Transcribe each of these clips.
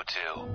too.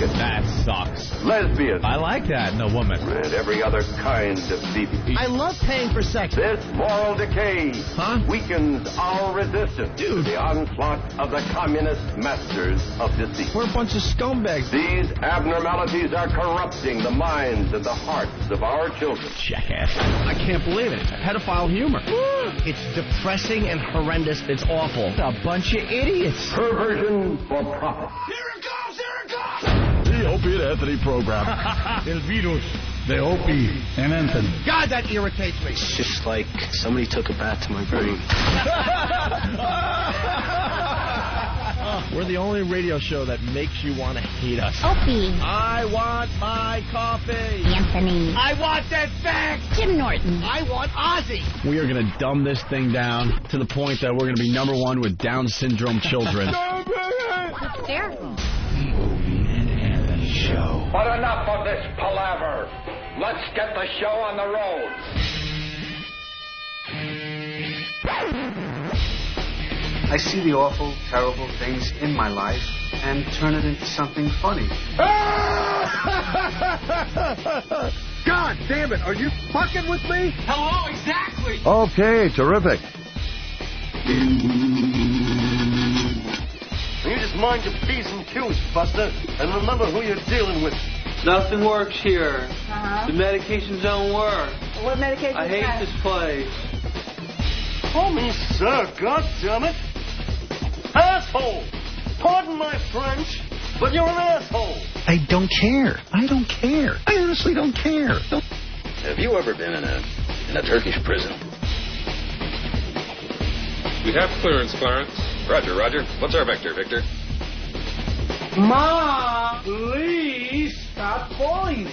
That sucks. Lesbian. I like that in a woman. And every other kind of BB. I love paying for sex. This moral decay weakens our resistance to the onslaught of the communist masters of deceit. We're a bunch of scumbags. These abnormalities are corrupting the minds and the hearts of our children. Jackass. I can't believe it. Pedophile humor. It's depressing and horrendous. It's awful. It's a bunch of idiots. Perversion for profit. Here it comes! Here it comes! The Opie and Anthony program. El virus. The Opie and Anthony. God, that irritates me. It's just like somebody took a bat to my brain. We're the only radio show that makes you want to hate us. Opie. I want my coffee. Anthony. I want that fax. Jim Norton. I want Ozzy. We are going to dumb this thing down to the point that we're going to be #1 with Down syndrome children. That's hysterical. The Opie and Anthony Show. But enough of this palaver. Let's get the show on the road. I see the awful, terrible things in my life and turn it into something funny. God damn it, are you fucking with me? Hello, exactly! Okay, terrific. You just mind your P's and Q's, Buster, and remember who you're dealing with. Nothing works here. The medications don't work. What medication? I hate this place. call me sir, goddammit. Asshole! Pardon my French, but you're an asshole. I don't care. I don't care. I honestly don't care. Have you ever been in a Turkish prison? We have clearance, Clarence. Roger, Roger. What's our vector, Victor? Ma, please stop calling me.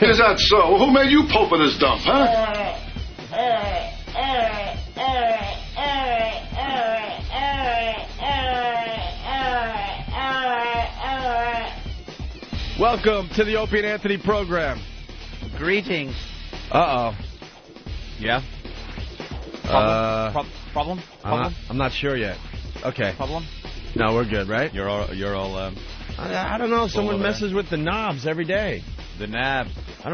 Is that so? Who made you pope in this dump, huh? Welcome to the Opie and Anthony program. Greetings. Uh-oh. Yeah? Problem? I'm not sure yet. Okay. Problem? No, we're good, right? You're all I don't know. Someone messes with the knobs every day. the knob. I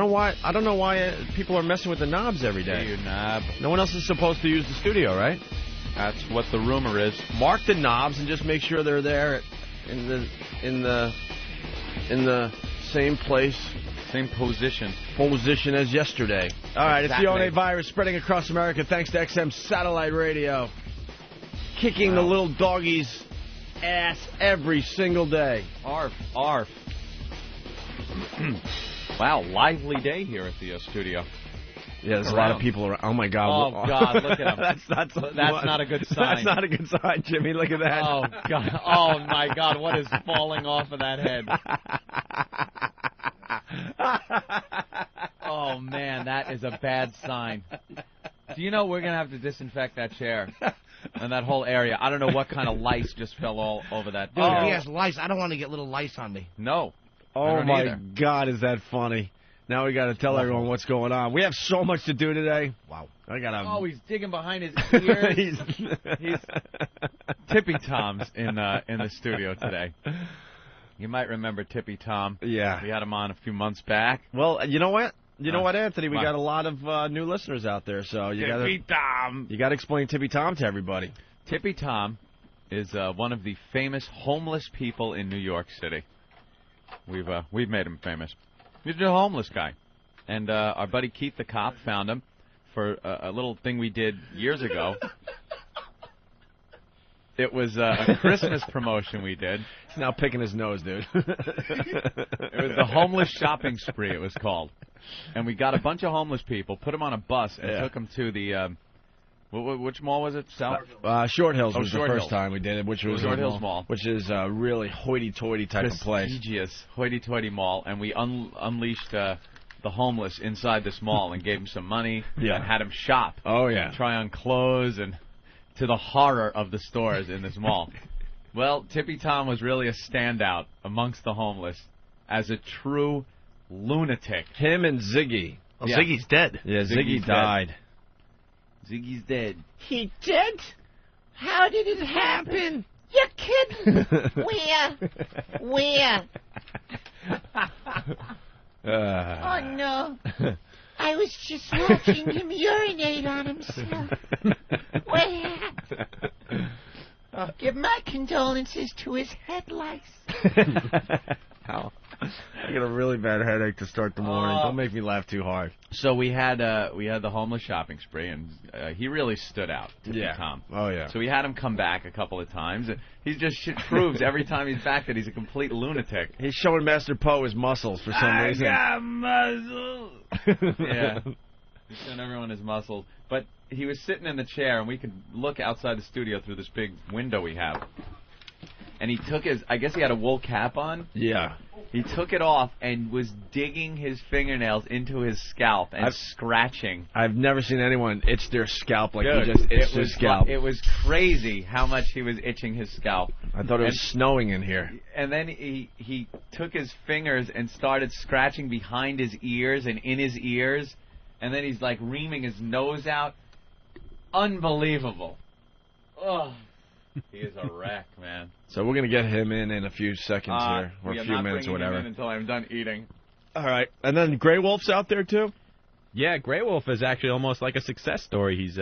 don't know why people are messing with the knobs every day. Hey, you knob. No one else is supposed to use the studio, right? That's what the rumor is. Mark the knobs and just make sure they're there in the same place. Same position as yesterday. All right, exactly. It's the ONA virus spreading across America thanks to XM Satellite Radio. Kicking the little doggies' ass every single day. Arf, arf. Wow, lively day here at the studio. Yeah, there's a lot of people around. Oh, my God. Oh, God, look at them. That's not a good sign. That's not a good sign, Jimmy. Look at that. Oh, God. Oh, my God. What is falling off of that head? Oh, man, that is a bad sign. Do you know we're going to have to disinfect that chair and that whole area? I don't know what kind of lice just fell all over that. Dude, if he has lice, I don't want to get little lice on me. No. Oh, my God, is that funny. Now we got to tell everyone what's going on. We have so much to do today. Wow. Oh, he's digging behind his ears. he's Tippy Tom's in the studio today. You might remember Tippy Tom. Yeah. We had him on a few months back. Well, you know what? You know what, Anthony? We got a lot of new listeners out there, so you got to explain Tippy Tom to everybody. Tippy Tom is one of the famous homeless people in New York City. We've made him famous. He's a homeless guy. And our buddy Keith the cop found him for a little thing we did years ago. It was a Christmas promotion we did. He's now picking his nose, dude. It was the homeless shopping spree, it was called. And we got a bunch of homeless people, put them on a bus, and took them to the... which mall was it? South? Short Hills was Short the Hills. first time we did it, which was Short Hills Mall. Which is a really hoity-toity type of place. Prestigious hoity-toity mall, and we unleashed the homeless inside this mall and gave them some money and had them shop. Oh, yeah. Try on clothes, and to the horror of the stores in this mall. Well, Tippy Tom was really a standout amongst the homeless as a true lunatic. Him and Ziggy. Oh, yeah. Ziggy's dead. Yeah, Ziggy died. Ziggy's dead. He did? How did it happen? You're kidding. Where? Oh, no. I was just watching him urinate on himself. What happened? Oh, give my condolences to his head lice. How? I got a really bad headache to start the morning. Don't make me laugh too hard. So we had the homeless shopping spree, and he really stood out, Tippy Tom. Oh, yeah. So we had him come back a couple of times. He just proves every time he's back that he's a complete lunatic. He's showing Master Poe his muscles for some reason. I got muscles. Yeah. He's showing everyone his muscles. But he was sitting in the chair, and we could look outside the studio through this big window we have. And he took I guess he had a wool cap on. Yeah. He took it off and was digging his fingernails into his scalp and scratching. I've never seen anyone itch their scalp like Dude, he just itched his scalp. It was crazy how much he was itching his scalp. I thought it was snowing in here. And then he took his fingers and started scratching behind his ears and in his ears. And then he's like reaming his nose out. Unbelievable. Ugh. He is a wreck, man. So we're going to get him in a few seconds here, or a few minutes or whatever. Him in until I'm done eating. All right. And then Grey Wolf's out there, too? Yeah, Grey Wolf is actually almost like a success story. He's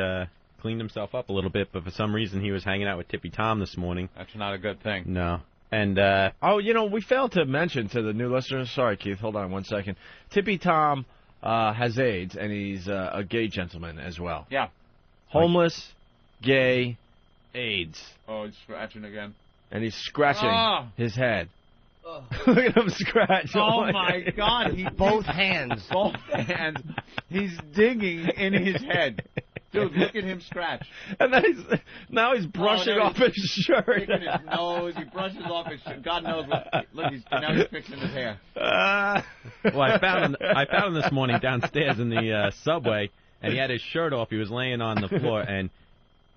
cleaned himself up a little bit, but for some reason he was hanging out with Tippy Tom this morning. That's not a good thing. No. And we failed to mention to the new listeners. Sorry, Keith. Hold on one second. Tippy Tom has AIDS, and he's a gay gentleman as well. Yeah. Homeless, gay, AIDS. Oh, he's scratching again. And he's scratching his head. Oh. Look at him scratch. Oh, my God. Both hands. Both hands. He's digging in his head. Dude, look at him scratch. And then now he's brushing off his shirt. Picking his nose. He brushes off his shirt. God knows what. Look, now he's fixing his hair. Well, I found him this morning downstairs in the subway, and he had his shirt off. He was laying on the floor, and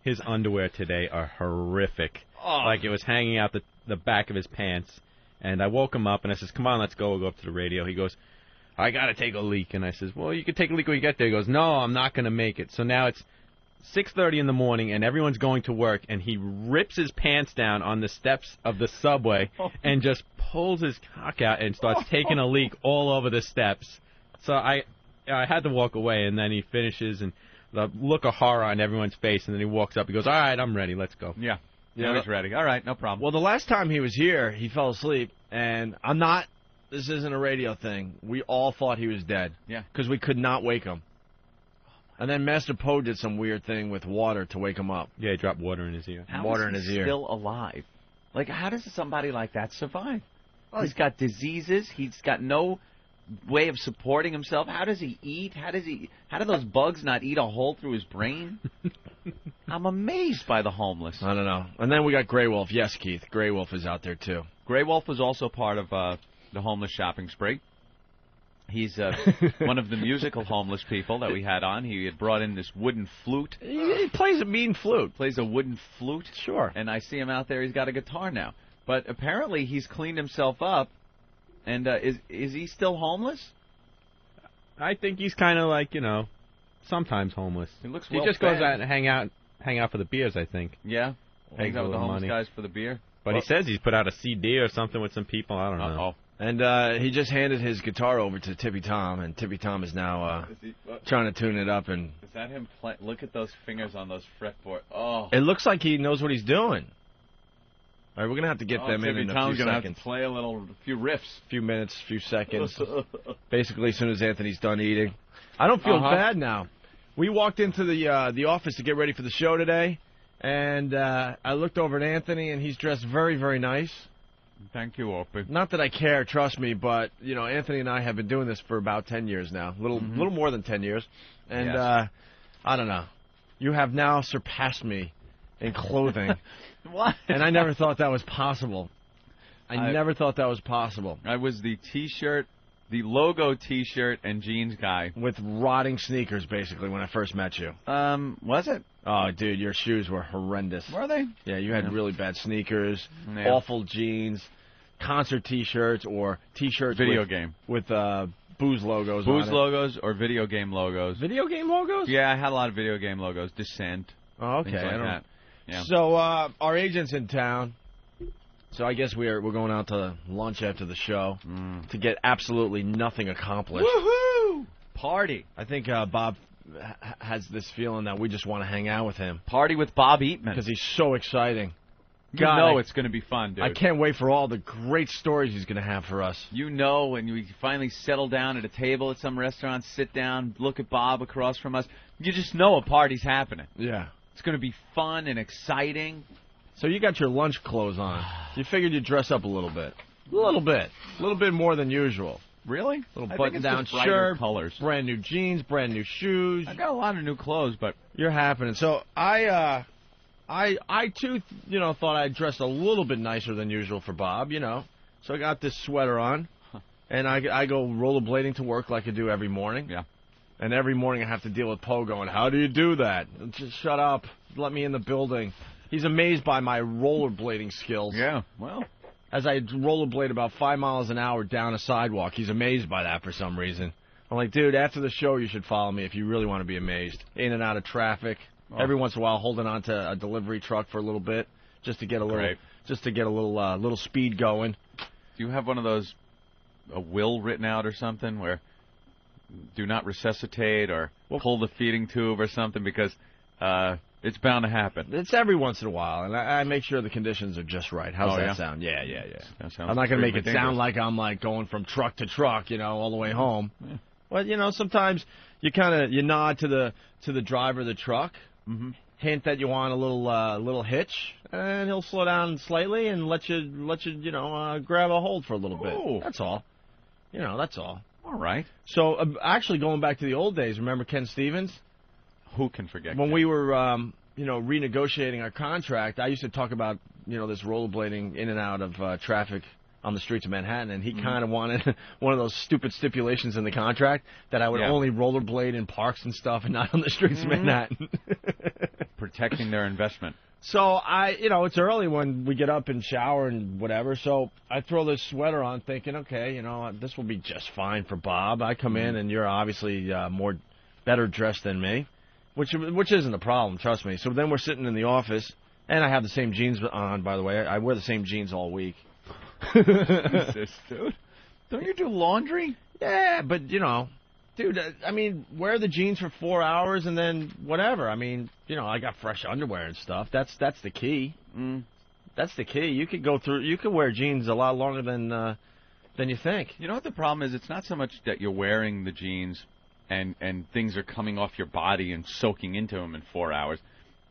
his underwear today are horrific. Oh. Like it was hanging out the back of his pants. And I woke him up, and I says, come on, let's go. We'll go up to the radio. He goes, I got to take a leak. And I says, well, you can take a leak when you get there. He goes, no, I'm not going to make it. So now it's 6:30 in the morning, and everyone's going to work, and he rips his pants down on the steps of the subway and just pulls his cock out and starts taking a leak all over the steps. So I had to walk away, and then he finishes, and the look of horror on everyone's face, and then he walks up. He goes, all right, I'm ready. Let's go. Yeah, he's ready. All right, no problem. Well, the last time he was here, he fell asleep, and this isn't a radio thing. We all thought he was dead. Yeah. Because we could not wake him. And then Master Poe did some weird thing with water to wake him up. Yeah, he dropped water in his ear. How is he still alive? Like, how does somebody like that survive? Well, he's got diseases. He's got no way of supporting himself. How does he eat? How do those bugs not eat a hole through his brain? I'm amazed by the homeless. I don't know. And then we got Grey Wolf. Yes, Keith. Grey Wolf is out there, too. Grey Wolf was also part of the homeless shopping spree. He's one of the musical homeless people that we had on. He had brought in this wooden flute. He plays a mean flute. Plays a wooden flute. Sure. And I see him out there. He's got a guitar now. But apparently he's cleaned himself up. And is he still homeless? I think he's kind of like, sometimes homeless. He looks He just goes out and hang out for the beers, I think. Yeah? Hangs out with the homeless guys for the beer? But he says he's put out a CD or something with some people. I don't know. And he just handed his guitar over to Tippy Tom, and Tippy Tom is now trying to tune it up. And is that him? Look at those fingers on those fretboard. Oh, it looks like he knows what he's doing. All right, we're gonna have to get them Tippy in a Tom's few gonna seconds. Have to play a few riffs, few minutes, few seconds. Basically, as soon as Anthony's done eating, I don't feel bad now. We walked into the office to get ready for the show today, and I looked over at Anthony, and he's dressed very, very nice. Thank you, Opie. Not that I care, trust me, but Anthony and I have been doing this for about 10 years now, little more than 10 years, and yes. I don't know. You have now surpassed me in clothing. What? And I never thought that was possible. I never thought that was possible. I was the T-shirt, the logo T-shirt and jeans guy with rotting sneakers, basically, when I first met you. Was it? Oh, dude, your shoes were horrendous. Were they? Yeah, you had really bad sneakers, Yeah. awful jeans, concert T-shirts, or T-shirts with booze logos on it. Booze logos or video game logos. Video game logos? Yeah, I had a lot of video game logos. Descent. Oh, okay. Things like that. Yeah. So our agent's in town. So I guess we're going out to lunch after the show to get absolutely nothing accomplished. Woohoo! Party. I think Bob has this feeling that we just want to hang out with him. Party with Bob Eatman. Because he's so exciting. It's going to be fun, dude. I can't wait for all the great stories he's going to have for us. When you finally settle down at a table at some restaurant, sit down, look at Bob across from us, you just know a party's happening. Yeah. It's going to be fun and exciting. So you got your lunch clothes on. You figured you'd dress up a little bit. A little bit more than usual. Really? Little button-down shirt, colors, brand new jeans, brand new shoes. I got a lot of new clothes, but you're happening. So I too, thought I'd dress a little bit nicer than usual for Bob, So I got this sweater on, and I go rollerblading to work like I do every morning. Yeah. And every morning I have to deal with Poe going, how do you do that? Just shut up. Let me in the building. He's amazed by my rollerblading skills. Yeah, well. As I rollerblade about 5 miles an hour down a sidewalk, he's amazed by that for some reason. I'm like, dude, after the show you should follow me if you really want to be amazed. In and out of traffic. Oh. Every once in a while holding on to a delivery truck for a little bit just to get a little speed going. Do you have one of those, a will written out or something where do not resuscitate or pull the feeding tube or something because it's bound to happen? It's every once in a while, and I make sure the conditions are just right. How's that sound? Yeah. I'm not going to make it sound like I'm like going from truck to truck, all the way home. Yeah. But sometimes you nod to the driver of the truck, hint that you want a little hitch, and he'll slow down slightly and let you grab a hold for a little bit. Oh. That's all. That's all. All right. So actually, going back to the old days, remember Ken Stevens? Who can forget? When Ken? we were renegotiating our contract, I used to talk about this rollerblading in and out of traffic on the streets of Manhattan, and he kind of wanted one of those stupid stipulations in the contract that I would only rollerblade in parks and stuff and not on the streets of Manhattan. Protecting their investment. So it's early when we get up and shower and whatever, so I throw this sweater on thinking, okay, this will be just fine for Bob. I come in and you're obviously better dressed than me, which isn't a problem, trust me. So then we're sitting in the office, and I have the same jeans on, by the way. I wear the same jeans all week. Jesus, dude. Don't you do laundry? Yeah, but, dude, I mean, wear the jeans for 4 hours and then whatever. I mean, I got fresh underwear and stuff. That's the key. That's the key. You could wear jeans a lot longer than you think. You know what the problem is? It's not so much that you're wearing the jeans and things are coming off your body and soaking into them in 4 hours.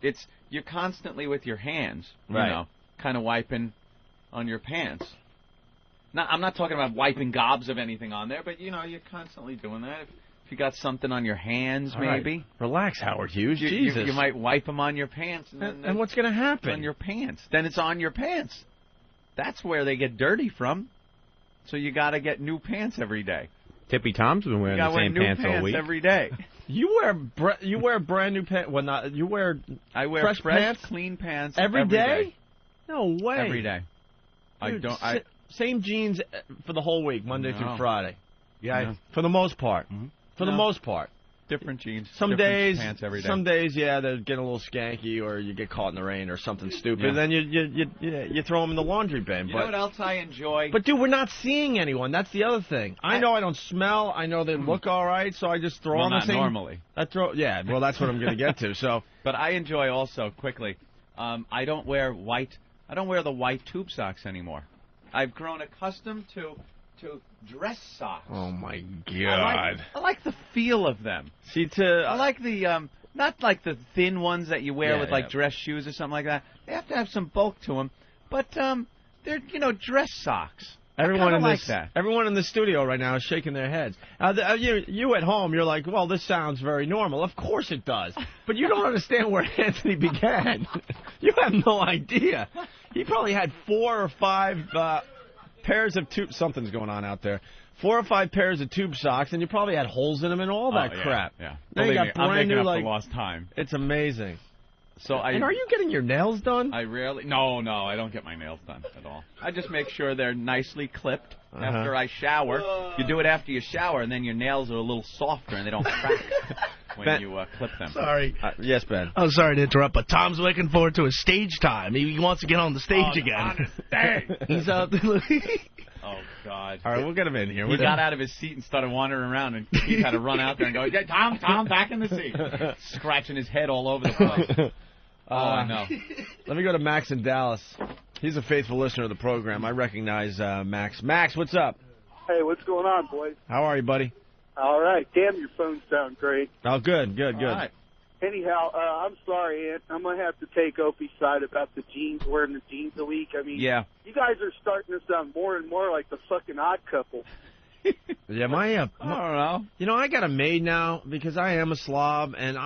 It's you're constantly with your hands, kind of wiping on your pants. Now, I'm not talking about wiping gobs of anything on there, but, you're constantly doing that. If you got something on your hands, maybe. Right. Relax, Howard Hughes. Jesus. You might wipe them on your pants. And what's going to happen? On your pants. Then it's on your pants. That's where they get dirty from. So you got to get new pants every day. Tippy Tom's been wearing the same pants all week. Every day. You wear brand new pants. Well, not you wear. I wear fresh pants, clean pants every day. No way. Every day. Dude, same jeans for the whole week, Monday through Friday. Yeah, for the most part. For the most part. Different jeans. Some different days, pants every day. Some days, they're getting a little skanky, or you get caught in the rain, or something stupid. Then you throw them in the laundry bin. You know what else I enjoy? But dude, we're not seeing anyone. That's the other thing. I know I don't smell. I know they look all right, so I just throw them. Not normally. Well, that's what I'm going to get to. So, but I enjoy also quickly. I don't wear the white tube socks anymore. I've grown accustomed to dress socks. Oh my God! I like the feel of them. I like the not like the thin ones that you wear with like dress shoes or something like that. They have to have some bulk to them, but they're dress socks. Everyone in that. Everyone in the studio right now is shaking their heads. You at home, you're like, well, this sounds very normal. Of course it does. But you don't understand where Anthony began. You have no idea. He probably had 4 or 5 pairs of tube. Something's going on out there. 4 or 5 pairs of tube socks, and you probably had holes in them and all that crap. Yeah. Now you got brand new, like, lost time. It's amazing. And are you getting your nails done? No, I don't get my nails done at all. I just make sure they're nicely clipped after I shower. You do it after you shower, and then your nails are a little softer and they don't crack when you clip them. Sorry. Yes, Ben. I'm sorry to interrupt, but Tom's looking forward to his stage time. He wants to get on the stage again. On the stage. He's out there. Oh, God. All right, we'll get him in here. He got out of his seat and started wandering around, and Keith had to run out there and go, Tom, back in the seat. Scratching his head all over the place. I know. Let me go to Max in Dallas. He's a faithful listener of the program. I recognize Max. Max, what's up? Hey, what's going on, boys? How are you, buddy? All right. Damn, your phones sound great. Oh, good. All right. Anyhow, I'm sorry, Ant. I'm going to have to take Opie's side about the jeans, wearing the jeans a week. I mean, you guys are starting to sound more and more like the fucking Odd Couple. Yeah, I don't know. I got a maid now because I am a slob, and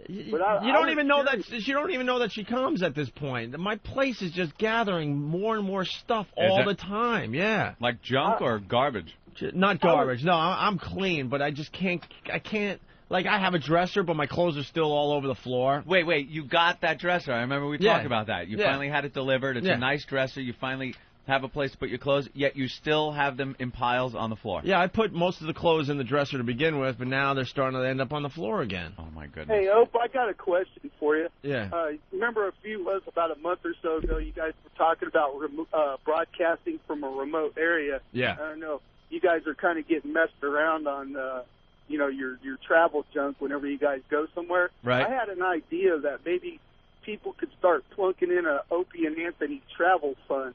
you don't even know that she comes at this point. My place is just gathering more and more stuff all the time. Yeah, like junk or garbage. Not garbage. No, I'm clean, but I just can't. I can't. Like, I have a dresser, but my clothes are still all over the floor. Wait, you got that dresser. I remember we talked about that. You finally had it delivered. It's a nice dresser. You finally have a place to put your clothes, yet you still have them in piles on the floor. Yeah, I put most of the clothes in the dresser to begin with, but now they're starting to end up on the floor again. Oh, my goodness. Hey, Ope, I got a question for you. Yeah. Remember about a month or so ago, you guys were talking about broadcasting from a remote area. Yeah. I don't know. You guys are kind of getting messed around on your travel junk whenever you guys go somewhere. Right. I had an idea that maybe people could start plunking in a Opie and Anthony travel fund.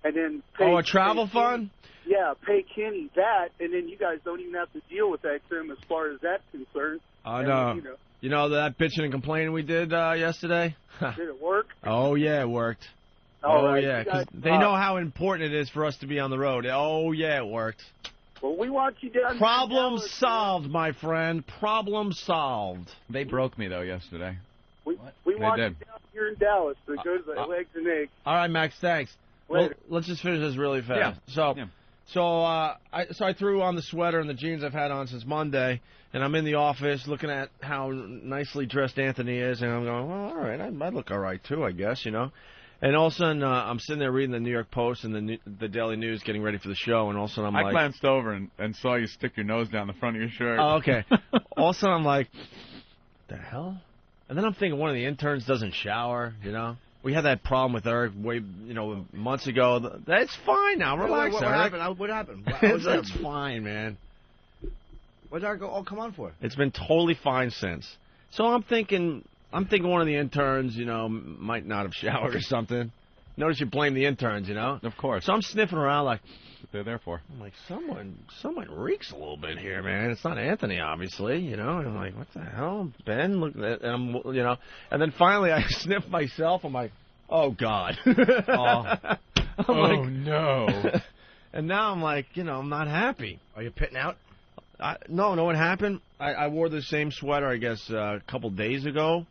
And then a travel fund? Yeah, pay Kenny that, and then you guys don't even have to deal with XM as far as that's concerned. No. You know that bitching and complaining we did yesterday? Did it work? Oh, yeah, it worked. All right, yeah, you because guys, they know how important it is for us to be on the road. Oh, yeah, it worked. Well, we want you down. Problem solved, my friend. Problem solved. They broke me, though, yesterday. We want you did. down here in Dallas to go to the Legs and Eggs. All right, Max, thanks. Later. Well, let's just finish this really fast. Yeah. So I threw on the sweater and the jeans I've had on since Monday, and I'm in the office looking at how nicely dressed Anthony is, and I'm going, well, all right, I look all right too, I guess, you know. And all of a sudden, I'm sitting there reading the New York Post and the Daily News, getting ready for the show, and all of a sudden I'm I like... glanced over and saw you stick your nose down the front of your shirt. Oh, okay. All of a sudden I'm like, what the hell? And then I'm thinking one of the interns doesn't shower, you know. We had that problem with Eric months ago. That's fine now. Relax, what Eric. happened? What happened? It's fine, man. What did Eric all come on for? It's been totally fine since. So I'm thinking one of the interns, might not have showered or something. Notice you blame the interns, Of course. So I'm sniffing around like, what they're there for. I'm like, someone reeks a little bit here, man. It's not Anthony, obviously, And I'm like, what the hell, Ben? Look, and I'm, and then finally I sniff myself. I'm like, oh God. No. And now I'm like, I'm not happy. Are you pitting out? No, what happened? I wore the same sweater, I guess, a couple days ago,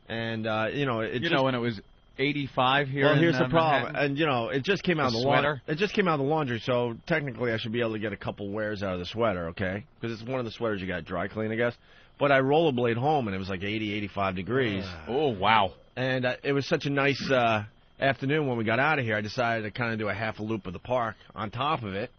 and when it was 85 here. Well, here's the Manhattan. problem, and it just came out of the sweater. laundry. It just came out of the laundry, so technically I should be able to get a couple wears out of the sweater, okay? Because it's one of the sweaters you got dry clean, I guess. But I rollerblade home, and it was like 80, 85 degrees. Oh wow! And it was such a nice afternoon when we got out of here. I decided to kind of do a half a loop of the park on top of it,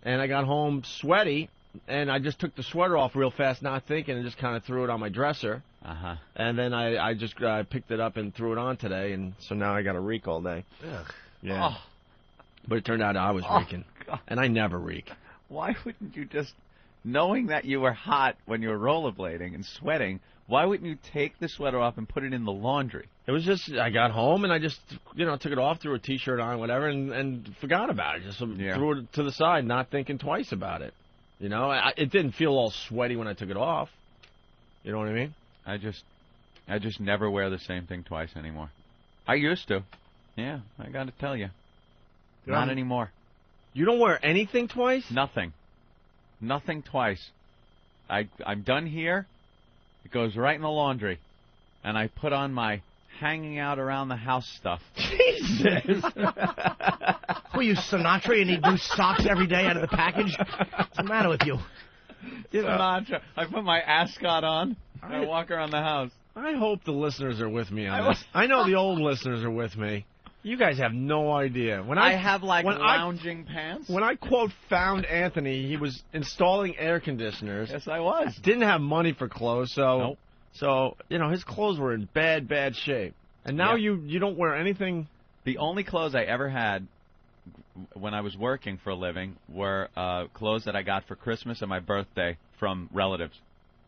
and I got home sweaty. And I just took the sweater off real fast, not thinking, and just kind of threw it on my dresser. Uh-huh. And then I just picked it up and threw it on today, and so now I got a reek all day. Ugh. Yeah. Oh. But it turned out I was reeking. God. And I never reek. Why wouldn't you just, knowing that you were hot when you were rollerblading and sweating, why wouldn't you take the sweater off and put it in the laundry? It was just, I got home and I just, took it off, threw a T-shirt on, whatever, and forgot about it. Just threw it to the side, not thinking twice about it. It didn't feel all sweaty when I took it off. You know what I mean? I just never wear the same thing twice anymore. I used to. Yeah, I got to tell you. Not anymore. You don't wear anything twice? Nothing. Nothing twice. I'm done here. It goes right in the laundry. And I put on my hanging out around the house stuff. Jesus! Were you Sinatra and he'd do socks every day out of the package? What's the matter with you? Sinatra. I put my ascot on and I walk around the house. I hope the listeners are with me on this. I know the old listeners are with me. You guys have no idea. When I have lounging pants. When I quote found Anthony, he was installing air conditioners. Yes, I was. Didn't have money for clothes, so nope. So his clothes were in bad shape. And now you don't wear anything. The only clothes I ever had when I was working for a living were clothes that I got for Christmas and my birthday from relatives.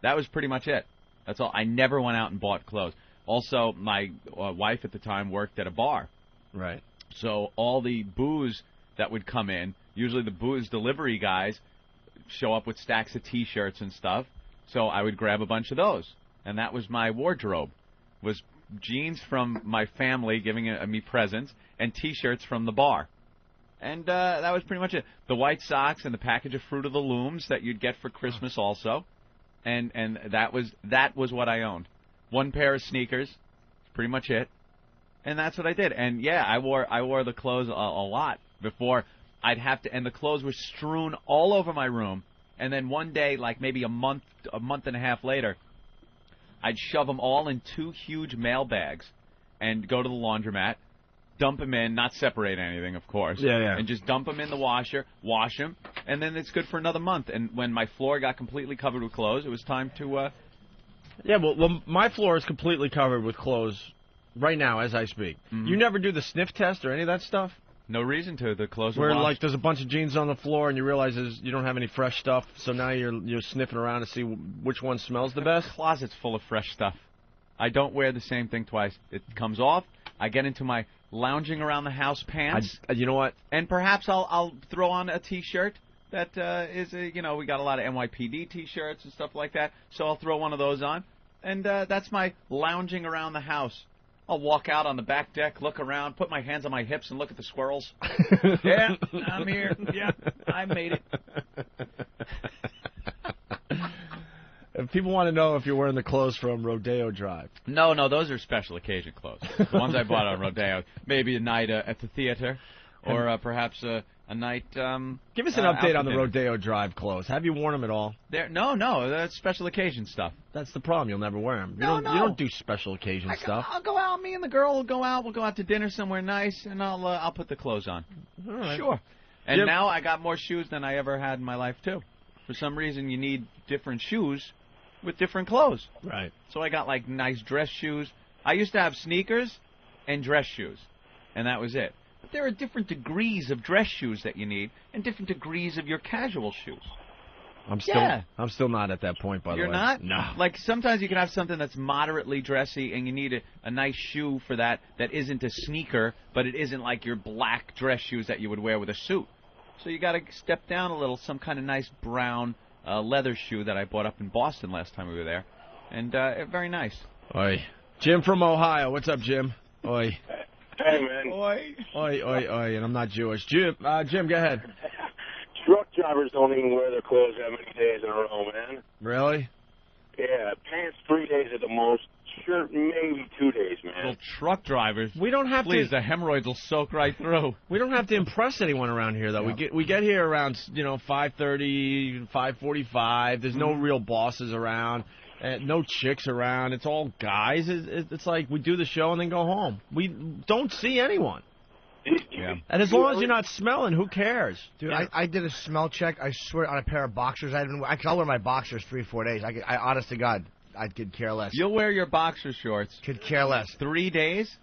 That was pretty much it. That's all. I never went out and bought clothes. Also, my wife at the time worked at a bar. Right. So all the booze that would come in, usually the booze delivery guys show up with stacks of T-shirts and stuff. So I would grab a bunch of those. And that was my wardrobe, was jeans from my family giving me presents and T-shirts from the bar. And that was pretty much it. The white socks and the package of Fruit of the Looms that you'd get for Christmas also. And that was what I owned. One pair of sneakers, pretty much it. And that's what I did. And yeah, I wore the clothes a lot before I'd have to, and the clothes were strewn all over my room. And then one day, like maybe a month and a half later, I'd shove them all in 2 huge mail bags and go to the laundromat, dump them in, not separate anything, of course. Yeah. And just dump them in the washer, wash them, and then it's good for another month. And when my floor got completely covered with clothes, it was time to... Yeah, well, my floor is completely covered with clothes right now as I speak. Mm-hmm. You never do the sniff test or any of that stuff? No reason to. The clothes are where, washed. like, there's a bunch of jeans on the floor and you realize you don't have any fresh stuff, so now you're sniffing around to see which one smells the best? The closet's full of fresh stuff. I don't wear the same thing twice. It comes off. I get into my lounging around the house pants. You know what? And perhaps I'll throw on a T-shirt that is, we got a lot of NYPD T-shirts and stuff like that, so I'll throw one of those on. and that's my lounging around the house. I'll walk out on the back deck, look around, put my hands on my hips, and look at the squirrels. Yeah, I'm here. Yeah, I made it. If people want to know if you're wearing the clothes from Rodeo Drive. No, those are special occasion clothes. The ones I bought on Rodeo. Maybe a night at the theater, or perhaps a night. Give us an update on the Rodeo Drive clothes. Have you worn them at all? No, that's special occasion stuff. That's the problem. You'll never wear them. You don't do special occasion stuff. I'll go out. Me and the girl will go out. We'll go out to dinner somewhere nice, and I'll put the clothes on. All right. Sure. And now I got more shoes than I ever had in my life too. For some reason, you need different shoes with different clothes. Right. So I got like nice dress shoes. I used to have sneakers and dress shoes, and that was it. But there are different degrees of dress shoes that you need, and different degrees of your casual shoes. I'm still not at that point, by the way. You're not? No. Like sometimes you can have something that's moderately dressy, and you need a nice shoe for that isn't a sneaker, but it isn't like your black dress shoes that you would wear with a suit. So you got to step down a little, some kind of nice brown leather shoe that I bought up in Boston last time we were there, and very nice. Oi. Jim from Ohio. What's up, Jim? Oi. Hey, man. Oi. Oi, and I'm not Jewish. Jim, go ahead. Truck drivers don't even wear their clothes that many days in a row, man. Really? Yeah, pants 3 days at the most. Shirt maybe 2 days, man. Well, truck drivers. We don't have Please, the hemorrhoids will soak right through. We don't have to impress anyone around here, though. Yeah. We get here around 5:30, 5:45. There's no real bosses around, no chicks around. It's all guys. It's like we do the show and then go home. We don't see anyone. Yeah. And as long as you're not smelling, who cares? Dude, I did a smell check, I swear, on a pair of boxers. I'll wear my boxers 3-4 days. I honest to God, I could care less. You'll wear your boxer shorts. Could care less. 3 days?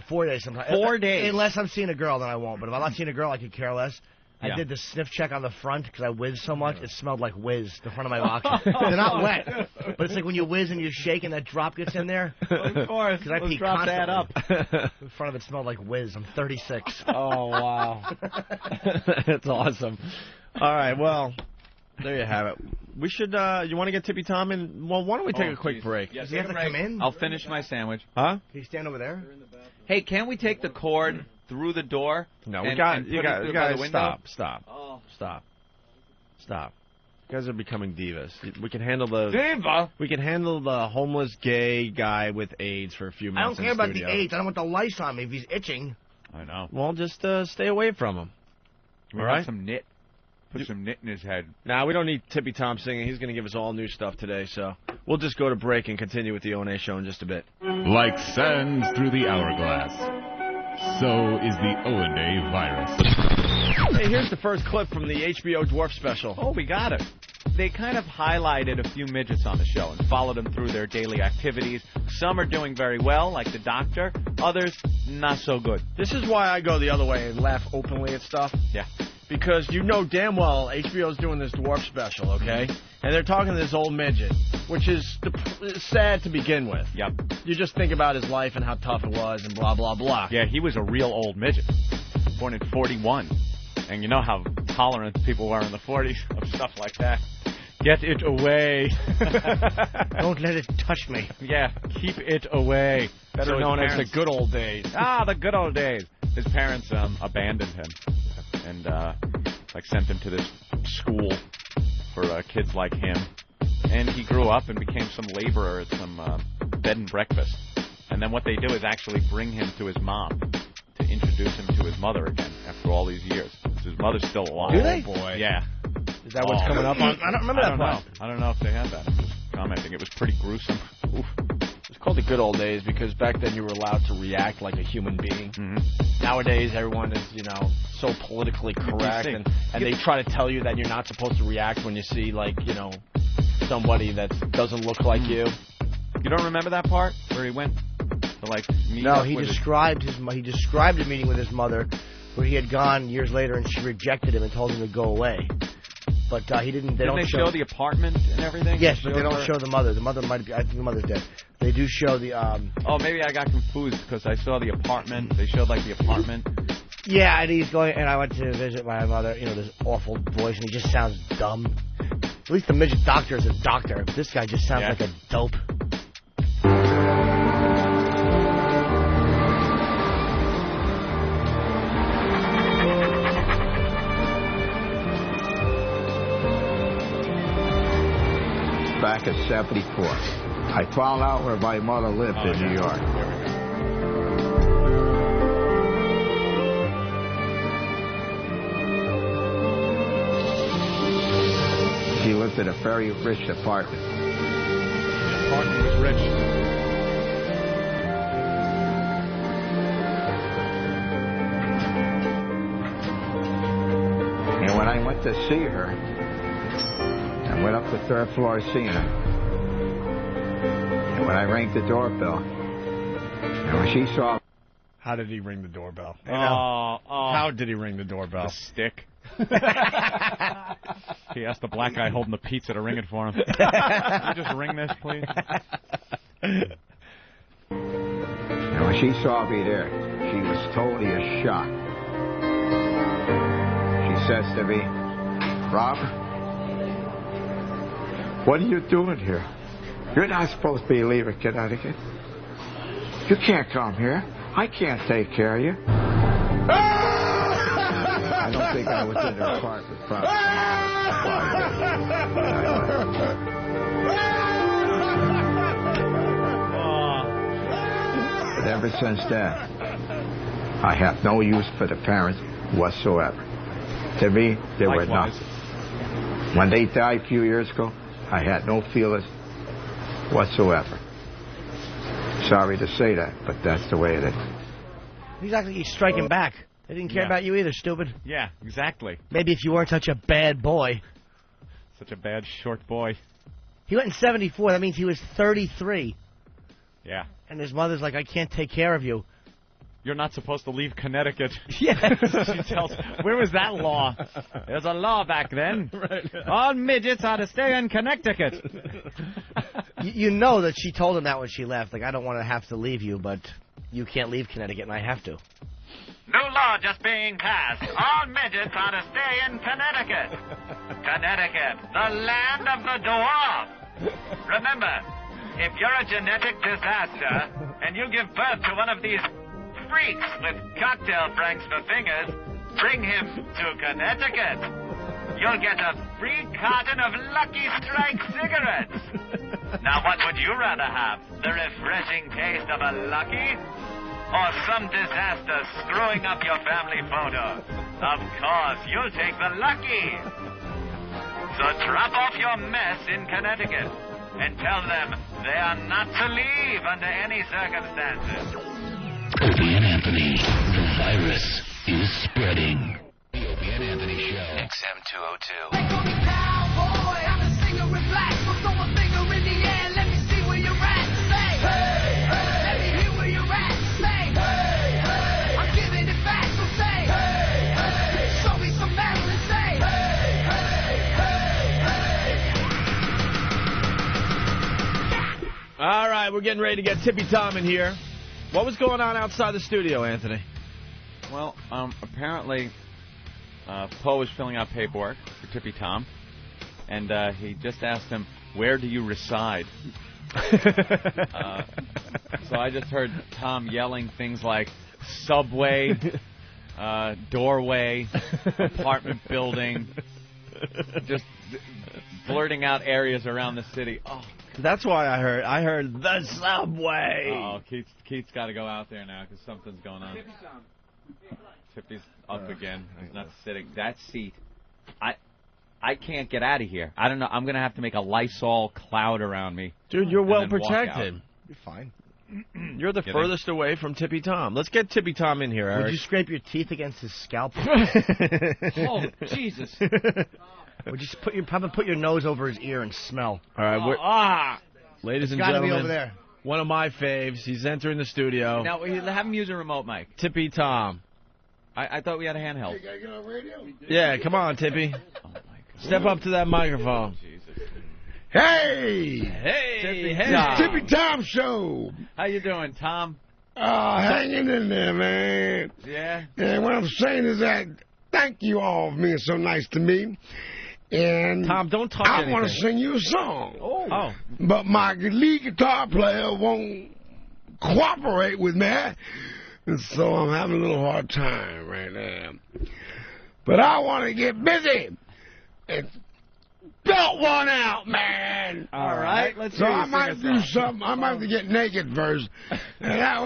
4 days sometimes. 4 days. Unless I'm seeing a girl, then I won't. But if I'm not seeing a girl, I could care less. I did the sniff check on the front because I whiz so much. It smelled like whiz, the front of my boxers. They're not wet, but it's like when you whiz and you shake and that drop gets in there. Of course. Because I pee drop that up. The front of it smelled like whiz. I'm 36. Oh, wow. That's awesome. All right, well, there you have it. We should, you want to get Tippy Tom in? Well, why don't we take a quick break? Yeah, does he have to come in? I'll finish my sandwich. Huh? Can you stand over there? Hey, can't we take the cord through the door? No, you got stop. You guys are becoming divas. We can handle We can handle the homeless gay guy with AIDS for a few minutes. I don't care about the AIDS. I don't want the lice on me if he's itching. I know. Well, just stay away from him. All right. Some knit. Put some knit in his head. Nah, we don't need Tippy Tom singing. He's going to give us all new stuff today, so we'll just go to break and continue with the O&A show in just a bit. Like sands through the hourglass, so is the O&A virus. Hey, here's the first clip from the HBO Dwarf special. Oh, we got it. They kind of highlighted a few midgets on the show and followed them through their daily activities. Some are doing very well, like the doctor. Others, not so good. This is why I go the other way and laugh openly at stuff. Yeah. Because you know damn well HBO's doing this dwarf special, okay? And they're talking to this old midget, which is sad to begin with. Yep. You just think about his life and how tough it was and blah, blah, blah. Yeah, he was a real old midget. Born in 41. And you know how tolerant people were in the 40s of stuff like that. Get it away. Don't let it touch me. Yeah, keep it away. Better known as the good old days. The good old days. His parents abandoned him and sent him to this school for kids like him. And he grew up and became some laborer at some bed and breakfast. And then what they do is actually bring him to his mom to introduce him to his mother again after all these years. His mother's still alive. Do they? Oh, boy. Yeah. Is that what's coming up on? I don't remember that part. I don't know if they had that. I'm just commenting. It was pretty gruesome. Oof. It's called the good old days because back then you were allowed to react like a human being. Mm-hmm. Nowadays everyone is, so politically correct and they try to tell you that you're not supposed to react when you see somebody that doesn't look like you. You don't remember that part where he went to meet? No, he described a meeting with his mother where he had gone years later and she rejected him and told him to go away. But he didn't. They Didn't they show the apartment and everything? Yes, but they don't show the mother. The mother might be. I think the mother's dead. They do show the. Oh, maybe I got confused because I saw the apartment. They showed the apartment. Yeah, and he's going. And I went to visit my mother. This awful voice, and he just sounds dumb. At least the midget doctor is a doctor. This guy just sounds like a dope. York at 74. I found out where my mother lived in New York. She lived in a very rich apartment. The apartment was rich. And when I went to see her, I went up the third floor seeing her. And when I rang the doorbell, and when she saw... How did he ring the doorbell? How did he ring the doorbell? The stick. He asked the black guy holding the pizza to ring it for him. Can you just ring this, please? And when she saw me there, she was totally a shock. She says to me, Robert, what are you doing here? You're not supposed to be leaving Connecticut. You can't come here. I can't take care of you. I don't think I was in her apartment probably. But ever since then, I have no use for the parents whatsoever. To me, they were nothing. When they died a few years ago, I had no feelings whatsoever. Sorry to say that, but that's the way it is. He's actually striking back. They didn't care about you either, stupid. Yeah, exactly. Maybe if you weren't such a bad boy. Such a bad short boy. He went in 74. That means he was 33. Yeah. And his mother's like, I can't take care of you. You're not supposed to leave Connecticut. Yes. She tells, where was that law? There's a law back then. Right. All midgets ought to stay in Connecticut. You know that she told him that when she left. Like, I don't want to have to leave you, but you can't leave Connecticut, and I have to. New law just being passed. All midgets ought to stay in Connecticut. Connecticut, the land of the dwarf. Remember, if you're a genetic disaster and you give birth to one of these freaks with cocktail pranks for fingers, bring him to Connecticut. You'll get a free carton of Lucky Strike cigarettes. Now, what would you rather have? The refreshing taste of a Lucky? Or some disaster screwing up your family photo? Of course, you'll take the Lucky. So drop off your mess in Connecticut and tell them they are not to leave under any circumstances. Opie and Anthony, the virus is spreading. The Opie and Anthony Show. XM 202. They call me cowboy, I'm a singer in black. So throw a finger in the air, let me see where you're at. Say, hey, hey. Let me hear where you're at. Say, hey, hey. I'm giving it back, so say, hey, hey. Show me some Maryland, say, hey, hey, hey. All right, we're getting ready to get Tippy Tom in here. What was going on outside the studio, Anthony? Well, apparently, Poe was filling out paperwork for Tippy Tom, and he just asked him, where do you reside? So I just heard Tom yelling things like subway, doorway, apartment building, just blurting out areas around the city. Oh, that's why I heard the subway. Oh, Keith's got to go out there now because something's going on. Tippy's up again. He's not sitting. That seat, I can't get out of here. I don't know. I'm going to have to make a Lysol cloud around me. Dude, you're well protected. You're fine. You're the furthest away from Tippy Tom. Let's get Tippy Tom in here, Eric. Would you scrape your teeth against his scalp? Oh, Jesus. Would you probably put your nose over his ear and smell? All right, ladies and gentlemen, be over there. One of my faves. He's entering the studio. Now, have him use a remote mic. Tippy Tom. I thought we had a handheld. Hey, gotta get on radio? Yeah, come on, Tippy. Oh, my God. Step up to that microphone. Jesus. Hey! Tippy, It's Tippy Tom Show. How you doing, Tom? Hanging in there, man. Yeah? And what I'm saying is that thank you all for being so nice to me. And Tom, don't talk I want to sing you a song. Oh. But my lead guitar player won't cooperate with me. And so I'm having a little hard time right now. But I want to get busy. And belt one out, man. All right, let's So hear you I sing might a do song. something. I might have to get naked first, and that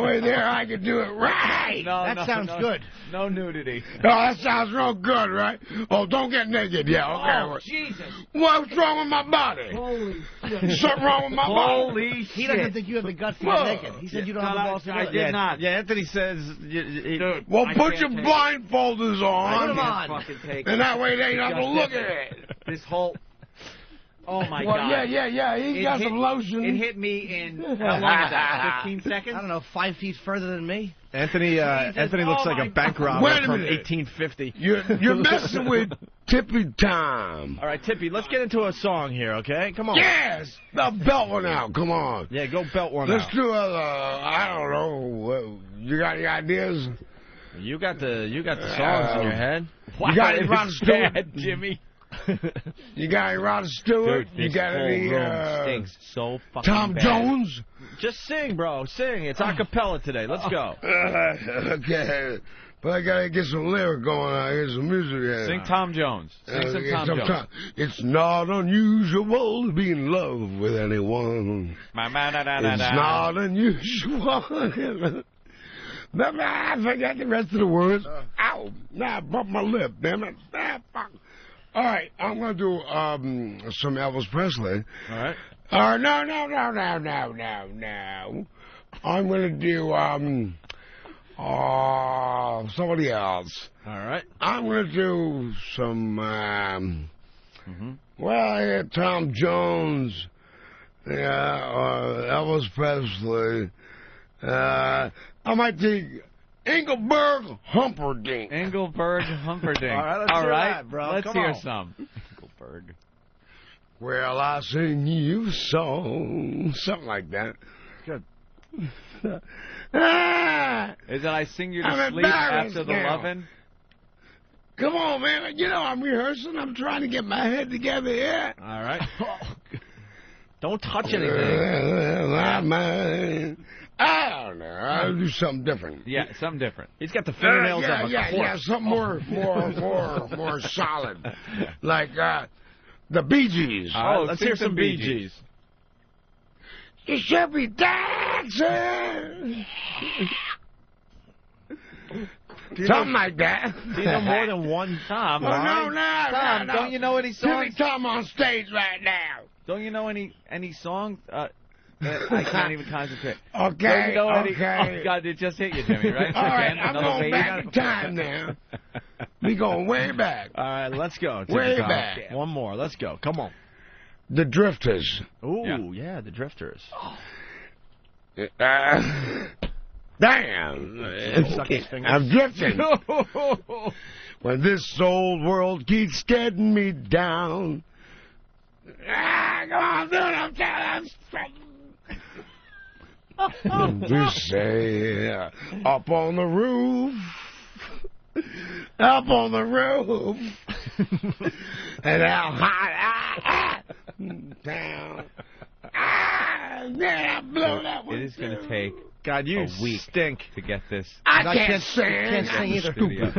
way there I can do it right. That sounds good. No nudity. Oh, that sounds real good, right? Oh, don't get naked. Yeah, okay. Oh, Jesus. What's wrong with my body? Holy shit. Something wrong with my body? Holy shit. He doesn't think you have the guts to get naked. He said you don't have the balls to do I it. did not. Yeah, Anthony says... Well, I put can't your take it. blindfolders on, Put 'em on. Fucking take and it. that way they ain't have to Just look this- at it. This whole... Oh, my Well, God. yeah. He got some lotion. It hit me in... How long is that? 15 seconds? I don't know, 5 feet further than me. Anthony looks like a bank robber Wait a from minute. 1850. You're messing with Tippy Tom. All right, Tippy, let's get into a song here, okay? Come on. Yes, the belt one out. Come on. Yeah, go belt one Let's out. do I don't know. You got any ideas? You got the songs in your head. You got any Rod Stewart? Bad, Jimmy. You got any Rod Stewart? Dude, You this got whole any room stinks so fucking Tom bad. Jones? Just sing, bro. Sing. It's a cappella today. Let's go. Okay. But I gotta get some lyric going on here, some music here. Sing Tom Jones. Sing some Tom Jones. It's not unusual to be in love with anyone. It's not unusual. I forgot the rest of the words. Ow! Now I bumped my lip, damn it. Ah, fuck. All right, I'm going to do some Elvis Presley. All right. No. I'm going to do somebody else. All right. I'm going to do some, Tom Jones, Elvis Presley. I might take Engelbert Humperdinck. Engelbert Humperdinck. All right, let's hear that, bro. Let's Come hear on. some. Engelbert. Well, I sing you a song. Something like that. Good. Is it I sing you to I'm sleep embarrassed after the now. lovin'? Come on, man. You know, I'm rehearsing. I'm trying to get my head together here. All right. Don't touch anything. I don't know. I'll do something different. Yeah, something different. He's got the fingernails of a yeah, corpse. something more solid. Like the Bee Gees. Let's hear some Bee Gees. You should be dancing. Something like that. Do you know more than one Tom? Oh, right? Tom, no. don't you know any songs? Timmy Tom on stage right now. Don't you know any songs? I can't even concentrate. Okay, Don't you know any? okay. Oh, God, it just hit you, Jimmy, right? All right, Again, I'm another going wave. back in time now. We going way back. All right, let's go. Way Tom. back. One more. Let's go. Come on. The Drifters. Ooh, yeah, the Drifters. Damn. Suck his fingers. I'm drifting. When this old world keeps getting me down. Come on, dude, I'm telling you. Say, up on the roof. Up on the roof. And how high down. Yeah, I blew that one. It is going to take God, you a week stink to get this. I can't sing. Can't sing either. Studio.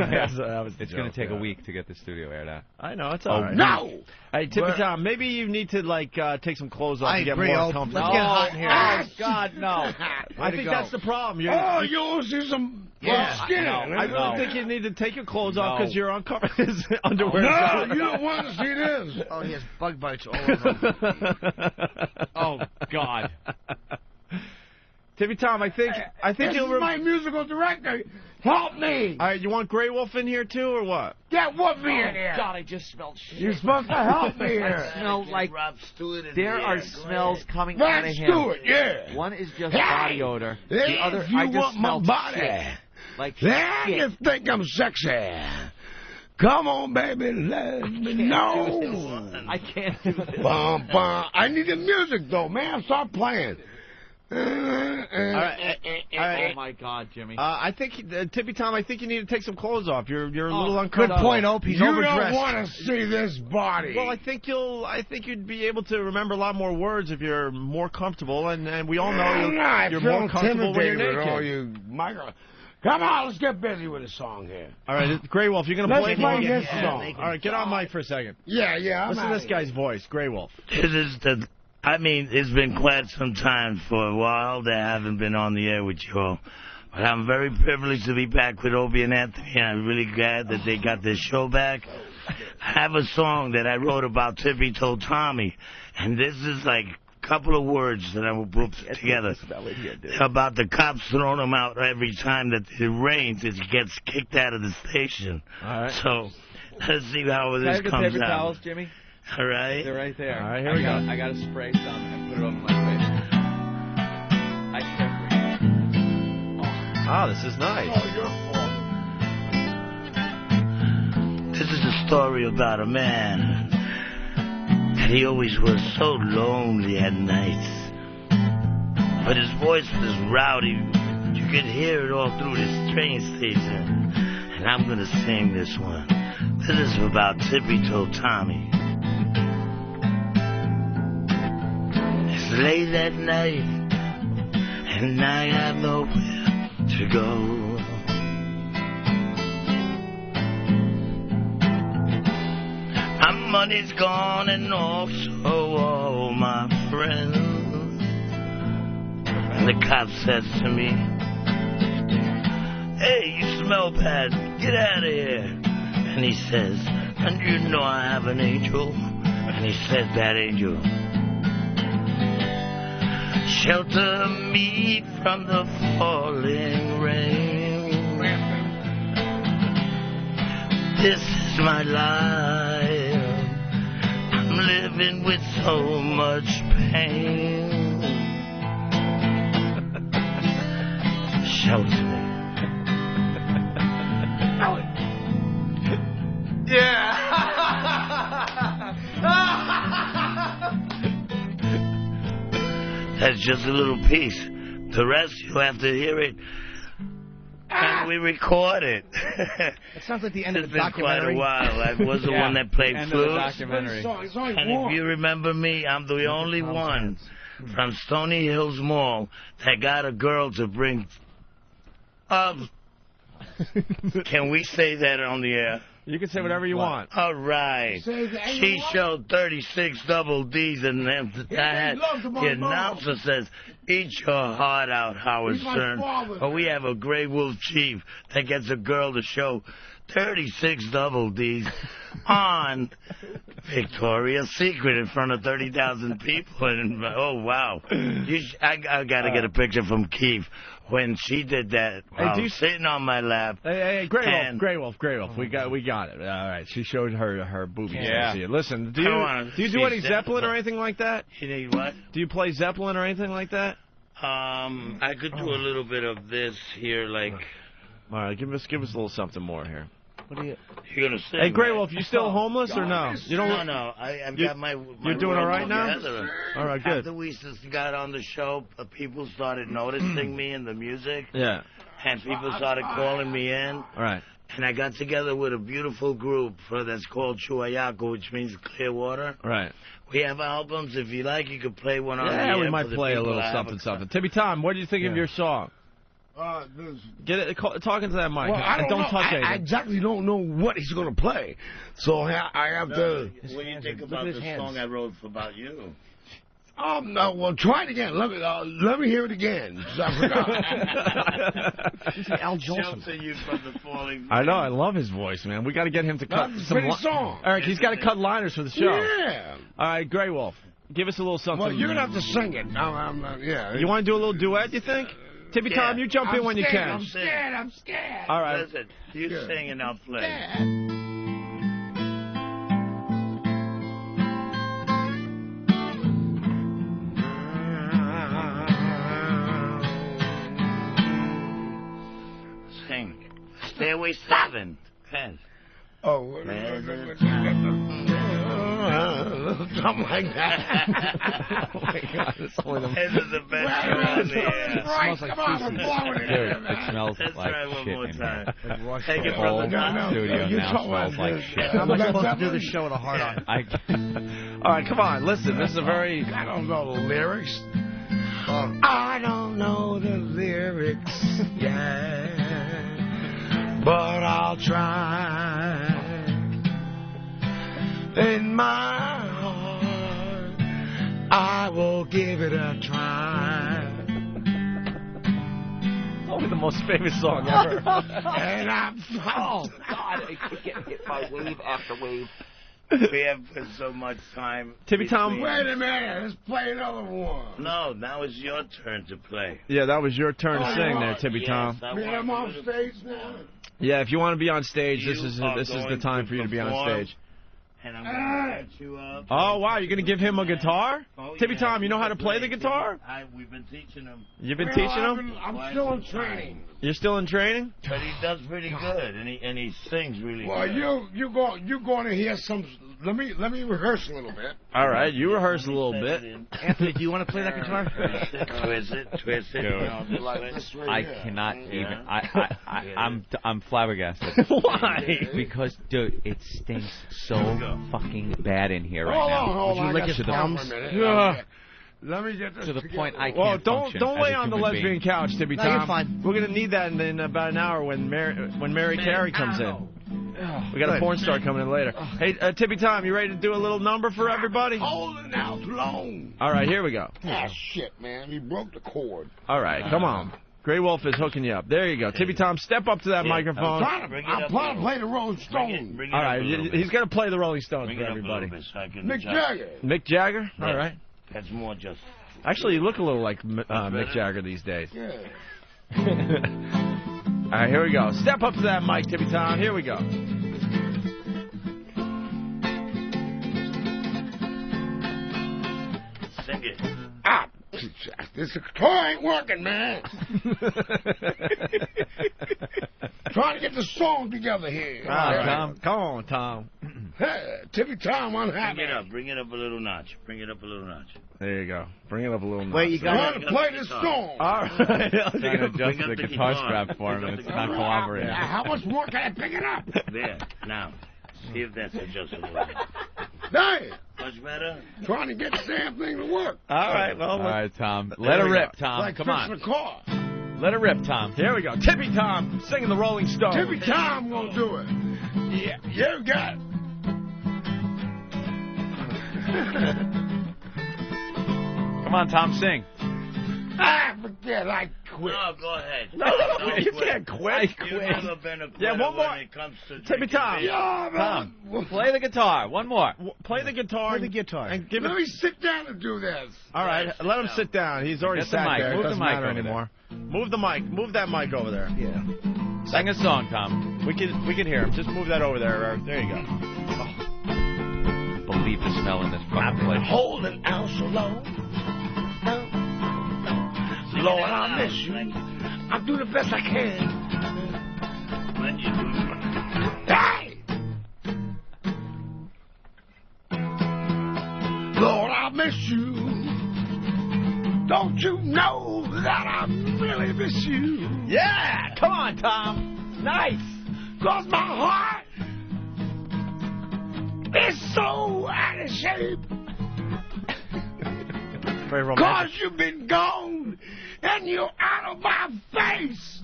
It's going to take a week to get the studio aired out. I know, it's all right. No! Hey, Tippy Tom, maybe you need to, take some clothes off I to get agree, more Ope. comfortable. Let's get hot in here. Oh, God, no. I think that's the problem. You want to see some skin? I really think you need to take your clothes off because you're uncovering his underwear. No, you don't want to see this. Oh, he has bug bites all over him. Oh, God. Tippy Tom, I think This you'll. is my musical director. Help me. All right, you want Grey Wolf in here too, or what? Get Whoopi in here. God, I just smelled shit. You're supposed to help me here. Smell like there are smells coming Rod out of him. Stewart, yeah. One is just Hey, body odor. The if other, you I just want my smelled body, shit. Like then shit. you think I'm sexy. Come on, baby, let me know. I can't do this. Bum, bum. I need the music, though, man. Start playing. All right. Oh my God, Jimmy. I think Tippy Tom, I think you need to take some clothes off. You're a little Good uncomfortable. point, Ope. He's You overdressed. don't want to see this body. Well, I think you'd be able to remember a lot more words if you're more comfortable, and we all know you're more comfortable when you're intimidated with all naked. you micro. Come on, let's get busy with a song here. All right, Grey Wolf, you're going to play this song. All right, get on mic for a second. Yeah, I'm Listen to this guy's voice, Grey Wolf. It's been quite some time for a while that I haven't been on the air with you all. But I'm very privileged to be back with Opie and Anthony, and I'm really glad that they got this show back. I have a song that I wrote about Tippy Toe Tommy, and this is like a couple of words that I will put together about the cops throwing him out every time that it rains. It gets kicked out of the station. All right. So let's see how this Can I comes have the paper out. towels, Jimmy? All right. They're right there. All right, here we go. I got to spray some and put it over my face. I can't breathe. Oh, this is nice. This is a story about a man, and he always was so lonely at nights. But his voice was rowdy. You could hear it all through this train station. And I'm going to sing this one. This is about Tippy Toe Tommy. It's late at night, and I have nowhere to go. My money's gone and also all my friends. And the cop says to me, "Hey, you smell bad, get out of here." And he says, "And you know I have an angel." And he said, "That angel, shelter me from the falling rain. This is my life. I'm living with so much pain. Shelter me." That's just a little piece. The rest, you'll have to hear it when we record it. It sounds like the end of the It's been quite a documentary. while. I was the one that played End of the flute. documentary. And if you remember me, I'm the only one from Stony Hills Mall that got a girl to bring... Can we say that on the air? You can say whatever you want. All right. She showed 36 double Ds, and then the announcer says, "Eat your heart out, Howard Stern." But we have a Grey Wolf chief that gets a girl to show 36 double Ds on Victoria's Secret in front of 30,000 people. And oh, wow. I got to get a picture from Keith when she did that. Hey, Sitting on my lap. Hey, Grey Wolf. We got it. All right, she showed her boobies. Yeah. Listen, do you do any Zeppelin or anything like that? You need what? Do you play Zeppelin or anything like that? I could do a little bit of this here, like. All right, give us a little something more here. What are you're gonna sing? Hey, Grey Wolf, you still homeless or no? You don't. No. I've got my. You're doing all right now. Together. All right, good. After we just got on the show, people started noticing me and the music. Yeah. And people started calling me in. All right. And I got together with a beautiful group that's called Chuayaco, which means clear water. Right. We have albums. If you like, you could play one on the Yeah, air we might for the play a people little that have something. Timmy Tom, what do you think of your song? Get it. Talking to that mic. Well, I don't know. touch anything. I exactly don't know what he's going to play, so I have to. What do you think about the song I wrote about you? No, well, try it again. Let me hear it again. I forgot. Al Jolson. Shelter you from the falling. I know. I love his voice, man. We got to get him to cut That's a some pretty song. Eric, he's got to cut liners for the show. Yeah. All right, Grey Wolf, give us a little something. Well, you're gonna have to sing it. Yeah. You want to do a little duet? You think? Timmy Tom, you jump in when you can. I'm scared. All right. Listen, you sing and I'll play. Sing. Stairway 7. Pen. Oh, something like that. Oh my God, it's only the This is the best show on the air. Right, come on, I'm blowing it. Dude, it smells Let's like try one shit more in time. here. Take it The from whole the top. studio you now talk smells like like this. shit. How am I supposed to do the show with a heart on? All right, come on. Listen, this is a very. I don't know the lyrics. I don't know the lyrics. Yeah. try. In my heart, I will give it a try. Probably the most famous song ever. And I'm Oh, God, I can't hit by wave after wave. We have put so much time. Tippy Tom, between- Wait a minute, let's play another one. No, now it's your turn to play. Yeah, that was your turn to sing there, Yes, Tippy Tom. I Me, want I'm you on to- stage now. Yeah, if you want to be on stage, this You is are the going time to for you to be on perform. stage. And I'm going to set you up. Oh, wow, you're going to give him a guitar? Oh, Tippy yeah, Tom, you know he how to can play the guitar? We've been teaching him. You've been teaching him? I'm still in training. You're still in training? But he does pretty good, and he sings really Well, good. you're going to hear some. Let me rehearse a little bit. All right, you rehearse a little bit. Anthony, do you want to play that guitar? Twist it. Dude, Like this right I here. cannot Yeah. even. I'm flabbergasted. Why? Because, dude, it stinks so fucking bad in here right Hold now. on, hold you on. lick I got his time thumbs? for a minute. Yeah. Let me get this To the together. point I can't Well, don't function don't as lay a on the human lesbian being. couch, Tippy No, Tom. you're fine. We're gonna need that in about an hour when Mary Carey comes in. We got a porn star coming in later. Hey, Tippy Tom, you ready to do a little number for everybody? Holding out long. All right, here we go. Ah, shit, man. He broke the cord. All right, come on. Grey Wolf is hooking you up. There you go. Tippy Tom, step up to that microphone. I'm trying to play the Rolling Stones. All right, he's going to play the Rolling Stones for everybody. Mick Jagger. Mick Jagger? All right. That's more just. Actually, you look a little like Mick Jagger these days. Yeah. All right, here we go. Step up to that mic, Tippy Tom. Here we go. Sing it. Ah, this guitar ain't working, man. Trying to get the song together here. All right, Tom. Come on, Tom. Hey, Tippy Tom, unhappy. Bring it up a little notch. There you go. Bring it up a little notch. Wait, you got Trying to play this song. All right. Trying to adjust the guitar strap for him, and it's not cooperating. How much more can I pick it up? There. Now, see if that's adjustable. Hey, Much better? trying to get the damn thing to work. All right, well, All right, Tom. Let her rip, Tom. Like Come on. fixing a car. Let her rip, Tom. Here we go. Tippy Tom singing the Rolling Stones. Tippy Tom gonna do it. Yeah, you got it. Come on, Tom, sing. I forget. I quit. No, go ahead. No, you can't quit. You've never been a Yeah, quitter one more. when it comes to Tippy drinking Tom. beer. Yeah, Tom, man. Play the guitar. One more. Play the guitar. Play the guitar. And give Let it. me sit down and do this. All right, Yeah, let him sit sit down. He's already Get the sat mic. there. Move It the doesn't mic matter over anymore. Move the mic. Move that mic over there. Yeah. Sing a song, Tom. We can hear him. Just move that over there, Eric. There you go. Believe the smell in this fucking place. Holding out so long. Lord, I miss you. I'll do the best I can. When you do. Hey! Lord, I miss you. Don't you know that I really miss you? Yeah! Come on, Tom. Nice. 'Cause my heart is so out of shape. Very romantic. 'Cause you've been gone and you're out of my face.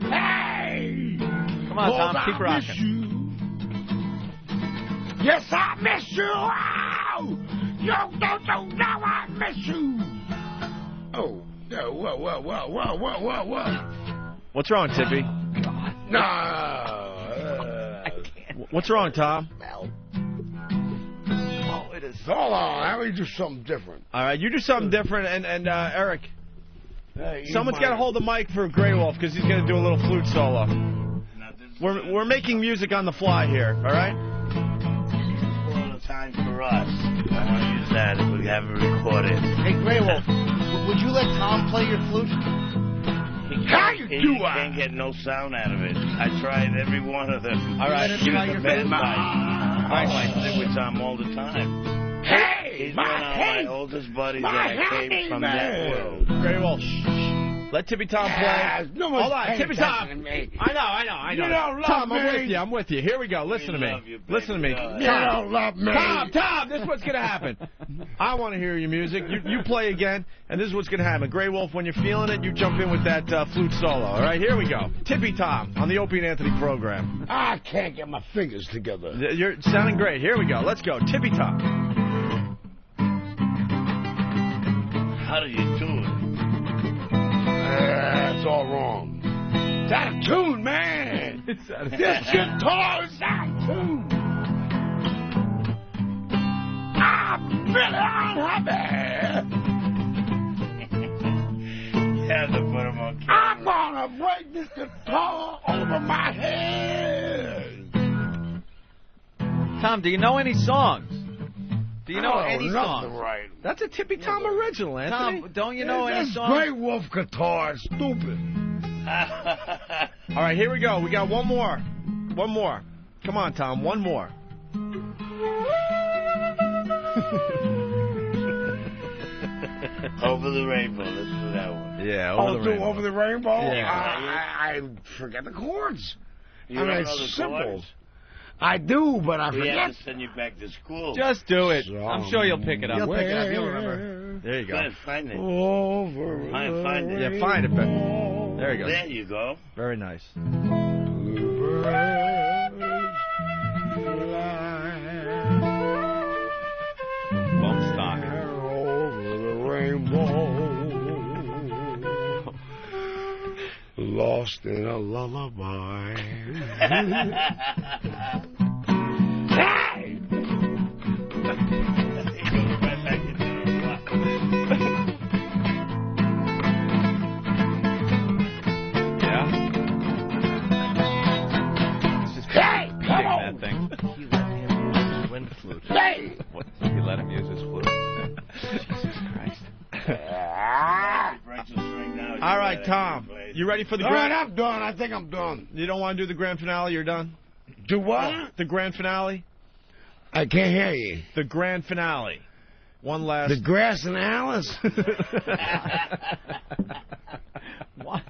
Hey! Come on, Tom. 'Cause Keep I rocking. miss you. Yes, I miss you. Ow! You don't you know I miss you. Oh, yeah, what? What's wrong, Tippy? No. What's wrong, Tom? Oh, it is. Hold on, let me do something different. All right, you do something different, and Eric, Hey, someone's got to hold the mic for Grey Wolf because he's going to do a little flute solo. We're making music on the fly here, all right? All the time for us. I want to use that if we have it recorded. Hey, Grey Wolf, would you let Tom play your flute? How you He do can't get no sound out of it. I tried every one of them. All right. Let him try your flute. I sit with Tom all the time. Hey, He's one of my oldest buddies that I came from that world. Grey Wolf. Let Tippy Tom play. No Hold on, Tippy Tom. I know. You don't love Tom, me. I'm with you. Here we go. Listen to me. Listen to me. You don't love me. Tom, this is what's going to happen. I want to hear your music. You play again, and this is what's going to happen. Grey Wolf, when you're feeling it, you jump in with that flute solo. All right, here we go. Tippy Tom on the Opie and Anthony program. I can't get my fingers together. You're sounding great. Here we go. Let's go. Tippy Tom. How do you do it? It's all wrong. It's out of tune, man. It's out of tune. This guitar is out of tune. I'm really unhappy. You have to put him on. I'm gonna break this guitar over my head. Tom, do you know any songs? Do you know any songs? Right. That's a Tippy Tom original, Anthony. Tom, don't you know any songs? Grey Wolf guitar is stupid. All right, here we go. We got one more. One more. Come on, Tom. One more. Over the Rainbow. Let's do that one. Yeah, Over the Rainbow? Yeah. I forget the chords. You don't know the it's simple. chords? I do, but I We forget. have to send you back to school. Just do it. I'm sure you'll pick it up. You'll pick it up. You'll remember. There you go. Go ahead, find it. Over Find it. Yeah, find it, Ben. There you go. There you go. Very nice. Won't stop. Over the rainbow, lost in a lullaby. Hey! Hey! Come on! That thing. You let him use his wind flute. Hey! What? You let him use his flute? Jesus Christ. All right, Tom. You ready for the All right, grand? I'm done. I think I'm done. You don't want to do the grand finale? You're done? Do what? The grand finale? I can't hear you. The grand finale. One last. The Grass and Alice? What?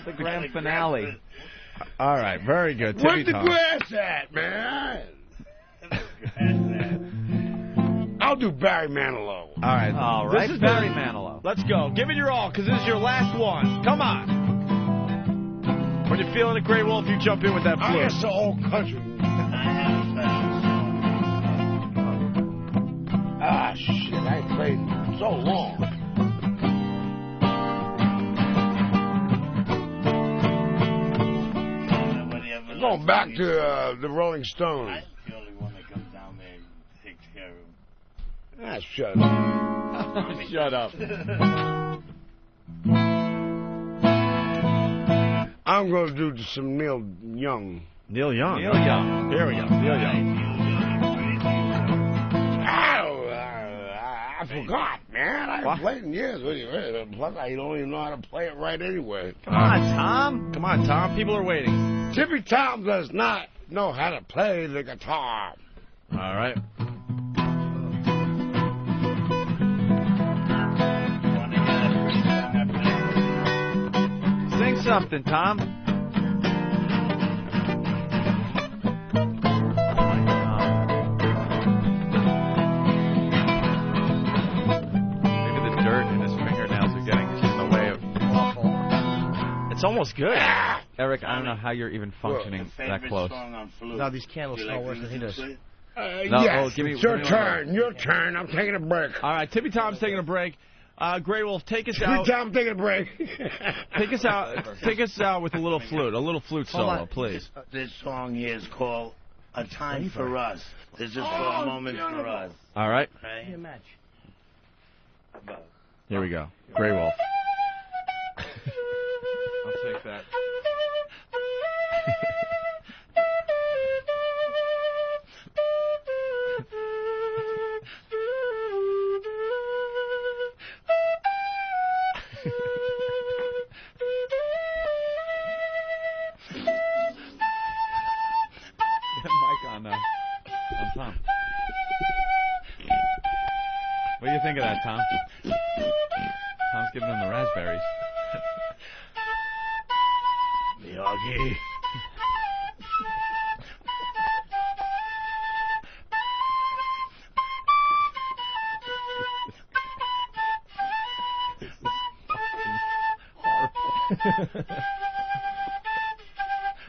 The grand finale. All right, very good. Where's Tippy the Tom. grass at, man? I'll do Barry Manilow. All right. All right, This is Barry the- Manilow. Let's go. Give it your all, because this is your last one. Come on. When you're feeling it, Grey Wolf, you jump in with that I flute. guess the whole country. Ah, shit, I ain't played in so long. Going back to the Rolling Stones. I'm the only one that comes down there and takes care of him. Ah, shut up. Shut up. I'm going to do some Neil Young. Neil Young. Neil Young. Here we go. Neil Young. I forgot, man. I haven't played in years. Plus, I don't even know how to play it right anyway. Come on, Tom. Come on, Tom. People are waiting. Tippy Tom does not know how to play the guitar. All right. Sing something, Tom. Maybe the dirt in his fingernails are getting in the way of. It's almost good. Eric, I don't know how you're even functioning that close. No, these candles smell worse than he does. No, yes, give me- it's your give me one turn. Your turn. I'm taking a break. All right, Tippy Tom's taking a break. Grey Wolf, take us Tippy out. Tom taking a break. Take us out. Take us out with a little flute solo, please. This song here is called A Time for Us. This is for a moment for us. All right. Right? Here we go. Grey Wolf. I'll take that. Mic on Tom. What do you think of that, Tom? Tom's giving him the raspberries. doggy.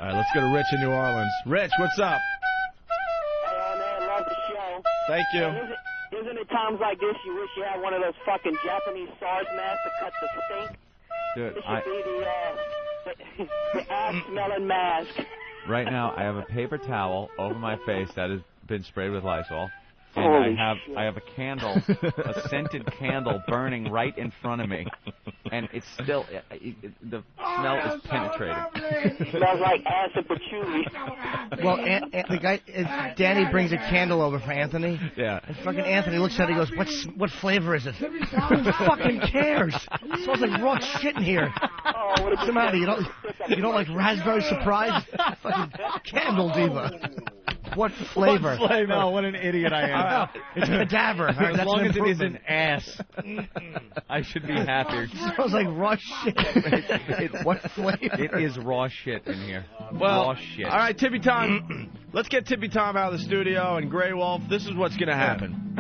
All right, let's go to Rich in New Orleans. Rich, what's up? Hey, man, love the show. Thank you. Isn't it times like this you wish you had one of those fucking Japanese SARS masks to cut the stink? Dude, This should be the ass-smelling mask. Right now, I have a paper towel over my face that has been sprayed with Lysol. And Holy I have a candle, a scented candle burning right in front of me. And it's still, the smell is penetrating. Smells like acid patchouli. Well, the guy, Danny brings a candle over for Anthony. Yeah. And fucking Anthony looks at it and goes, what flavor is it? Who fucking cares? It smells like raw shit in here. What's the matter? You don't like raspberry surprise? Fucking candle diva. What flavor? What flavor? No, what an idiot I am. It's cadaver. As long as it isn't ass, I should be happier. It smells like raw shit. What flavor? It is raw shit in here. Well, raw shit. All right, Tippy Tom. Let's get Tippy Tom out of the studio. And Grey Wolf, this is what's going to happen.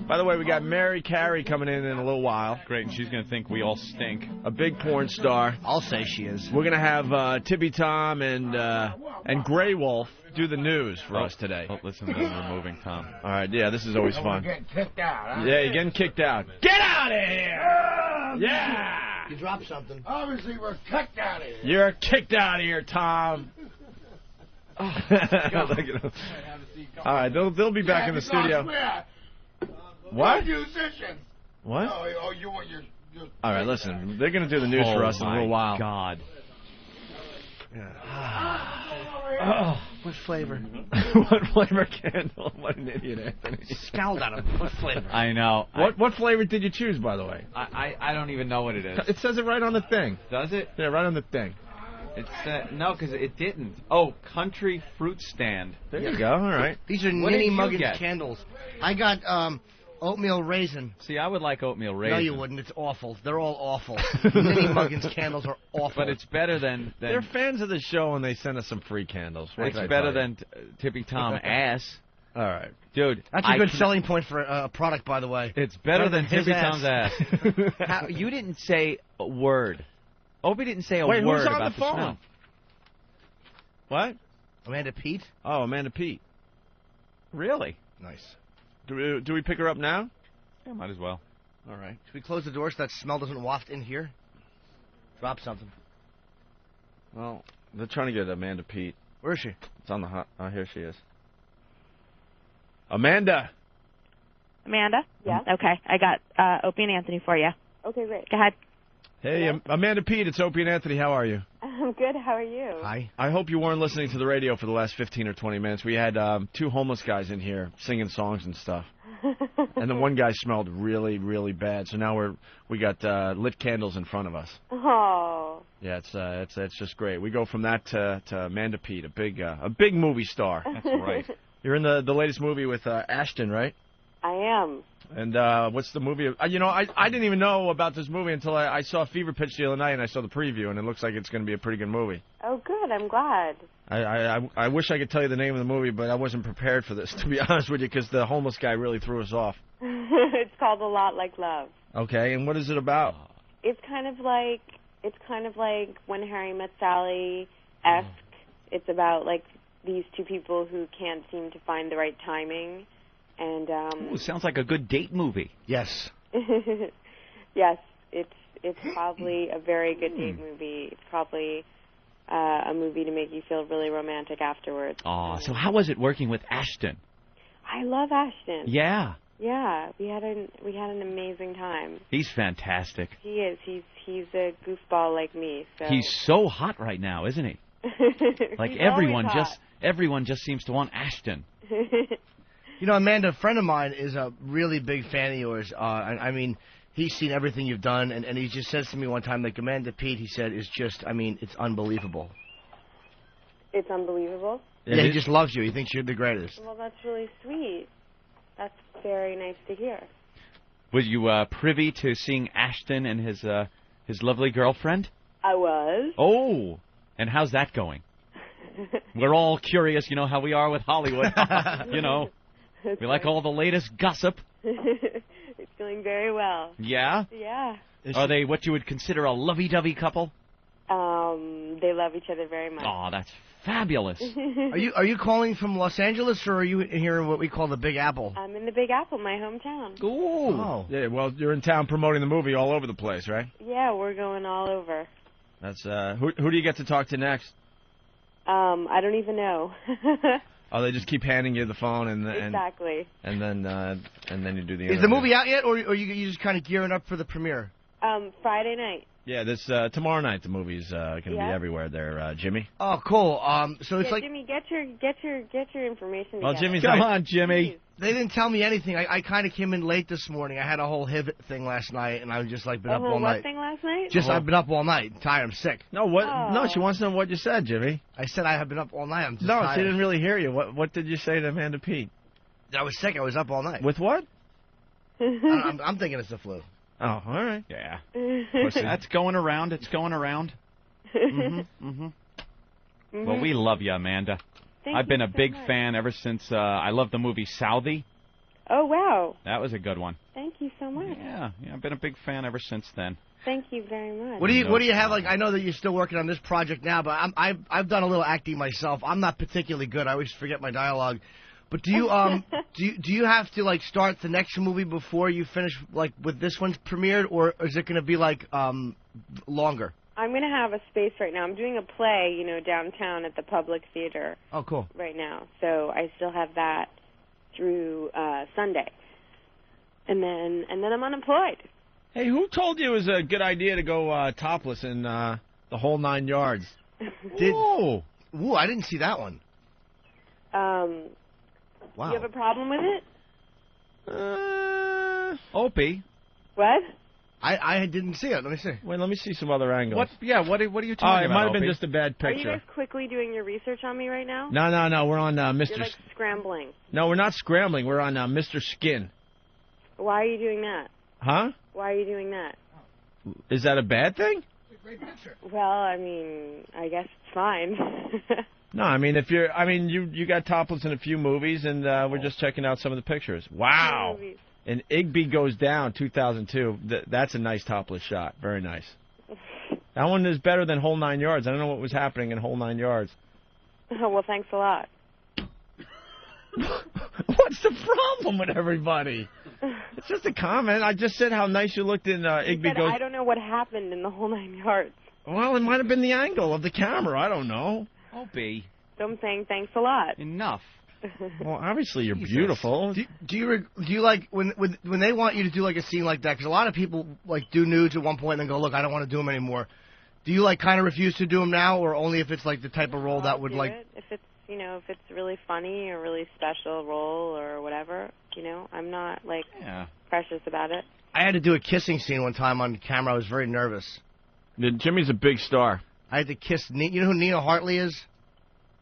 By the way, we got Mary Carey coming in a little while. Great, and she's going to think we all stink. A big porn star. I'll say she is. We're going to have Tippy Tom and Grey Wolf do the news for us today. Oh, listen to them removing Tom. All right, yeah, this is always fun. Getting kicked out, huh? Yeah, you're getting kicked out. Get out of here! Yeah! You dropped something. Obviously, we're kicked out of here. You're kicked out of here, Tom. All right, they'll be back in the studio. What? Musicians. What? Oh, you want your... All right, listen. They're going to do the news for us in a little while. God. Oh, what flavor? What flavor candle? What an idiot, Anthony. Scowled at him. What flavor? I know. What flavor did you choose, by the way? I don't even know what it is. It says it right on the thing. Does it? Yeah, right on the thing. It's no, because it didn't. Oh, Country Fruit Stand. There you go. All right. These are What did Ninny you Muggins get? candles. I got oatmeal raisin. See, I would like oatmeal raisin. No, you wouldn't. It's awful. They're all awful. Ninny Muggins candles are awful. But it's better than They're fans of the show, and they send us some free candles. it's better than Tippy Tom ass. All right. Dude, That's a good selling point for a product, by the way. It's better than his Tippy ass. Tom's ass. You didn't say a word. Opie didn't say a Wait, word who's on about the phone? smell. What? Amanda Pete? Oh, Amanda Pete. Really? Nice. Do we pick her up now? Yeah, might as well. All right. Should we close the door so that smell doesn't waft in here? Drop something. Well, they're trying to get Amanda Pete. Where is she? It's on the hot. Oh, here she is. Amanda. Amanda? Yeah. Okay, I got Opie and Anthony for you. Okay, great. Go ahead. Hey, Amanda Pete, it's Opie and Anthony. How are you? I'm good. How are you? Hi. I hope you weren't listening to the radio for the last 15 or 20 minutes. We had two homeless guys in here singing songs and stuff. And the one guy smelled really, really bad. So now we got lit candles in front of us. Oh. Yeah, it's just great. We go from that to Amanda Pete, a big movie star. That's right. You're in the latest movie with Ashton, right? I am. And what's the movie? I didn't even know about this movie until I saw Fever Pitch the other night, and I saw the preview, and it looks like it's going to be a pretty good movie. Oh, good. I'm glad. I wish I could tell you the name of the movie, but I wasn't prepared for this, to be honest with you, because the homeless guy really threw us off. It's called A Lot Like Love. Okay, and what is it about? It's kind of like When Harry Met Sally-esque. It's about like these two people who can't seem to find the right timing. And Ooh, sounds like a good date movie. Yes. Yes, it's probably a very good date movie. It's probably a movie to make you feel really romantic afterwards. Aw, so how was it working with Ashton? I love Ashton. Yeah. Yeah, we had an amazing time. He's fantastic. He is. He's a goofball like me. So He's so hot right now, isn't he? Like He's everyone just seems to want Ashton. You know, Amanda, a friend of mine is a really big fan of yours. I mean, he's seen everything you've done, and he just says to me one time, like, Amanda Pete, he said, is just, I mean, it's unbelievable. It's unbelievable. Yeah, he just loves you. He thinks you're the greatest. Well, that's really sweet. That's very nice to hear. Were you privy to seeing Ashton and his lovely girlfriend? I was. Oh, And how's that going? We're all curious, you know how we are with Hollywood. You know, we like all the latest gossip. It's going very well. Yeah? Yeah. Are they what you would consider a lovey-dovey couple? They love each other very much. Oh, that's fabulous. Are you calling from Los Angeles, or are you here in what we call the Big Apple? I'm in the Big Apple, my hometown. Ooh. Oh. Yeah, well, you're in town promoting the movie all over the place, right? Yeah, we're going all over. That's who do you get to talk to next? I don't even know. Oh, they just keep handing you the phone and exactly. And then you do the. Is the movie out yet, or you just kind of gearing up for the premiere? Friday night. Yeah, this tomorrow night the movie's going to be everywhere there, Jimmy. Oh, cool. So it's like Jimmy, get your information together. Well, Jimmy's come on, Jimmy. They didn't tell me anything. I kind of came in late this morning. I had a whole HIV thing last night, and I've just like been up all night. What thing last night? I've been up all night. I'm tired. I'm sick. No, what? Oh. No, she wants to know what you said, Jimmy. I said I have been up all night. I'm just no, tired. she didn't really hear you. What did you say to Amanda Pete? I was sick. I was up all night. With what? I'm thinking it's the flu. Oh, all right. Yeah. That's going around. It's going around. Well, we love you, Amanda. I've been a big fan ever since I loved the movie Southie. Oh, wow. That was a good one. Thank you so much. Yeah, I've been a big fan ever since then. Thank you very much. What do you have? Like, I know that you're still working on this project now, but I've done a little acting myself. I'm not particularly good. I always forget my dialogue. But do you do you have to like start the next movie before you finish like with this one's premiered, or is it going to be like longer? I'm going to have a space right now. I'm doing a play, downtown at the Public Theater. Oh, cool. Right now, so I still have that through Sunday, and then I'm unemployed. Hey, who told you it was a good idea to go topless in the whole 9 yards? Ooh, I didn't see that one. Wow. Do you have a problem with it? Opie. What? I didn't see it. Let me see. Wait, let me see some other angles. What? Yeah, what are you talking about? It might have Opie? been just a bad Are you picture. guys quickly doing your research on me right now? No. We're on Mr. You're like scrambling. No, we're not scrambling. We're on Mr. Skin. Why are you doing that? Huh? Why are you doing that? Is that a bad thing? Great picture. Well, I mean, I guess it's fine. No, I mean you got topless in a few movies, and we're just checking out some of the pictures. Wow. And Igby Goes Down, 2002. That's a nice topless shot. Very nice. That one is better than Whole 9 Yards. I don't know what was happening in Whole 9 Yards. Oh, well, thanks a lot. What's the problem with everybody? It's just a comment. I just said how nice you looked in Igby Goes. I don't know what happened in the Whole 9 Yards. Well, it might have been the angle of the camera. I don't know. Opie. So I'm saying thanks a lot. Enough. Well, obviously you're beautiful. Do you like when they want you to do like a scene like that? Because a lot of people like do nudes at one point and then go, look, I don't want to do them anymore. Do you like kind of refuse to do them now, or only if it's like the type of role that would like? If it's if it's really funny or really special role or whatever, I'm not like precious about it. I had to do a kissing scene one time on camera. I was very nervous. Jimmy's a big star. I had to kiss. You know who Nina Hartley is?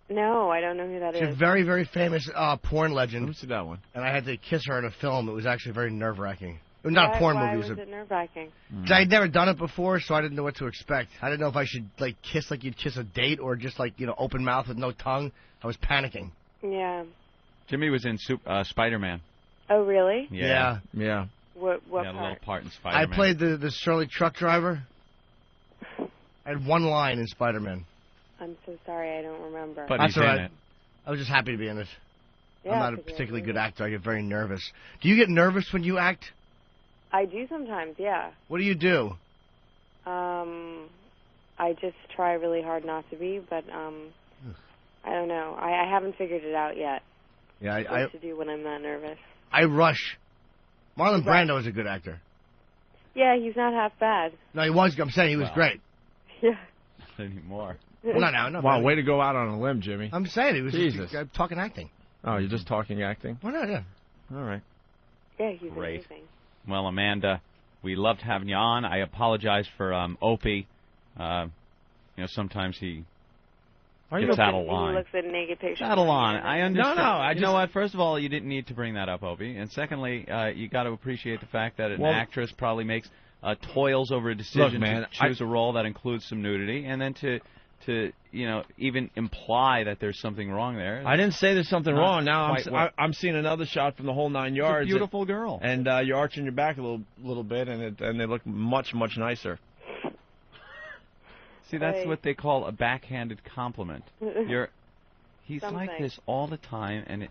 No, I don't know who that is. She's a very, very famous porn legend. Let me see that one. And I had to kiss her in a film. It was actually very nerve-wracking. Not a porn movie. Why was it nerve-wracking? Because I had never done it before, so I didn't know what to expect. I didn't know if I should like kiss like you'd kiss a date, or just like open mouth with no tongue. I was panicking. Yeah. Jimmy was in Spider-Man. Oh, really? Yeah. What part? A little part in Spider-Man. I played the Shirley truck driver. I had one line in Spider-Man. I'm so sorry, I don't remember. But that's he's all right. in it. I was just happy to be in it. Yeah, I'm not a particularly good actor. I get very nervous. Do you get nervous when you act? I do sometimes, yeah. What do you do? I just try really hard not to be, but I don't know. I haven't figured it out yet. Yeah, what to do when I'm that nervous. I rush. Marlon Brando is a good actor. Yeah, he's not half bad. No, he was. I'm saying he was great. Yeah. Not anymore. Well, not now. Wow, way to go out on a limb, Jimmy. I'm saying he was. Jesus. I'm talking acting. Oh, you're just talking acting? Why not? Yeah. All right. Yeah, he's great. amazing. Well, Amanda, we loved having you on. I apologize for Opie. Sometimes he gets out of line. He looks at naked pictures. Out of line. I understand. No, you know what? First of all, you didn't need to bring that up, Opie. And secondly, you got to appreciate the fact that an actress probably makes toils over a decision to choose a role that includes some nudity, and then to to even imply that there's something wrong there. I didn't say there's something Not wrong. Now quite I'm seeing another shot from the whole 9 yards. It's a beautiful girl. And you're arching your back a little bit, and they look much nicer. See, that's what they call a backhanded compliment. He's Something. like this all the time, and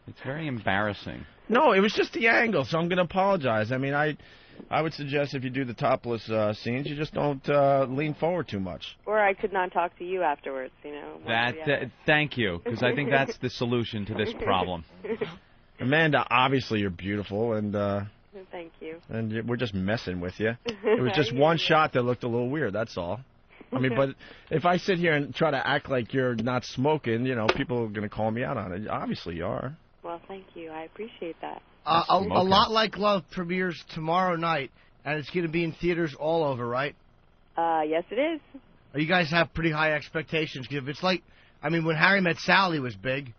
it's very embarrassing. No, it was just the angle, so I'm going to apologize. I mean, I would suggest if you do the topless scenes, you just don't lean forward too much. Or I could not talk to you afterwards, Thank you, because I think that's the solution to this problem. Amanda, obviously you're beautiful, and Thank you. And we're just messing with you. It was just one shot that looked a little weird, that's all. I mean, but if I sit here and try to act like you're not smoking, people are going to call me out on it. Obviously you are. Well, thank you. I appreciate that. A Lot Like Love premieres tomorrow night, and it's going to be in theaters all over, right? Yes, it is. You guys have pretty high expectations. If it's like, I mean, when Harry Met Sally was big.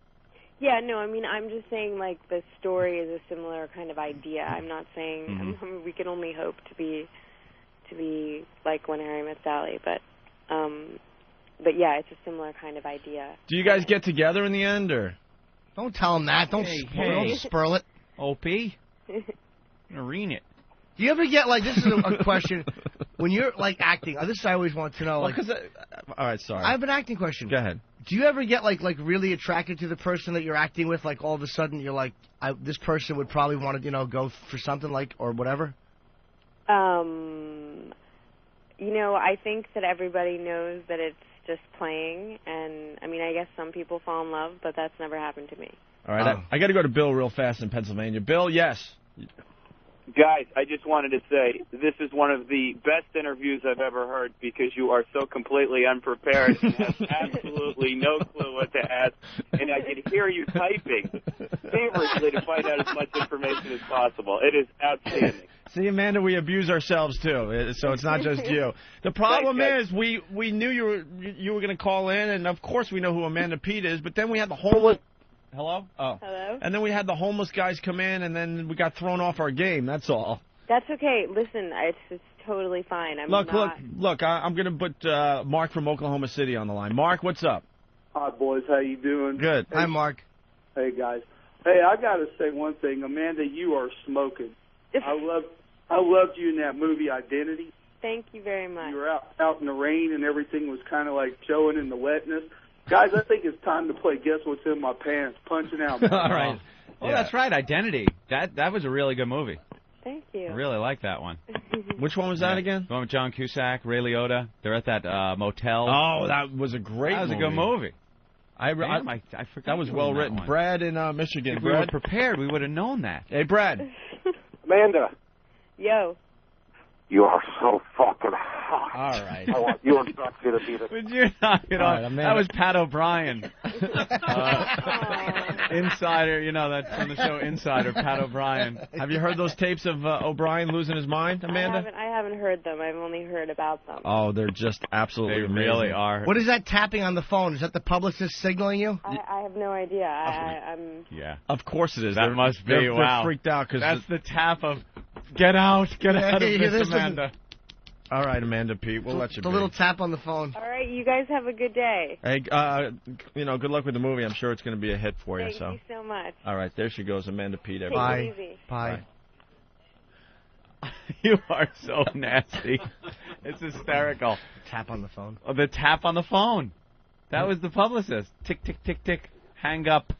Yeah, no, I mean, I'm just saying, like, the story is a similar kind of idea. I'm not saying I mean, we can only hope to be like When Harry Met Sally, but yeah, it's a similar kind of idea. Do you guys get together in the end, or? Don't tell him that. Don't spurl it. OP? Arena it. Do you ever get, like, this is a question, when you're, like, acting, this I always want to know. Like, all right, sorry. I have an acting question. Go ahead. Do you ever get, like really attracted to the person that you're acting with? Like, all of a sudden you're like, this person would probably want to, go for something, like, or whatever? I think that everybody knows that it's just playing, and, I mean, I guess some people fall in love, but that's never happened to me. All right, I got to go to Bill real fast in Pennsylvania. Bill, yes. Guys, I just wanted to say this is one of the best interviews I've ever heard because you are so completely unprepared and have absolutely no clue what to ask. And I can hear you typing feverishly to find out as much information as possible. It is outstanding. See, Amanda, we abuse ourselves, too, so it's not just you. The problem is we knew you were going to call in, and, of course, we know who Amanda Pete is, but then we had the homeless... Hello? Oh. Hello? And then we had the homeless guys come in, and then we got thrown off our game, that's all. That's okay. Listen, it's totally fine. Look, I'm going to put Mark from Oklahoma City on the line. Mark, what's up? Hi, boys. How you doing? Good. Hi, Mark. Hey, guys. Hey, I got to say one thing. Amanda, you are smoking. I loved you in that movie Identity. Thank you very much. You were out in the rain, and everything was kind of like showing in the wetness. Guys, I think it's time to play Guess What's in My Pants, punching out. All right. Oh, yeah. That's right, Identity. That was a really good movie. Thank you. I really like that one. Which one was that again? The one with John Cusack, Ray Liotta. They're at that motel. Oh, that was a great movie. That was a good movie. I forgot that was well written. One. Brad in Michigan. If we were prepared, we would have known that. Hey, Brad. Amanda. Yo. You are so fucking hot. All right. I want you and Betsy to be the... Would you knock it off? Right, that was Pat O'Brien. Insider, that from the show Insider, Pat O'Brien. Have you heard those tapes of O'Brien losing his mind, Amanda? I haven't heard them. I've only heard about them. Oh, they're just absolutely They amazing. really are. What is that tapping on the phone? Is that the publicist signaling you? I have no idea. I'm... Yeah. Of course it is. That must be, wow. They're freaked out. That's the tap of, get out of this, Amanda. All right, Amanda Pete, we'll let you be. The little tap on the phone. All right, you guys have a good day. Hey, good luck with the movie. I'm sure it's going to be a hit for you. Thank you so much. All right, there she goes, Amanda Pete. Take Everybody. it easy. Bye. You are so nasty. It's hysterical. Tap on the phone. Oh, the tap on the phone. That was the publicist. Tick, tick, tick, tick. Hang up.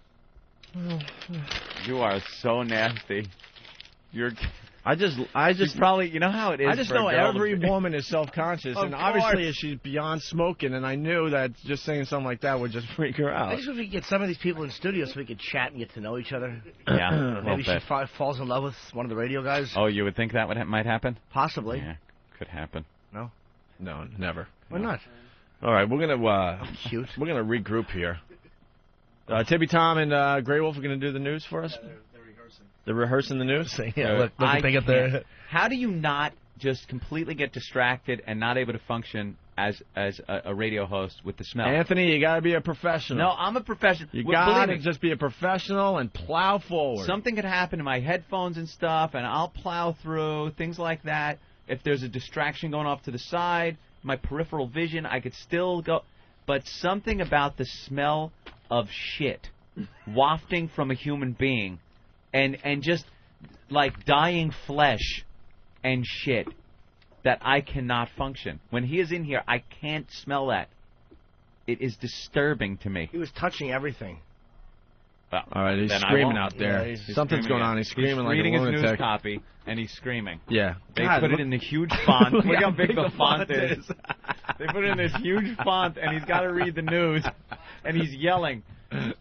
You are so nasty. I just probably, you know how it is. I just for a know girl every woman is self-conscious, and obviously she's beyond smoking, and I knew that just saying something like that would just freak her out. I just wish we could get some of these people in studio so we could chat and get to know each other. Yeah, maybe she falls in love with one of the radio guys. Oh, you would think that might happen? Possibly. Yeah, could happen. No, never. Why not? All right, we're gonna cute. We're gonna regroup here. Tippy Tom and Grey Wolf are gonna do the news for us. They're rehearsing the news? Yeah, look big up there. How do you not just completely get distracted and not able to function as a radio host with the smell? Anthony, you got to be a professional. No, I'm a professional. You got to just be a professional and plow forward. Something could happen to my headphones and stuff, and I'll plow through, things like that. If there's a distraction going off to the side, my peripheral vision. I could still go. But something about the smell of shit wafting from a human being and just like dying flesh and shit that I cannot function. When he is in here, I can't smell that. It is disturbing to me. He was touching everything. Well, all right, he's screaming out there. Yeah, Something's going on. He's screaming like a reading his lunatic. news copy, and he's screaming. Yeah. They put it in the huge font. Look how big the font is. They put it in this huge font, and he's got to read the news, and he's yelling.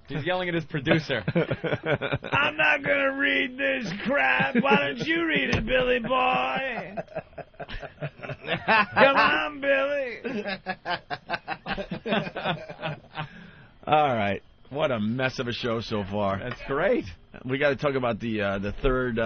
He's yelling at his producer. I'm not going to read this crap. Why don't you read it, Billy boy? Come on, Billy. All right. What a mess of a show so far. That's great. We got to talk about the third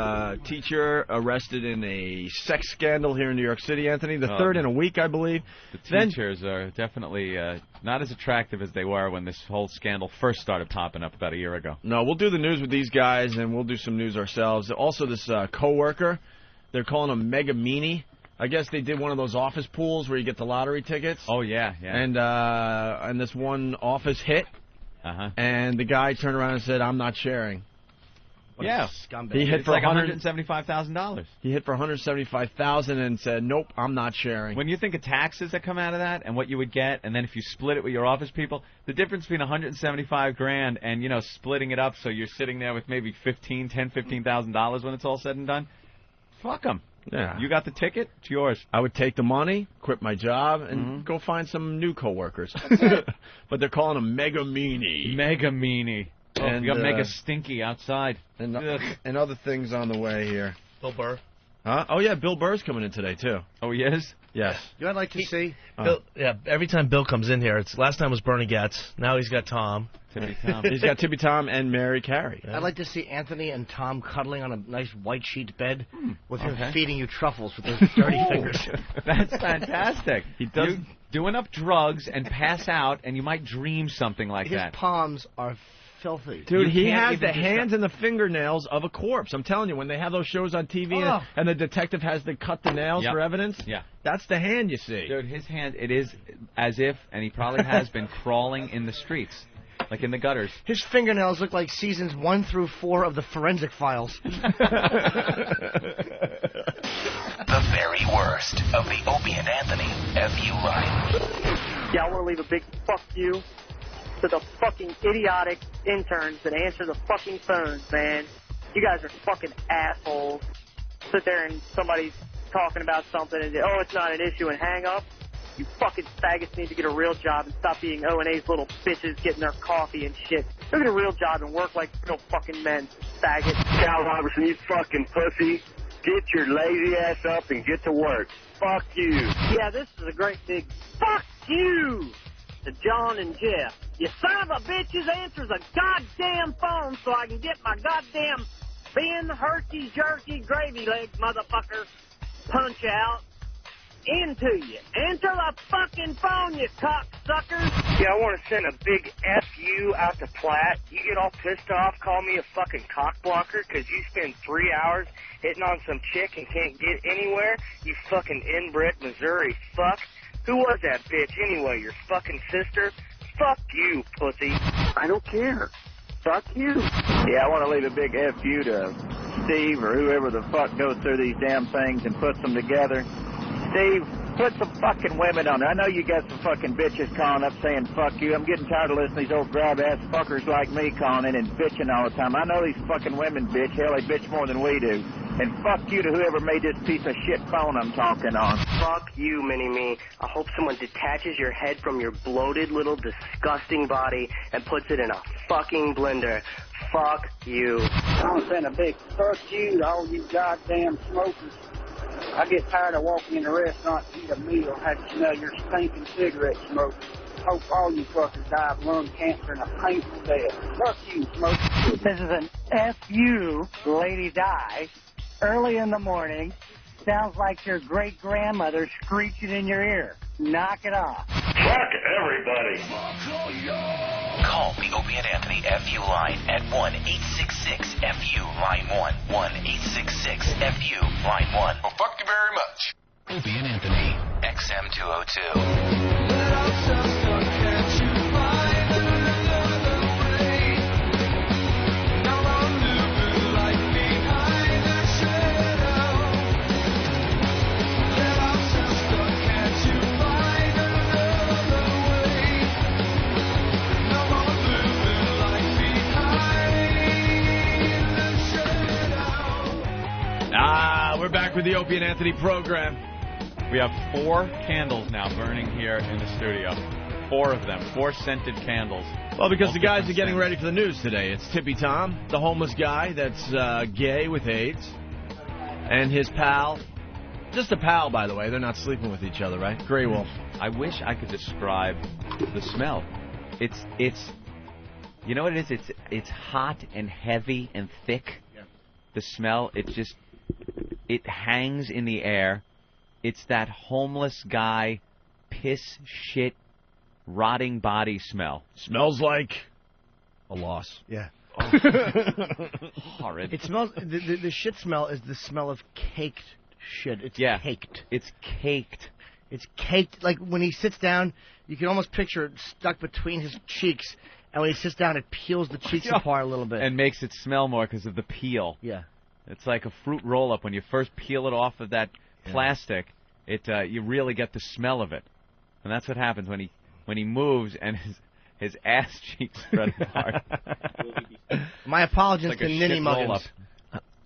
teacher arrested in a sex scandal here in New York City, Anthony. The third in a week, I believe. The teachers are definitely not as attractive as they were when this whole scandal first started popping up about a year ago. No, we'll do the news with these guys, and we'll do some news ourselves. Also, this coworker, they're calling him Mega Meanie. I guess they did one of those office pools where you get the lottery tickets. Oh, yeah, yeah. And this one office hit. Uh-huh. And the guy turned around and said, "I'm not sharing." Yeah, he hit it's for like $175,000. He hit for $175,000 and said, "Nope, I'm not sharing." When you think of taxes that come out of that and what you would get, and then if you split it with your office people, the difference between $175,000 and splitting it up so you're sitting there with maybe $15,000 when it's all said and done. Fuck them. Yeah. You got the ticket? It's yours. I would take the money, quit my job, and go find some new coworkers. But they're calling him Mega Meanie. Mega Meanie. Oh, And, you got Mega Stinky outside. And other things on the way here. Bill Burr. Huh? Oh, yeah, Bill Burr's coming in today, too. Oh, he is? Yes. You know what I'd like to see? Bill, yeah, every time Bill comes in here, last time was Bernie Getz. Now he's got Tom. Tippy Tom. He's got Tippy Tom and Mary Carey. I'd like to see Anthony and Tom cuddling on a nice white sheet bed with him feeding you truffles with those dirty fingers. That's fantastic. He does do enough drugs and pass out, and you might dream something like His that. palms are filthy. Dude, he can't has even the hands and the fingernails of a corpse. I'm telling you, when they have those shows on TV and the detective has to cut the nails for evidence, that's the hand you see. Dude, his hand, it is as if, and he probably has been crawling in the streets, like in the gutters. His fingernails look like seasons 1 through 4 of the Forensic Files. The very worst of the Opie and Anthony FU line. Yeah, I want to leave a big fuck you to the fucking idiotic interns that answer the fucking phones, man. You guys are fucking assholes. Sit there and somebody's talking about something and, oh, it's not an issue, and hang up. You fucking faggots need to get a real job and stop being O&A's little bitches getting their coffee and shit. Go get a real job and work like real fucking men, faggot. Cal Robertson, you fucking pussy. Get your lazy ass up and get to work. Fuck you. Yeah, this is a great big fuck you to John and Jeff. You son of a bitches answers a goddamn phone so I can get my goddamn Ben Hershey Jerky Gravy Leg motherfucker punch out into you. Answer the fucking phone, you cocksuckers. Yeah, I want to send a big F-U out to Platt. You get all pissed off, call me a fucking cockblocker because you spend 3 hours hitting on some chick and can't get anywhere. You fucking inbred Missouri fuck. Who was that bitch anyway? Your fucking sister? Fuck you, pussy. I don't care. Fuck you. Yeah, I want to leave a big F-U to Steve or whoever the fuck goes through these damn things and puts them together. Steve, put some fucking women on there. I know you got some fucking bitches calling up saying fuck you. I'm getting tired of listening to these old grab-ass fuckers like me calling in and bitching all the time. I know these fucking women bitch. Hell, they bitch more than we do. And fuck you to whoever made this piece of shit phone I'm talking on. Fuck you, Mini-Me. I hope someone detaches your head from your bloated little disgusting body and puts it in a fucking blender. Fuck you. I want to send a big fuck you to all you goddamn smokers. I get tired of walking in the restaurant to eat a meal and have to smell your stinking cigarette smoke. Hope all you fuckers die of lung cancer and a painful death. Fuck you, smoke. This is an F-U, Lady Di. Early in the morning. Sounds like your great-grandmother screeching in your ear. Knock it off. Fuck everybody. Call the Opie and Anthony FU line at 1-866-FU line 1. 1-866-FU line 1. Well, fuck you very much. Opie and Anthony, XM 202. We're back with the Opie and Anthony program. We have 4 candles now burning here in the studio. 4 of them. 4 scented candles. Well, because the guys are getting ready for the news today. It's Tippy Tom, the homeless guy that's gay with AIDS, and his pal. Just a pal, by the way. They're not sleeping with each other, right? Grey Wolf. I wish I could describe the smell. It's you know what it is? It's hot and heavy and thick. Yeah. The smell, it hangs in the air. It's that homeless guy, piss, shit, rotting body smell. Smells like a loss. Yeah. Oh. Horrid. It smells. The shit smell is the smell of caked shit. It's caked. It's caked. It's caked. Like when he sits down, you can almost picture it stuck between his cheeks. And when he sits down, it peels the cheeks apart a little bit. And makes it smell more because of the peel. Yeah. It's like a fruit roll-up. When you first peel it off of that plastic, you really get the smell of it. And that's what happens when he moves and his ass cheeks spread apart. My apologies like to Ninny Muggins.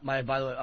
By the way,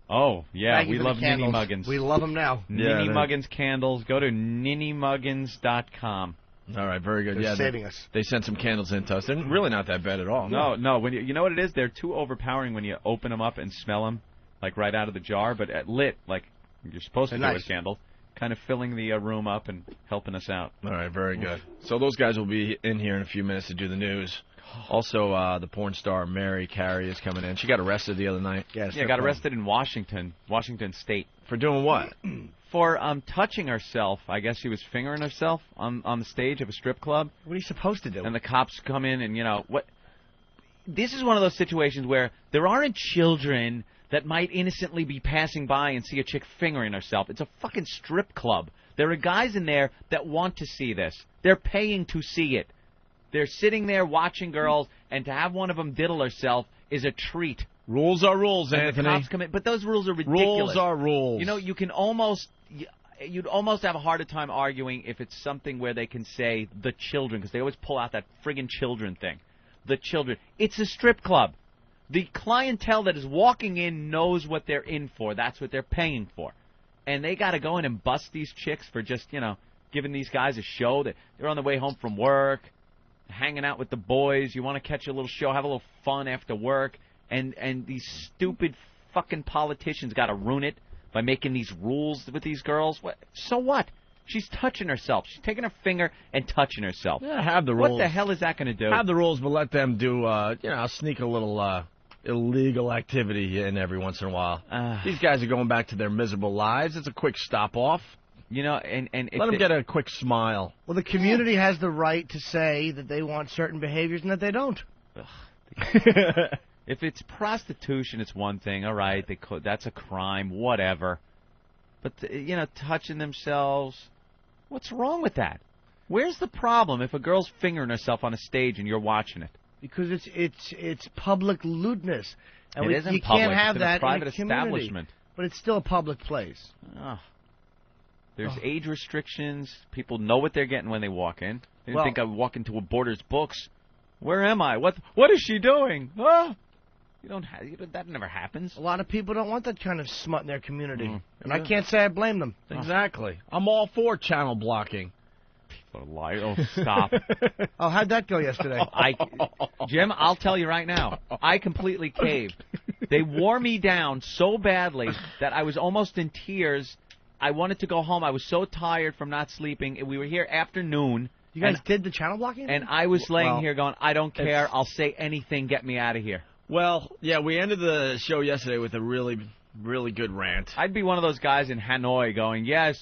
oh, yeah, we love Ninny Muggins. We love them now. Ninny Muggins candles. Go to ninnymuggins.com. All right, very good. They're saving us. They sent some candles in to us. They're really not that bad at all. No. When you know what it is? They're too overpowering when you open them up and smell them, like right out of the jar. But at lit, like you're supposed to do with candles, kind of filling the room up and helping us out. All right, very good. So those guys will be in here in a few minutes to do the news. Also, the porn star Mary Carey is coming in. She got arrested the other night. Got arrested in Washington State. For doing what? For touching herself. I guess she was fingering herself on the stage of a strip club. What are you supposed to do? And the cops come in and, what? This is one of those situations where there aren't children that might innocently be passing by and see a chick fingering herself. It's a fucking strip club. There are guys in there that want to see this. They're paying to see it. They're sitting there watching girls, and to have one of them diddle herself is a treat. Rules are rules, and Anthony. The cops come in, but those rules are ridiculous. Rules are rules. You'd almost have a harder time arguing if it's something where they can say the children, because they always pull out that friggin' children thing. The children. It's a strip club. The clientele that is walking in knows what they're in for. That's what they're paying for. And they got to go in and bust these chicks for just, giving these guys a show. They're on the way home from work, hanging out with the boys. You want to catch a little show, have a little fun after work. And these stupid fucking politicians got to ruin it by making these rules with these girls. So what? She's touching herself. She's taking her finger and touching herself. Yeah, have the rules. What the hell is that going to do? Have the rules, but let them do, sneak a little illegal activity in every once in a while. These guys are going back to their miserable lives. It's a quick stop-off. And let them get a quick smile. Well, the community has the right to say that they want certain behaviors and that they don't. If it's prostitution, it's one thing. All right, that's a crime, whatever. But, touching themselves, what's wrong with that? Where's the problem if a girl's fingering herself on a stage and you're watching it? Because it's public lewdness. And it isn't you public. can't have it's that a private in a community. establishment. But it's still a public place. There's age restrictions. People know what they're getting when they walk in. They didn't think I would walk into a Borders Books. Where am I? What is she doing? That never happens. A lot of people don't want that kind of smut in their community. And I can't say I blame them. Exactly. I'm all for channel blocking. People lie. Oh, stop. How'd that go yesterday? Jim, I'll tell you right now. I completely caved. They wore me down so badly that I was almost in tears. I wanted to go home. I was so tired from not sleeping. We were here after noon. You guys did the channel blocking? And I was laying here going, I don't care. I'll say anything. Get me out of here. Well, yeah, we ended the show yesterday with a really, really good rant. I'd be one of those guys in Hanoi going, yes,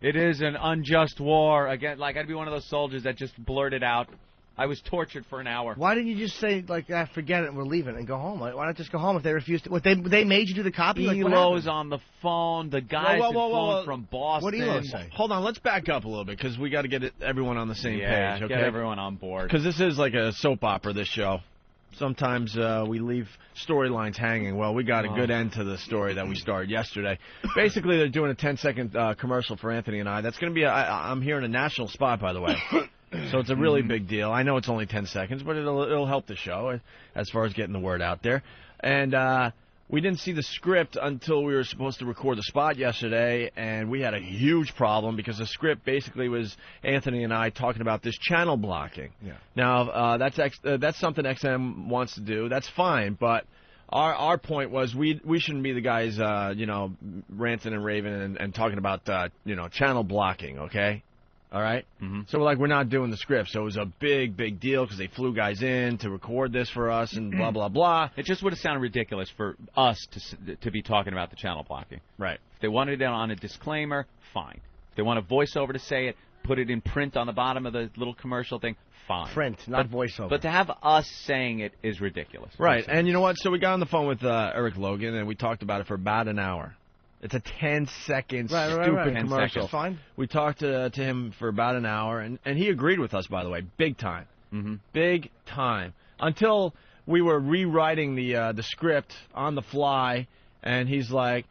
it is an unjust war. Again, I'd be one of those soldiers that just blurted out, I was tortured for an hour. Why didn't you just say, like, forget it, we're leaving, and go home? Why not just go home if they refused to? What, they made you do the copy? Like, what Elo's happened? on the phone. The guys had phoned from Boston. What did Elo say? Hold on, let's back up a little bit, because we got to get everyone on the same page, okay? Get everyone on board. Because this is like a soap opera, this show. Sometimes we leave storylines hanging. Well, we got a good end to the story that we started yesterday. Basically, they're doing a 10-second commercial for Anthony and I. That's going to be, I'm hearing, a national spot, by the way. So it's a really big deal. I know it's only 10 seconds, but it'll help the show as far as getting the word out there. And we didn't see the script until we were supposed to record the spot yesterday, and we had a huge problem because the script basically was Anthony and I talking about this channel blocking. Yeah. Now, that's something XM wants to do. That's fine, but our point was we shouldn't be the guys, ranting and raving and talking about, channel blocking, okay? All right? Mm-hmm. So we're not doing the script. So it was a big, big deal because they flew guys in to record this for us and blah, blah, blah. It just would have sounded ridiculous for us to be talking about the channel blocking. Right. If they wanted it on a disclaimer, fine. If they want a voiceover to say it, put it in print on the bottom of the little commercial thing, fine. Print, not voiceover. But to have us saying it is ridiculous. Right. And you know what? So we got on the phone with Eric Logan, and we talked about it for about an hour. It's a 10-second stupid commercial. Fine. We talked to him for about an hour, and he agreed with us, by the way, big time. Mm-hmm. Big time. Until we were rewriting the script on the fly, and he's like,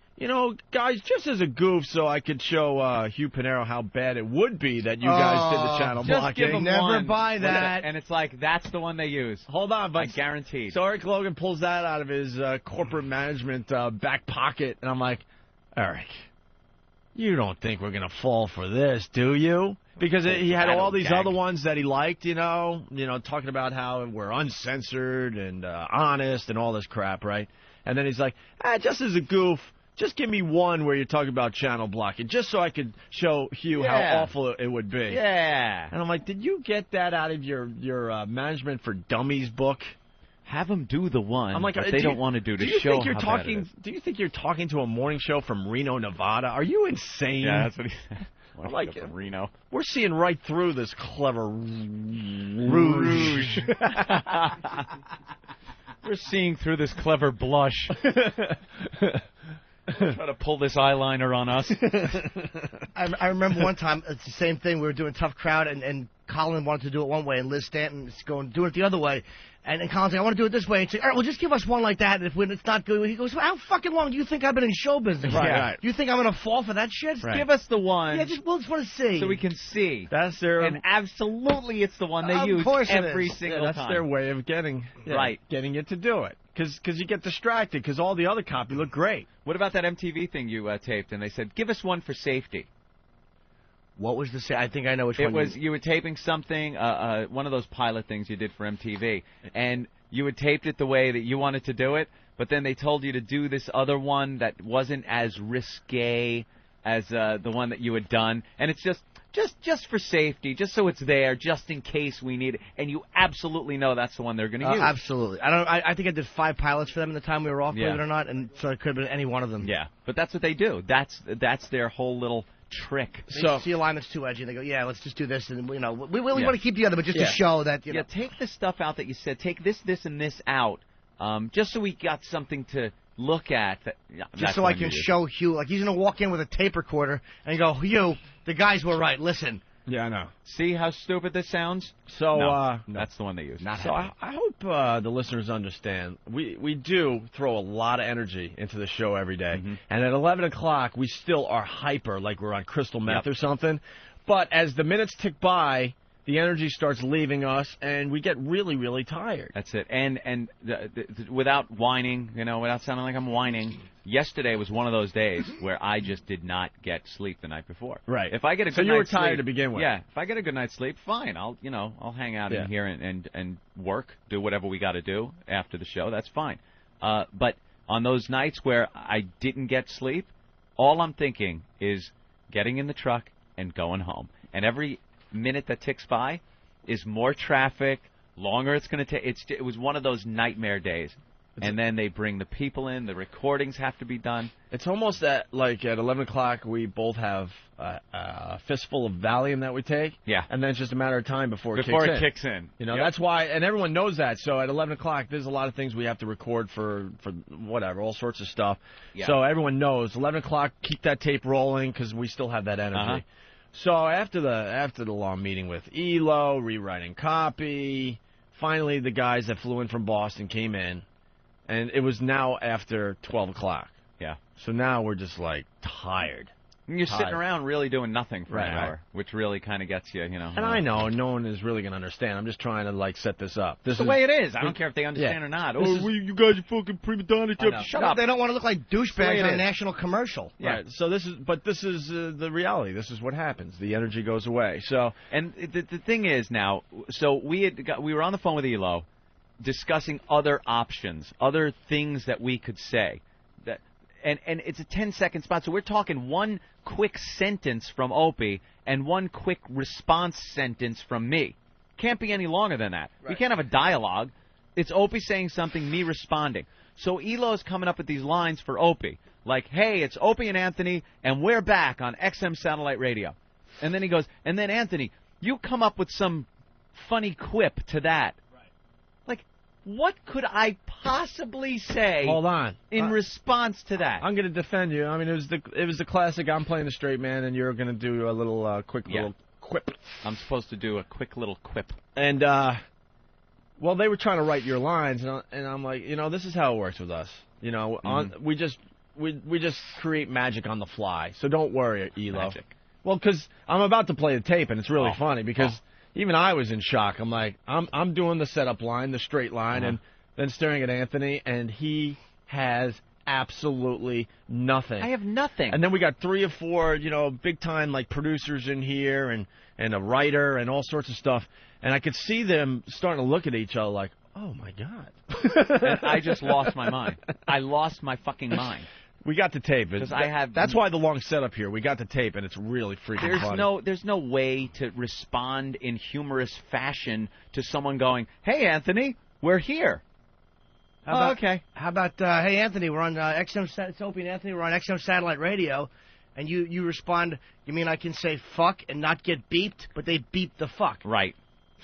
guys, just as a goof so I could show Hugh Pinero how bad it would be that you guys did the channel blocking. Give them never one. buy that. And it's like, that's the one they use. Hold on, but I guaranteed. So Eric Logan pulls that out of his corporate management back pocket, and I'm like, Eric, you don't think we're going to fall for this, do you? Because he had all these other ones that he liked, talking about how we're uncensored and honest and all this crap, right? And then he's like, just as a goof, just give me one where you're talking about channel blocking, just so I could show Hugh how awful it would be. Yeah. And I'm like, did you get that out of your Management for Dummies book? Have them do the one I'm like, that they don't want to do to show how bad it is. Do you think you're talking to a morning show from Reno, Nevada? Are you insane? Yeah, that's what he said. I'm like, from Reno. We're seeing right through this clever rouge. We're seeing through this clever blush. Try to pull this eyeliner on us. I remember one time, it's the same thing. We were doing Tough Crowd, and Colin wanted to do it one way, and Liz Stanton is doing it the other way. And Colin's like, I want to do it this way. And she's like, all right, well, just give us one like that. And if it's not good, he goes, well, how fucking long do you think I've been in show business? Right. You think I'm going to fall for that shit? Right. Give us the one. Yeah, we'll just want to see. So we can see. That's their... And absolutely it's the one they use every single time. That's their way of getting it to do it. Because you get distracted because all the other copy look great. What about that MTV thing you taped? And they said, give us one for safety. What was the I think I know which one. It was you were taping something, one of those pilot things you did for MTV, and you had taped it the way that you wanted to do it, but then they told you to do this other one that wasn't as risque as the one that you had done, and it's just for safety, just so it's there, just in case we need it, and you absolutely know that's the one they're going to use. Absolutely. I think I did 5 pilots for them in the time we were off, believe it or not, and so it could have been any one of them. Yeah, but that's what they do. That's their whole little trick. They see alignment's too edgy, and they go, yeah, let's just do this, and we want to keep the other, but just to show that, Yeah, take the stuff out that you said, take this, and this out, just so we got something to look at. Just so I can show Hugh, like he's going to walk in with a tape recorder and go, Hugh, the guys were right, listen. Yeah, I know. See how stupid this sounds? So, no, that's the one they use. So I hope the listeners understand. We do throw a lot of energy into the show every day. Mm-hmm. And at 11 o'clock, we still are hyper, like we're on crystal meth or something. But as the minutes tick by, the energy starts leaving us, and we get really, really tired. That's it. And without whining, without sounding like I'm whining, yesterday was one of those days where I just did not get sleep the night before. Right. If I get a good so you were night's tired sleep, to begin with. Yeah. If I get a good night's sleep, fine. I'll hang out in here and work, do whatever we got to do after the show. That's fine. But on those nights where I didn't get sleep, all I'm thinking is getting in the truck and going home. And every minute that ticks by is more traffic, longer it's going to take. It was one of those nightmare days. and then they bring the people in. The recordings have to be done. It's almost at 11 o'clock, we both have a fistful of Valium that we take. Yeah. And then it's just a matter of time before it kicks in. You know, Yep. that's why, and everyone knows that. So at 11 o'clock, there's a lot of things we have to record for whatever, all sorts of stuff. Yeah. So everyone knows, 11 o'clock, keep that tape rolling because we still have that energy. Uh-huh. So after the long meeting with Elo, rewriting copy, finally the guys that flew in from Boston came in, and it was now after 12 o'clock. Yeah. So now we're just tired. And you're sitting around really doing nothing for an Right. hour, which really kind of gets you, you know. And I know no one is really going to understand. I'm just trying to set this up. This It's the way it is. I don't care if they understand or not. You guys are fucking prima donnas. Shut up. They don't want to look like the way douchebags it on a is. national commercial. Right. So this is the reality. This is what happens. The energy goes away. So And the thing is now, so we were on the phone with Elo, discussing other options, other things that we could say. And it's a 10-second spot, so we're talking one quick sentence from Opie and one quick response sentence from me. Can't be any longer than that. We can't have a dialogue. It's Opie saying something, me responding. So Elo's coming up with these lines for Opie, like, hey, it's Opie and Anthony, and we're back on XM Satellite Radio. And then he goes, and then Anthony, you come up with some funny quip to that. Like, what could I possibly say hold on in response to that? I'm going to defend you. I mean, it was the classic. I'm playing the straight man, and you're going to do a little quick little quip. I'm supposed to do a quick little quip. And well, they were trying to write your lines, and I'm like, this is how it works with us. We just create magic on the fly. So don't worry, Elo. Magic. Well, because I'm about to play the tape, and it's really funny because even I was in shock. I'm like, I'm doing the setup line, the straight line, and then staring at Anthony, and he has absolutely nothing. I have nothing. And then we got 3 or 4, big time producers in here, and a writer, and all sorts of stuff. And I could see them starting to look at each other like, oh my God. And I just lost my mind. I lost my fucking mind. We got the tape. That's why the long setup here. We got the tape, and it's really freaking funny. There's no way to respond in humorous fashion to someone going, hey, Anthony, we're here. Okay. How about, hey, Anthony, we're on it's Opie and Anthony, we're on XM Satellite Radio, and you respond, you mean I can say fuck and not get beeped, but they beep the fuck. Right.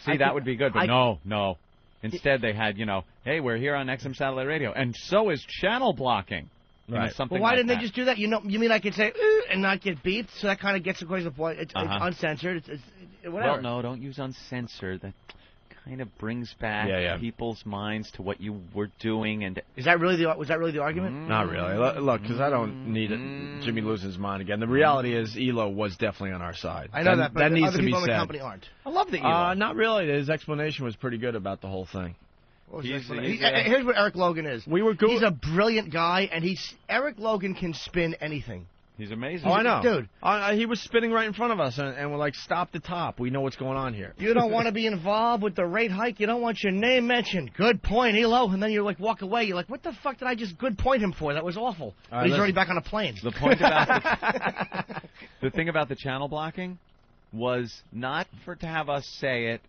See, that would be good, but no. Instead, they had, hey, we're here on XM Satellite Radio, and so is channel blocking. Right. Well, why didn't they just do that? You mean I could say and not get beeped? So that kind of gets across the point. It's uncensored. It's whatever. Well, no, don't use uncensored. That kind of brings back people's minds to what you were doing. And was that really the argument? Not really. Look, because I don't need Jimmy losing his mind again. The reality is, Elo was definitely on our side. I know that, but that needs other to be people in said. the company aren't. I love the Elo. Not really. His explanation was pretty good about the whole thing. Here's what Eric Logan is. He's a brilliant guy, and Eric Logan can spin anything. He's amazing. Oh, I know. Dude. He was spinning right in front of us, and we're like, stop the top. We know what's going on here. You don't want to be involved with the rate hike. You don't want your name mentioned. Good point, Elo. And then you're like, walk away. You're like, what the fuck did I just good point him for? That was awful. But he's already back on a plane. The point about the thing about the channel blocking was not to have us say it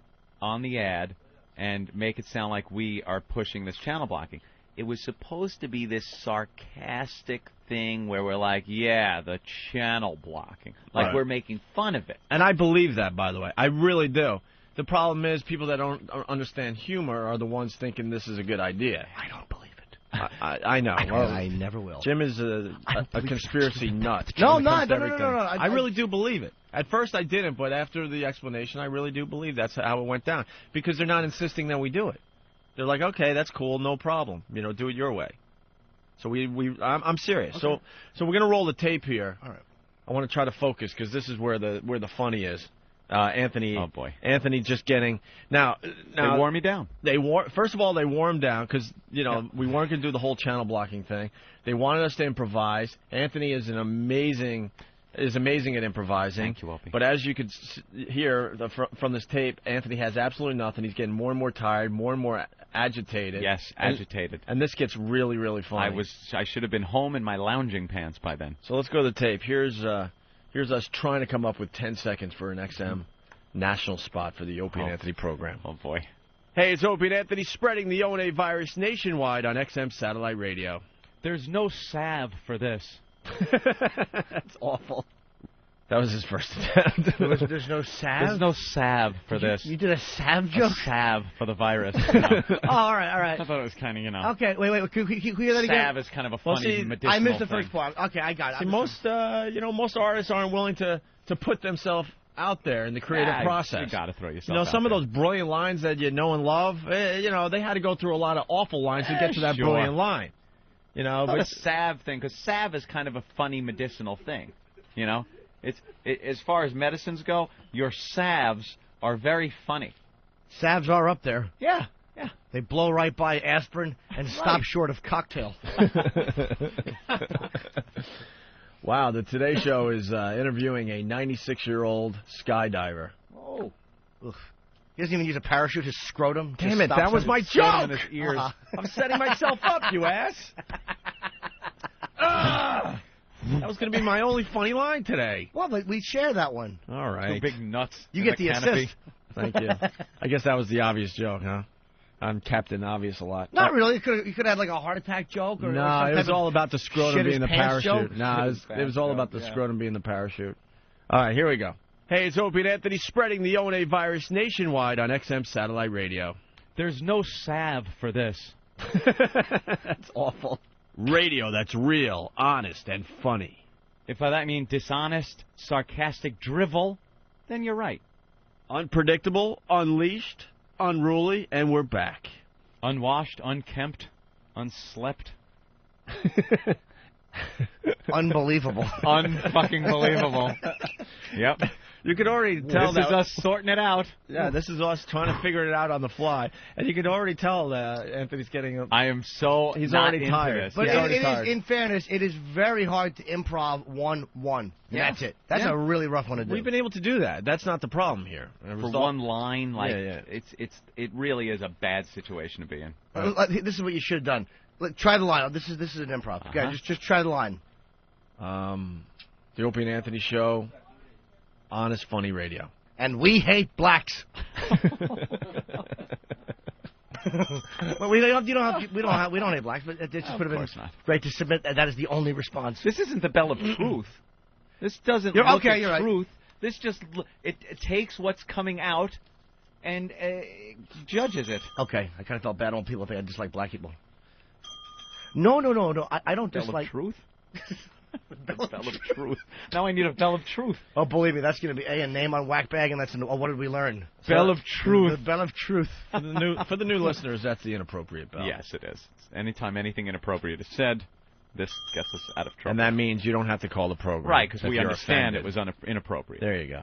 on the ad and make it sound like we are pushing this channel blocking. It was supposed to be this sarcastic thing where we're like, yeah, the channel blocking. Like we're making fun of it. And I believe that, by the way. I really do. The problem is people that don't understand humor are the ones thinking this is a good idea. I don't believe it. I know. I never will. Jim is a conspiracy nut. No. I really do believe it. At first I didn't, but after the explanation, I really do believe that's how it went down. Because they're not insisting that we do it. They're like, okay, that's cool, no problem. Do it your way. So I'm serious. So we're gonna roll the tape here. All right. I want to try to focus because this is where the funny is. Anthony. Oh boy. Anthony just getting now. They wore me down. First of all, they wore him down because we weren't gonna do the whole channel blocking thing. They wanted us to improvise. Anthony is amazing at improvising. Thank you, Opie. But as you could hear from this tape, Anthony has absolutely nothing. He's getting more and more tired, more and more agitated. Yes, agitated. And this gets really, really funny. I should have been home in my lounging pants by then. So let's go to the tape. Here's us trying to come up with 10 seconds for an XM national spot for the Opie and Anthony program. Oh boy. Hey, it's Opie and Anthony spreading the O&A virus nationwide on XM Satellite Radio. There's no salve for this. That's awful. That was his first attempt. There's no salve? There's no salve for this. You did a salve joke? A salve for the virus. You know? Oh, all right. I thought it was kind of, Okay, wait. Can you hear that again? Salve is kind of a funny medicinal I missed the thing. first part. Okay, I got it. See, most artists aren't willing to put themselves out there in the creative process. You got to throw yourself out some of there. those brilliant lines that you know and love, they had to go through a lot of awful lines to get to that Sure. brilliant line. But a salve thing, because salve is kind of a funny medicinal thing. As far as medicines go, your salves are very funny. Salves are up there. Yeah. They blow right by aspirin and stop short of cocktail. Wow, the Today Show is interviewing a 96-year-old skydiver. Oh. Ugh. He doesn't even use a parachute, his scrotum. Damn it, that was my joke! In his ears. I'm setting myself up, you ass! That was going to be my only funny line today. Well, but we share that one. All right. Two big nuts. You in get the canopy. assist. Thank you. I guess that was the obvious joke, huh? I'm Captain Obvious a lot. Not really. You could have had like a heart attack joke. Or No, some it was type all of about the scrotum shit his being the pants parachute. joke. No, it was all about the scrotum being the parachute. All right, here we go. Hey, it's Opie and Anthony spreading the O&A virus nationwide on XM Satellite Radio. There's no salve for this. That's awful. Radio that's real, honest, and funny. If by that I mean dishonest, sarcastic drivel, then you're right. Unpredictable, unleashed, unruly, and we're back. Unwashed, unkempt, unslept. Unbelievable. Unfucking believable. Yep. You could already tell this is us sorting it out. Yeah, this is us trying to figure it out on the fly. And you can already tell Anthony's getting... I am so He's not already into tired. this. But He's it tired. is, in fairness, it is very hard to improv 1-1. Yeah. That's it. That's Yeah. a really rough one to do. We've been able to do that. That's not the problem here. For one line, it really is a bad situation to be in. This is what you should have done. Try the line. This is an improv. Okay, just try the line. The Opie and Anthony Show, honest, funny radio. And we hate blacks. Well, we don't hate blacks, but it just would have been great to submit that is the only response. This isn't the Bell of Truth. This doesn't You're look at you're right. truth. This just it takes what's coming out and judges it. Okay, I kind of felt bad on people think I dislike black people. No. I don't Bell dislike of Truth. Bell of Truth. Now I need a Bell of Truth. Oh, believe me, that's going to be a name on Whack Bag, and that's what did we learn? Bell of Truth. The Bell of Truth. For the new listeners, that's the inappropriate bell. Yes, it is. Anytime anything inappropriate is said, this gets us out of trouble. And that means you don't have to call the program. Right, because if we you're understand offended. it was inappropriate. There you go.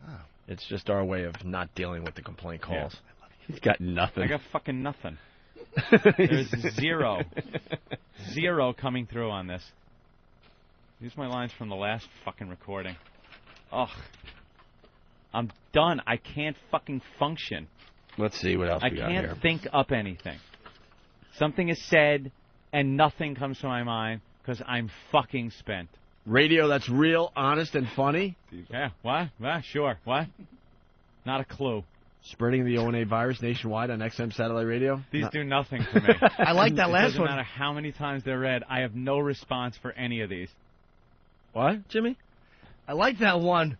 Oh. It's just our way of not dealing with the complaint calls. Yeah. He's got nothing. I got fucking nothing. There's zero coming through on this. Use my lines from the last fucking recording. Ugh. I'm done. I can't fucking function. Let's see what else we got here. I can't think up anything. Something is said, and nothing comes to my mind, because I'm fucking spent. Radio that's real, honest, and funny? Yeah, what? Sure. What? Not a clue. Spreading the O&A virus nationwide on XM Satellite Radio? These do nothing for me. I like that last one. It doesn't one. matter how many times they're read. I have no response for any of these. What, Jimmy? I like that one.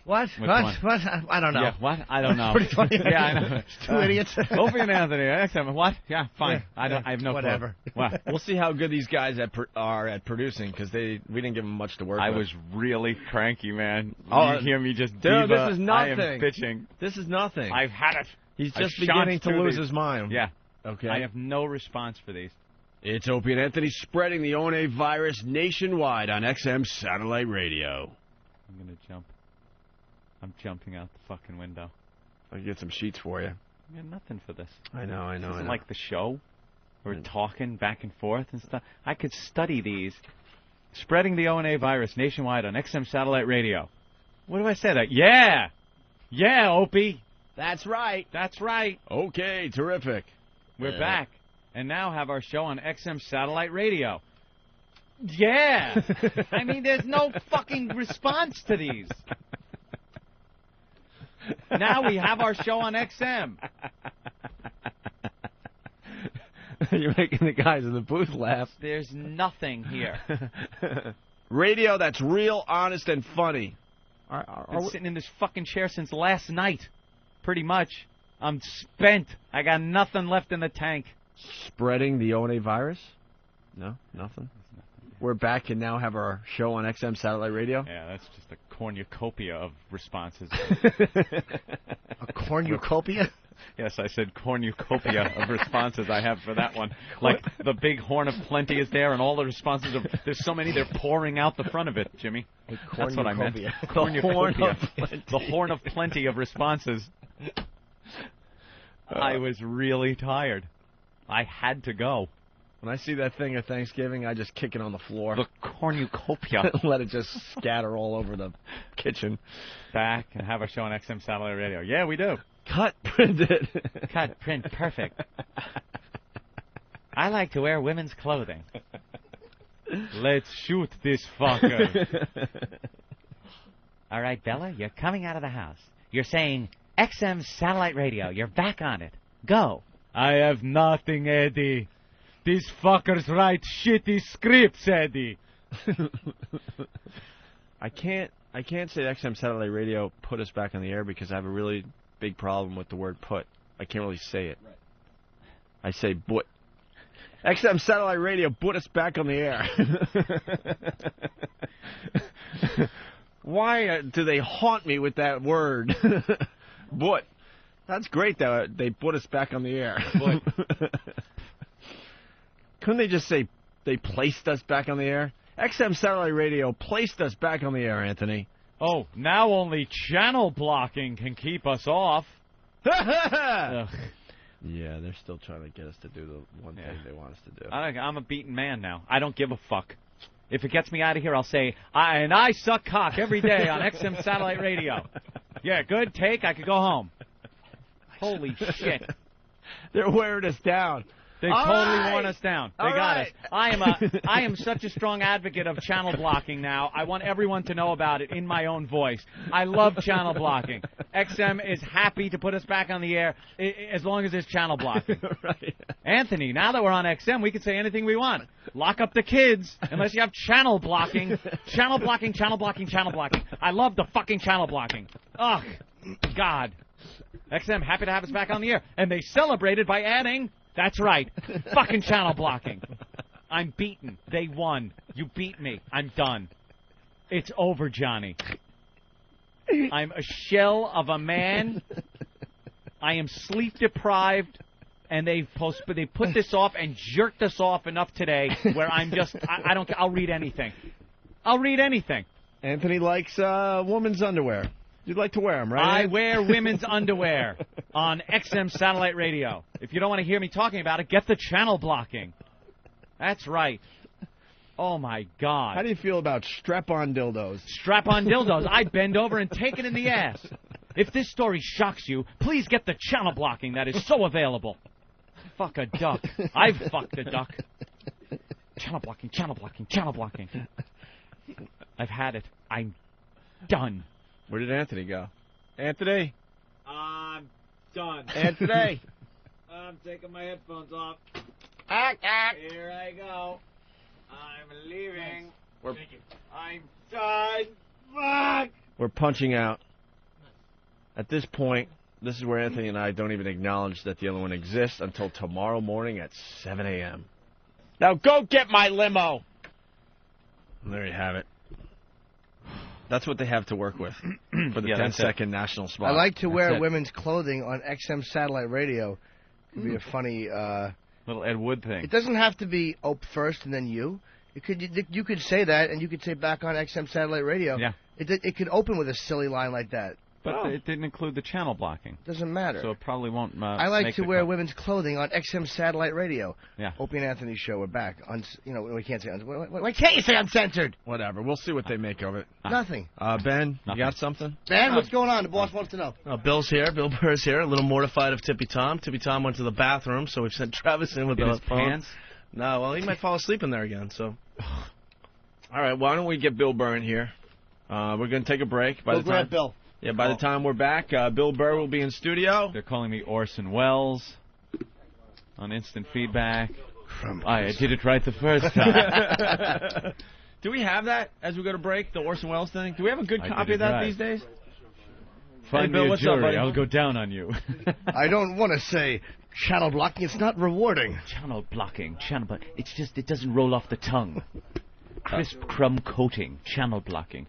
What? Which What? one? What? I don't know. Yeah, what? I don't know. Pretty funny. Yeah, I know. Two idiots. Opie and Anthony. XM. What? Yeah, fine. Yeah, I have no whatever. clue. What? We'll see how good these guys are at producing, because we didn't give them much to work with. I was really cranky, man. Oh, you hear me just dude, diva. this is nothing. I am bitching. This is nothing. I've had it. He's I just beginning to shot through lose these. his mind. Yeah. Okay. I have no response for these. It's Opie and Anthony spreading the O&A virus nationwide on XM Satellite Radio. I'm going to jump. I'm jumping out the fucking window. I'll get some sheets for you. I got nothing for this. I know. This isn't like the show. We're talking back and forth and stuff. I could study these. Spreading the O&A virus nationwide on XM Satellite Radio. What do I say? Yeah! Yeah, Opie! That's right. That's right. Okay, terrific. We're back. And now have our show on XM Satellite Radio. Yeah! I mean, there's no fucking response to these. Now we have our show on XM. You're making the guys in the booth laugh. There's nothing here. Radio that's real, honest, and funny. I've been sitting in this fucking chair since last night. Pretty much. I'm spent. I got nothing left in the tank. Spreading the O&A virus? No, nothing. We're back and now have our show on XM Satellite Radio. Yeah, that's just a cornucopia of responses. A cornucopia? Yes, I said cornucopia of responses I have for that one. Like the big horn of plenty is there, and all the responses are. There's so many, they're pouring out the front of it, Jimmy. That's what I meant. Cornucopia. The horn of plenty of responses. I was really tired. I had to go. When I see that thing at Thanksgiving, I just kick it on the floor. The cornucopia. Let it just scatter all over the kitchen. Back and have a show on XM Satellite Radio. Yeah, we do. Cut, print it. Cut, print, perfect. I like to wear women's clothing. Let's shoot this fucker. All right, Bella, you're coming out of the house. You're saying XM Satellite Radio. You're back on it. Go. I have nothing, Eddie. These fuckers write shitty scripts, Eddie. I can't say XM Satellite Radio put us back on the air because I have a really big problem with the word put. I can't really say it. Right. I say but. XM Satellite Radio put us back on the air. Why do they haunt me with that word? But. That's great, though. They put us back on the air. Couldn't they just say they placed us back on the air? XM Satellite Radio placed us back on the air, Anthony. Oh, now only channel blocking can keep us off. Yeah, they're still trying to get us to do the one thing they want us to do. I'm a beaten man now. I don't give a fuck. If it gets me out of here, I'll say, I suck cock every day on XM Satellite Radio. Yeah, good take. I could go home. Holy shit. They're wearing us down. They've totally worn us down. They got us. I am such a strong advocate of channel blocking now. I want everyone to know about it in my own voice. I love channel blocking. XM is happy to put us back on the air as long as there's channel blocking. Right. Anthony, now that we're on XM, we can say anything we want. Lock up the kids unless you have channel blocking. Channel blocking, channel blocking, channel blocking. I love the fucking channel blocking. Ugh, God. XM happy to have us back on the air. And they celebrated by adding, that's right, fucking channel blocking. I'm beaten. They won. You beat me. I'm done. It's over, Johnny. I'm a shell of a man. I am sleep deprived. And they put this off and jerked us off enough today where I'm just, I don't, I'll read anything. I'll read anything. Anthony likes women's underwear. You'd like to wear them, right? I wear women's underwear on XM Satellite Radio. If you don't want to hear me talking about it, get the channel blocking. That's right. Oh, my God. How do you feel about strap-on dildos? Strap-on dildos. I bend over and take it in the ass. If this story shocks you, please get the channel blocking that is so available. Fuck a duck. I've fucked a duck. Channel blocking, channel blocking, channel blocking. I've had it. I'm done. Where did Anthony go? Anthony? I'm done. Anthony? I'm taking my headphones off. Here I go. I'm leaving. I'm done. Fuck. We're punching out. At this point, this is where Anthony and I don't even acknowledge that the other one exists until tomorrow morning at 7 a.m. Now go get my limo! And there you have it. That's what they have to work with for the 10-second national spot. I like to wear women's clothing on XM Satellite Radio. Could be a funny little Ed Wood thing. It doesn't have to be Ope first and then you. You could say that, and you could say back on XM Satellite Radio. Yeah. It could open with a silly line like that. But it didn't include the channel blocking. Doesn't matter. So it probably won't. I like to wear women's clothing on XM Satellite Radio. Yeah. Opie and Anthony's show. We're back. We can't say. Why can't you say uncensored? Whatever. We'll see what they make of it. Nothing. Ben, you got something? Ben, what's going on? The boss wants to know. Bill's here. Bill Burr's here. A little mortified of Tippy Tom. Tippy Tom went to the bathroom, so we've sent Travis in with the phone. Pants? No, well, he might fall asleep in there again. So. All right. Why don't we get Bill Burr in here? We're going to take a break. Grab Bill. Yeah, by the time we're back, Bill Burr will be in studio. They're calling me Orson Welles. on instant feedback. I did it right the first time. Do we have that as we go to break, the Orson Welles thing? Do we have a good I copy did of that right. these days? Find Hey, Bill, me a what's jury. up, buddy? I'll go down on you. I don't want to say channel blocking. It's not rewarding. Channel blocking. It's just, it doesn't roll off the tongue. Crisp crumb coating. Channel blocking.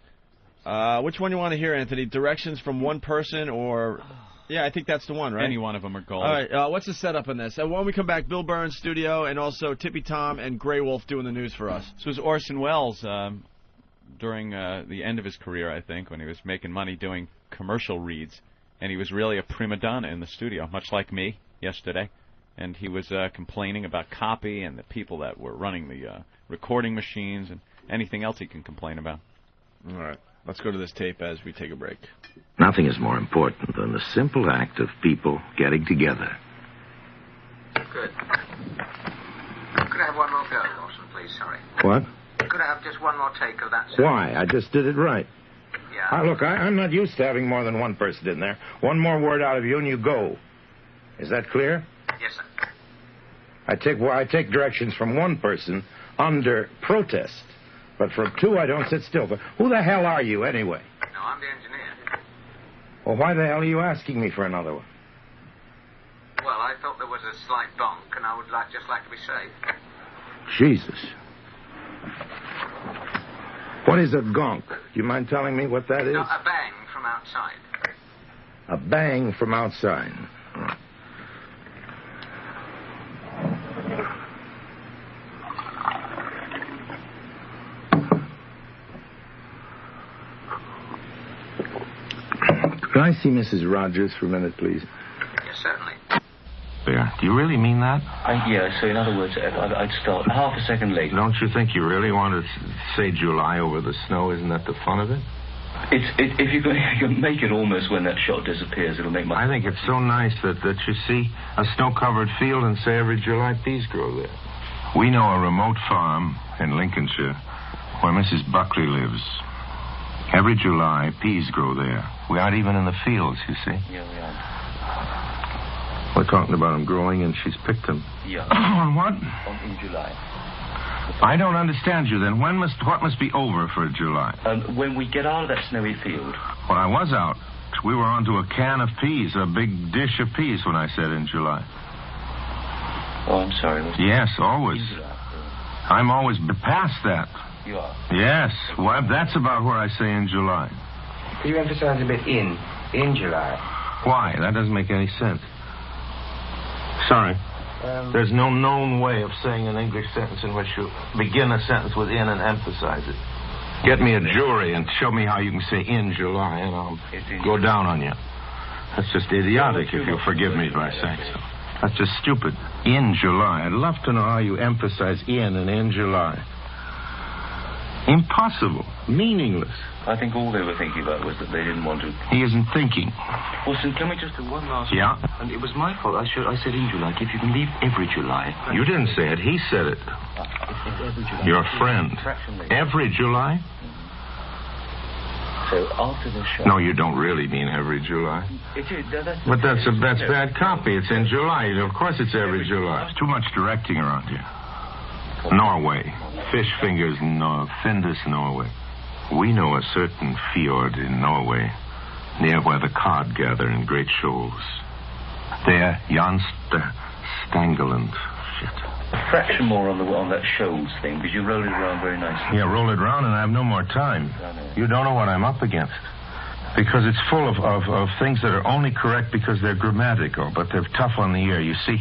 Which one you want to hear, Anthony? Directions from one person or... Yeah, I think that's the one, right? Any one of them are gold. All right, what's the setup in this? When we come back, Bill Burns studio and also Tippy Tom and Grey Wolf doing the news for us. This was Orson Welles during the end of his career, I think, when he was making money doing commercial reads. And he was really a prima donna in the studio, much like me yesterday. And he was complaining about copy and the people that were running the recording machines and anything else he can complain about. All right. Let's go to this tape as we take a break. Nothing is more important than the simple act of people getting together. Good. Could I have one more go, Orson, please? Sorry. What? Could I have just one more take of that? Sir? Why? I just did it right. Yeah. Look, I'm not used to having more than one person in there. One more word out of you and you go. Is that clear? Yes, sir. I take directions from one person under protest. But from two, I don't sit still. But who the hell are you, anyway? No, I'm the engineer. Well, why the hell are you asking me for another one? Well, I thought there was a slight bonk, and I would just like to be safe. Jesus. What is a gonk? You mind telling me what that is? No, a bang from outside. A bang from outside. Could I see Mrs. Rogers for a minute, please? Yes, certainly. There. Do you really mean that? Yeah, so in other words, I'd start half a second late. Don't you think you really want to say July over the snow? Isn't that the fun of it? If you can make it almost when that shot disappears, it'll make my... I think it's so nice that you see a snow-covered field and say every July peas grow there. We know a remote farm in Lincolnshire where Mrs. Buckley lives. Every July, peas grow there. We aren't even in the fields, you see. Yeah, we are. We're talking about them growing, and she's picked them. Yeah. On what? In July. I don't understand you, then. What must be over for July? When we get out of that snowy field. When I was out, we were onto a can of peas, a big dish of peas when I said in July. Oh, I'm sorry. Yes, always. I'm always past that. You are? Yes. Well, that's about where I say in July. Could you emphasize a bit in July? Why? That doesn't make any sense. Sorry. There's no known way of saying an English sentence in which you begin a sentence with in and emphasize it. Get me a jury and show me how you can say in July, and I'll go down on you. That's just idiotic, if you'll forgive me by saying so. That's just stupid. In July. I'd love to know how you emphasize in and in July. Impossible. Meaningless. I think all they were thinking about was that they didn't want to... He isn't thinking. Wilson, can we just do one last... Yeah? And it was my fault. I said in July. If you can leave every July... You didn't say it. He said it. It's every July. Your friend. Every July? So after the show... No, you don't really mean every July. It is. But that's bad copy. It's in July. Of course it's every July. There's too much directing around here. Norway. Fish fingers, Findus, Norway. We know a certain fjord in Norway, near where the cod gather in great shoals. There, Jan Stangeland. Shit. A fraction more on that shoals thing, because you roll it around very nicely. Yeah, roll it around, and I have no more time. You don't know what I'm up against. Because it's full of things that are only correct because they're grammatical, but they're tough on the ear. You see,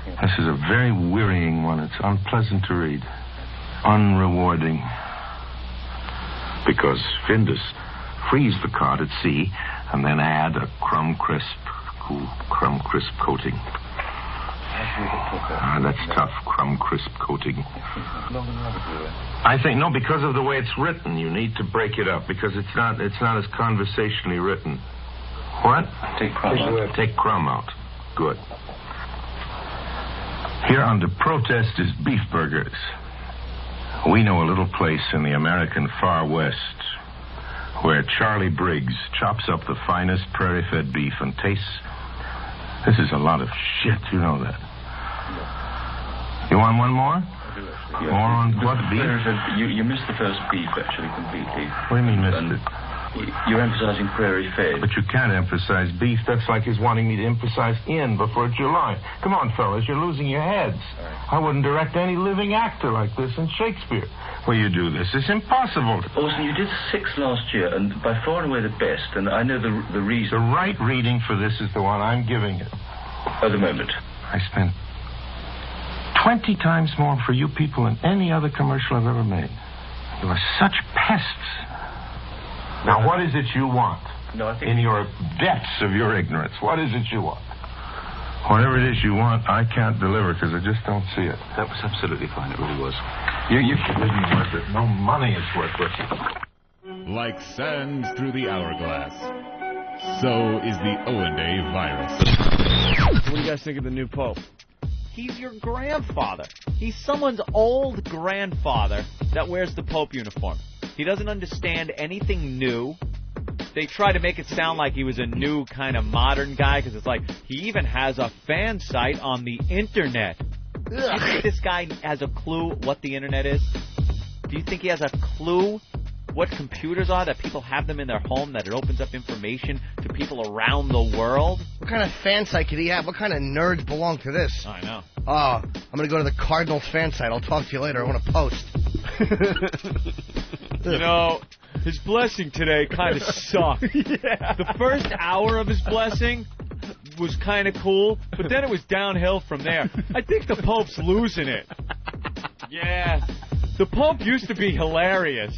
this is a very wearying one. It's unpleasant to read. Unrewarding. Because Findus freeze the cod at sea and then add a crumb crisp coating. That's tough, crumb crisp coating. I think, no, because of the way it's written, you need to break it up because it's not as conversationally written. What? Take crumb out. Take crumb out. Good. Here under protest is beef burgers. We know a little place in the American far west where Charlie Briggs chops up the finest prairie-fed beef and tastes... This is a lot of shit, you know that. You want one more? Yeah. More on what, beef? You missed the first beef, actually, completely. What do you mean missed it? You're emphasizing prairie fed. But you can't emphasize beef. That's like he's wanting me to emphasize in before July. Come on, fellas, you're losing your heads. I wouldn't direct any living actor like this in Shakespeare. Well, you do this. It's impossible. Orson, you did 6 last year, and by far and away the best, and I know the reason. The right reading for this is the one I'm giving it. At the moment. I spent 20 times more for you people than any other commercial I've ever made. You are such pests. Now, what is it you want? No, I think in your depths of your ignorance, what is it you want? Whatever it is you want, I can't deliver because I just don't see it. That was absolutely fine. It really was. You isn't worth it. No money is worth it. Like sands through the hourglass, so is the Owen virus. What do you guys think of the new Pope? He's your grandfather. He's someone's old grandfather that wears the Pope uniform. He doesn't understand anything new. They try to make it sound like he was a new kind of modern guy because it's like he even has a fan site on the internet. Do you think this guy has a clue what the internet is? Do you think he has a clue what computers are, that people have them in their home, that it opens up information to people around the world? What kind of fan site could he have? What kind of nerds belong to this? I know. Oh, I'm going to go to the Cardinals fan site. I'll talk to you later. I want to post. You know, his blessing today kind of sucked. Yeah. The first hour of his blessing was kind of cool, but then it was downhill from there. I think the Pope's losing it. Yeah. The Pope used to be hilarious,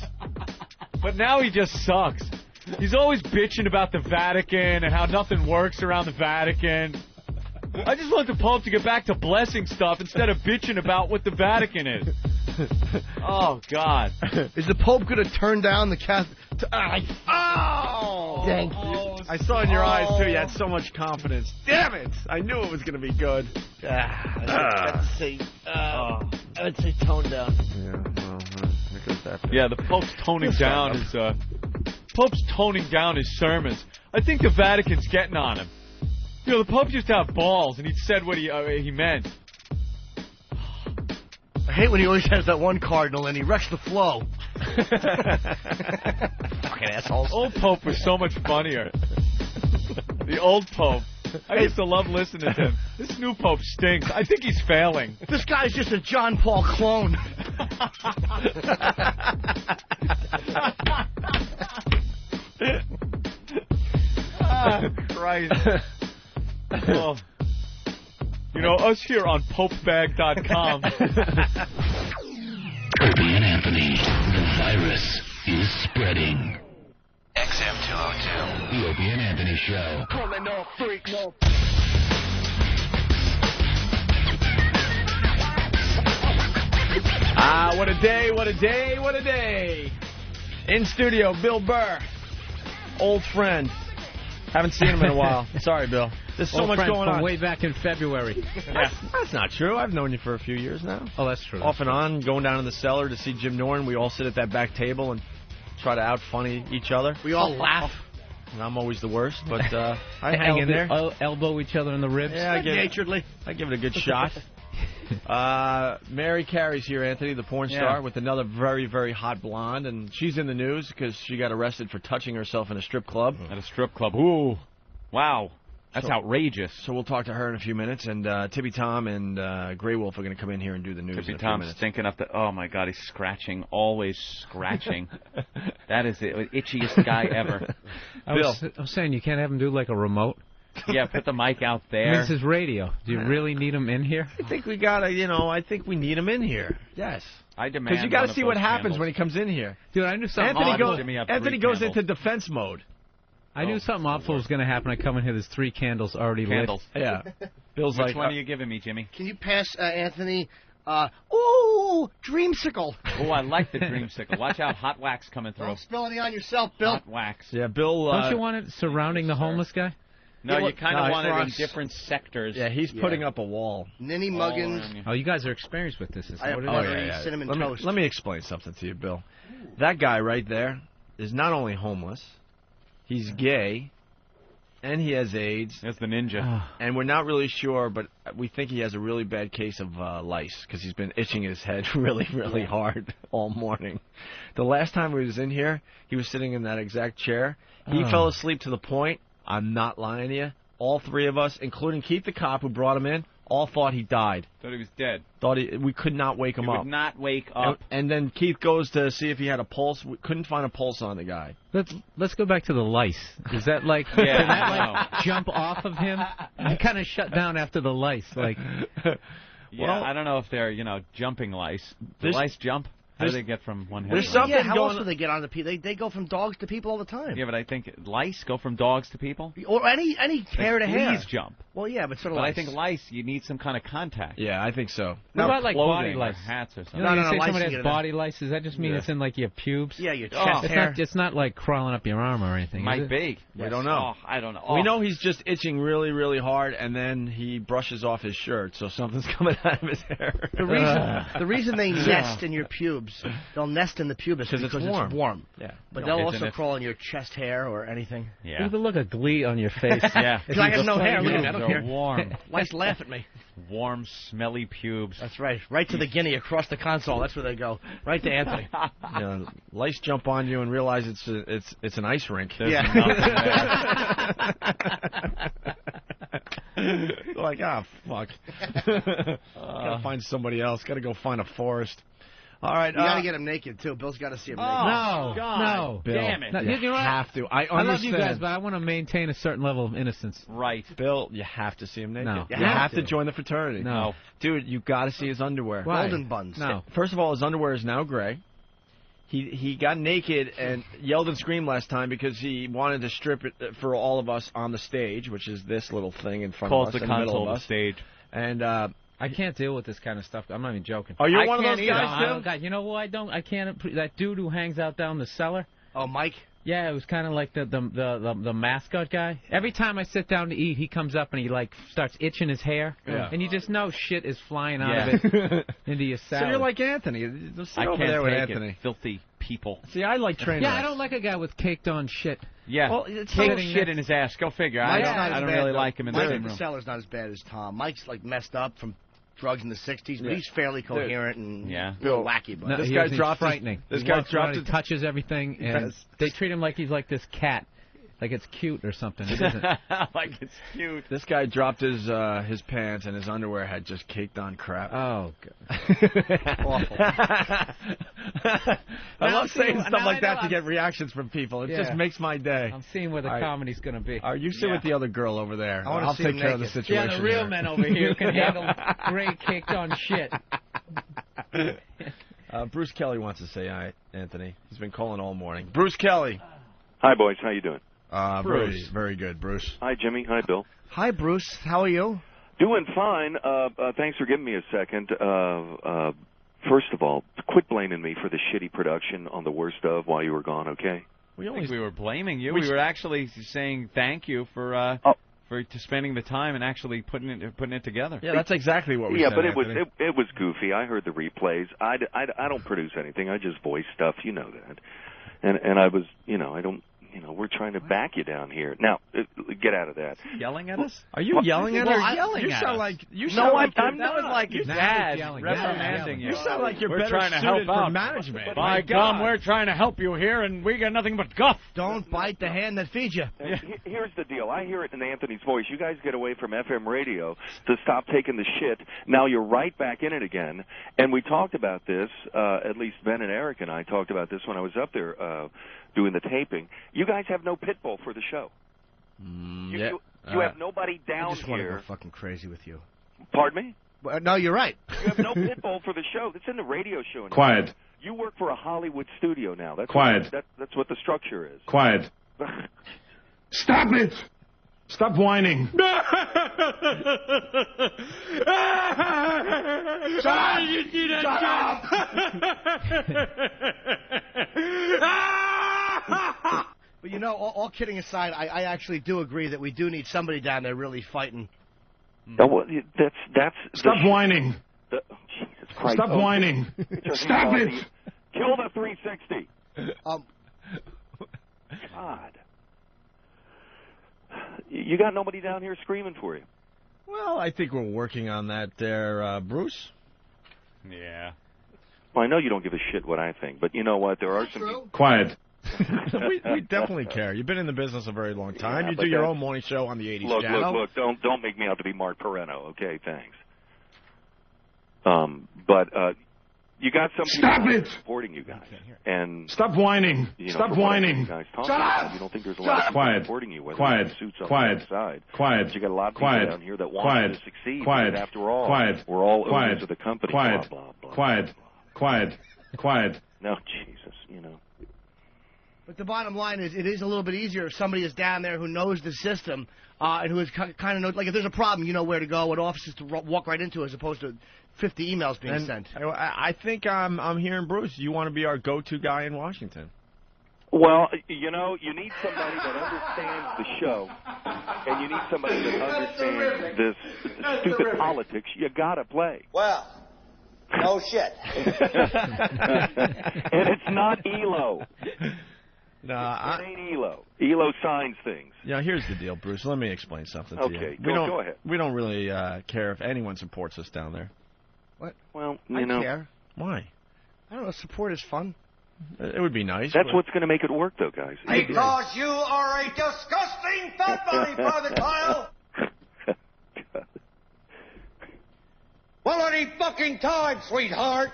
but now he just sucks. He's always bitching about the Vatican and how nothing works around the Vatican. I just want the Pope to get back to blessing stuff instead of bitching about what the Vatican is. Oh, God. Is the Pope going to turn down the Catholic... Oh! Thank you. I saw in your eyes, too. You had so much confidence. Damn it! I knew it was going to be good. I would say tone down. Yeah, well, there goes that bit. Yeah, the Pope's toning down his... Pope's toning down his sermons. I think the Vatican's getting on him. You know, the Pope used to have balls, and he said what he meant. I hate when he always has that one cardinal and he wrecks the flow. Fucking assholes. Old Pope was so much funnier. The old Pope. I used to love listening to him. This new Pope stinks. I think he's failing. This guy's just a John Paul clone. Oh, Christ. Oh. You know, us here on popebag.com. Opie and Anthony, the virus is spreading. XM202, the Opie and Anthony Show. Calling all freaks. What a day, what a day, what a day. In studio, Bill Burr, old friend. Haven't seen him in a while. Sorry, Bill. There's so much going on. Way back in February. Yeah, that's not true. I've known you for a few years now. Oh, that's true. Off and on, going down in the cellar to see Jim Norton. We all sit at that back table and try to out-funny each other. We all laugh. And I'm always the worst, but I hang in there. Elbow each other in the ribs. Yeah, I give it a good shot. Mary Carey's here, Anthony, the porn star, with another very, very hot blonde, and she's in the news because she got arrested for touching herself in a strip club. At a strip club. Ooh. Wow. That's outrageous. So we'll talk to her in a few minutes, and Tippy Tom and Grey Wolf are going to come in here and do the news Tippy in a few Tom's minutes. stinking up the... Oh, my God, he's scratching. Always scratching. That is the itchiest guy ever. I was saying, you can't have him do like a remote? Yeah, put the mic out there. I mean, this is radio. Do you really need him in here? I think we gotta, I think we need him in here. Yes. I demand. Because you got to see what happens when he comes in here. Dude, I knew something Anthony goes into defense mode. I knew something awful was going to happen. I come in here, there's 3 candles already lit. Yeah. Bill's Which one are you giving me, Jimmy? Can you pass Anthony? Ooh, dreamsicle. Oh, I like the dreamsicle. Watch out, hot wax coming through. Don't spill any on yourself, Bill. Hot wax. Yeah, Bill. Don't you want it surrounding the homeless guy? No, you kind of want it in different sectors. Yeah, he's putting up a wall. Ninny Muggins. Oh, you guys are experienced with this. Cinnamon toast. Let me explain something to you, Bill. That guy right there is not only homeless, he's gay, and he has AIDS. That's the ninja. And we're not really sure, but we think he has a really bad case of lice because he's been itching his head really, really hard all morning. The last time he was in here, he was sitting in that exact chair. He fell asleep to the point, I'm not lying to you, all three of us, including Keith the cop who brought him in, all thought he died. Thought he was dead. We could not wake him He up. would not wake up. And then Keith goes to see if he had a pulse. We couldn't find a pulse on the guy. Let's go back to the lice. Is that like did that like jump off of him? He kind of shut down after the lice. Like, I don't know if they're jumping lice. Do lice jump? How do they get from one head? How else do they get on the people? They go from dogs to people all the time. Yeah, but I think lice go from dogs to people. Or any hair to hair. Fleas jump. Well, yeah, but sort of But lice. I think lice, you need some kind of contact. Yeah, I think so. What about like body Clothing or lice? hats or something. You know, you say lice somebody you has get body lice. Does that just mean it's in like your pubes? Yeah, your chest hair. It's not like crawling up your arm or anything. Might is it? be. We don't know. I don't know. We know he's just itching really, really hard, and then he brushes off his shirt, so something's coming out of his hair. The reason they nest in your pubes, they'll nest in the pubis because it's warm. Yeah. But they'll also crawl in your chest hair or anything. Yeah. Look at the look of glee on your face. Yeah. Because I have no hair. Look at me. I don't They're care. warm. Lice laugh at me. Warm, smelly pubes. That's right. Right to the guinea across the console. That's where they go. Right to Anthony. Lice jump on you and realize it's an ice rink. Like, fuck. Gotta find somebody else. Gotta go find a forest. All right. You gotta get him naked too. Bill's gotta see him naked. No, no. Bill, Damn it. You have to. I understand. I love you guys, but I want to maintain a certain level of innocence. Right. Bill, you have to see him naked. No. You have to join the fraternity. No. Dude, you got to see his underwear. Why? Golden buns. No. First of all, his underwear is now gray. He got naked and yelled and screamed last time because he wanted to strip it for all of us on the stage, which is this little thing in front Calls of us, the in the middle console of the us. stage. And I can't deal with this kind of stuff. I'm not even joking. Oh, you're one of can't those either. guys, I too? don't- God, you know who I don't? I can't. That dude who hangs out down the cellar. Oh, Mike? Yeah, it was kind of like the mascot guy. Every time I sit down to eat, he comes up and he like starts itching his hair, and you just know shit is flying out of it into your salad. So you're like Anthony. Just sit I over can't there with take Anthony. it. Filthy people. See, I like train Yeah, wrecks. I don't like a guy with caked on shit. Yeah. Well, it's Cake sitting shit next- in his ass. Go figure. Mike's I not as don't bad, really though. like him in the Mike same at the room. cellar's not as bad as Tom. Mike's like messed up from drugs in the 60s, but Yeah. he's fairly coherent and Yeah. a little wacky. But No, This he guy is- he's dropped his- frightening. this He guy walks dropped around, his- he touches everything, and Yes. they treat him like he's like this cat, like it's cute or something. It isn't. Like it's cute. This guy dropped his pants and his underwear had just caked on crap. Oh, God. Awful. I Now love saying see, stuff now like I that know to get reactions from people. It just Yeah. makes my day. I'm seeing where the All right. comedy's going to be. All right, you sit Yeah. with the other girl over there. I wanna I'll see take him care of the naked. situation. Yeah, the real here. men over here can handle great caked on shit. Bruce Kelly wants to say hi, Anthony. He's been calling all morning. Bruce Kelly. Hi, boys. How you doing? Very, very good, Bruce. Hi, Jimmy. Hi, Bill. Hi, Bruce. How are you? Doing fine. Thanks for giving me a second. First of all, quit blaming me for the shitty production on the worst of while you were gone, okay? I think we were blaming you. We were actually saying thank you for spending the time and actually putting it together. Yeah, that's exactly what we Yeah, said. but Anthony. it was goofy. I heard the replays. I don't produce anything. I just voice stuff. You know that. And I was, I don't. We're trying to back you down here. Now, get out of that. Yelling at us? Are you yelling at Well, us? yelling You at sound us. like you No, sound like I'm That was not. like your Now dad he's yelling. reprimanding you. You sound like you're We're better trying to suited help for out. management. By God, we're trying to help you here, and we got nothing but guff. Don't bite the hand that feeds you. Here's the deal. I hear it in Anthony's voice. You guys get away from FM radio to stop taking the shit. Now you're right back in it again. And we talked about this, at least Ben and Eric and I talked about this when I was up there doing the taping. You guys have no pit bull for the show. You have nobody I down just want to here. go fucking crazy with you. Pardon me? Well, no, you're right. You have no pit bull for the show. That's in the radio show. Now. Quiet. You work for a Hollywood studio now. That's Quiet. That's what the structure is. Quiet. Stop it! Stop whining. Shut up! But all kidding aside, I actually do agree that we do need somebody down there really fighting. Oh, well, that's. Stop whining. Jesus Christ! Stop whining. Get your Stop hands off it. me. Kill the 360. God. You got nobody down here screaming for you. Well, I think we're working on that there, Bruce. Yeah. Well, I know you don't give a shit what I think, but you know what? There are some... Quiet. we definitely care. You've been in the business a very long time. Yeah, you but do your that's- own morning show on the 80s channel. Look, don't make me out to be Mark Perreno, okay? Thanks. But you got some people supporting you guys. And Stop whining. you know, Stop from what whining. you guys talk Shut about, up. You don't think there's a lot of people Quiet. supporting you, whether Quiet. it's suits on Quiet. the other side. Quiet. But you got a lot of people Quiet. down here that want Quiet. you to succeed. Quiet. Because after all, Quiet. we're all Quiet. owners of the company. Quiet. Blah, blah, blah. Quiet. Quiet. Quiet. No, Jesus, you know. But the bottom line is, it is a little bit easier if somebody is down there who knows the system and who is kind of knows, like if there's a problem, you know where to go, what offices to walk right into, as opposed to 50 emails being sent. I think I'm hearing Bruce. You want to be our go-to guy in Washington. Well, you know, you need somebody that understands the show, and you need somebody that understands this stupid politics you gotta play. Well, no shit. And it's not ELO. No, it ain't ELO. ELO signs things. Yeah, here's the deal, Bruce. Let me explain something to you. Okay, We don't, go ahead. We don't really care if anyone supports us down there. What? Well, I you know. care. Why? I don't know. Support is fun. It would be nice. That's but- what's going to make it work, though, guys. Because you are a disgusting fat body, Father Kyle. Well, any fucking time, sweetheart.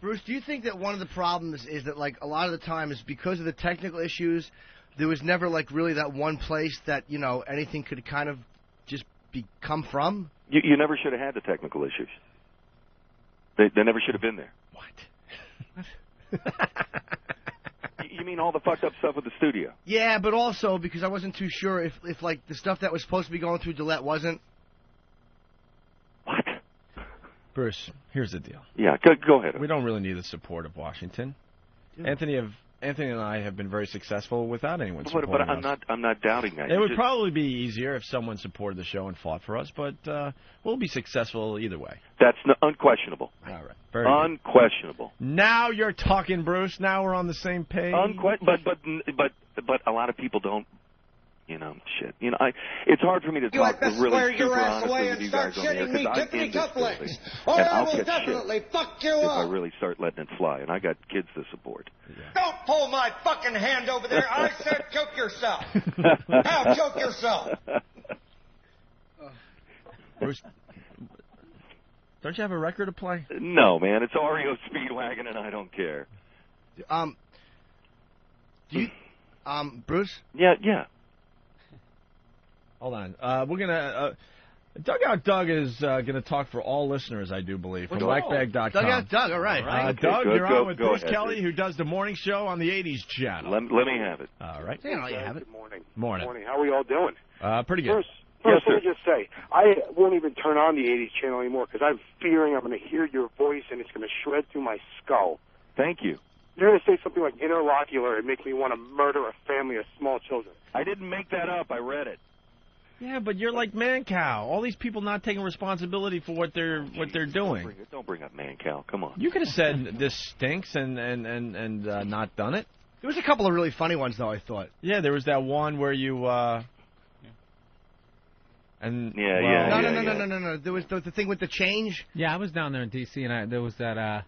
Bruce, do you think that one of the problems is that, like, a lot of the time is because of the technical issues, there was never, like, really that one place that, you know, anything could kind of just come from? You never should have had the technical issues. They never should have been there. You mean all the fucked up stuff with the studio? Yeah, but also because I wasn't too sure if like, the stuff that was supposed to be going through Gillette wasn't. Bruce, here's the deal. Yeah, go ahead. We don't really need the support of Washington. Anthony and I have been very successful without anyone supporting But us. I'm not doubting that. It would probably be easier if someone supported the show and fought for us, but we'll be successful either way. That's unquestionable. All right. Very good. Unquestionable. Now you're talking, Bruce. Now we're on the same page. But a lot of people don't. You know, shit. You know, it's hard for me to You talk had best really swear super your ass honestly away with and you start guys on the air shitting me because I'm tippity in this cufflinks, building, or and I I'll will catch definitely shit fuck you if up. I really start letting it fly, and I got kids to support. Don't pull my fucking hand over there. I said choke yourself. Now choke yourself. Bruce, don't you have a record to play? No, man, it's REO Speedwagon, and I don't care. Do you, Bruce? Yeah. Hold on. We're gonna. Dugout Doug is gonna talk for all listeners, I do believe, from WhackBag.com. Dugout Doug, all right. Okay, Doug, good, you're on with go Bruce ahead, Kelly, Bruce. who does the morning show on the 80s channel. Let me have it. All right. You know, you have it. Good morning. Morning. How are you all doing? Pretty good. First, let me just say, I won't even turn on the 80s channel anymore because I'm fearing I'm going to hear your voice and it's going to shred through my skull. Thank you. You're going to say something like interlocular and make me want to murder a family of small children. I didn't make that up. I read it. Yeah, but you're like Mancow. All these people not taking responsibility for what they're doing. Don't bring up Mancow. Come on. You could have said this stinks and not done it. There was a couple of really funny ones, though, I thought. Yeah, there was that one where you No. There was the thing with the change. Yeah, I was down there in D.C. and there was that.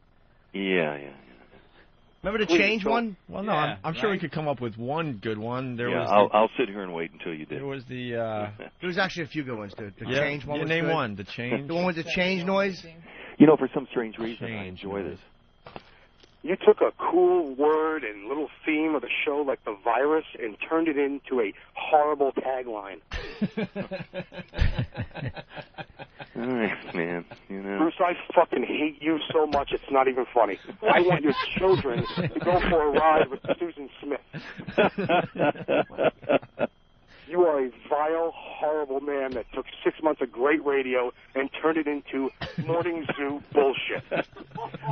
Yeah. Remember the change one? Well, no, I'm sure we could come up with one good one. There was. I'll sit here and wait until you do. There was the. There was actually a few good ones. The Yeah, change one. yeah, Was name good. one. The change. The one with the change noise. You know, for some strange reason, I enjoy this. You took a cool word and little theme of the show like the virus and turned it into a horrible tagline. All right, man. You know. Bruce, I fucking hate you so much it's not even funny. I want your children to go for a ride with Susan Smith. You are a vile, horrible man that took 6 months of great radio and turned it into morning zoo bullshit.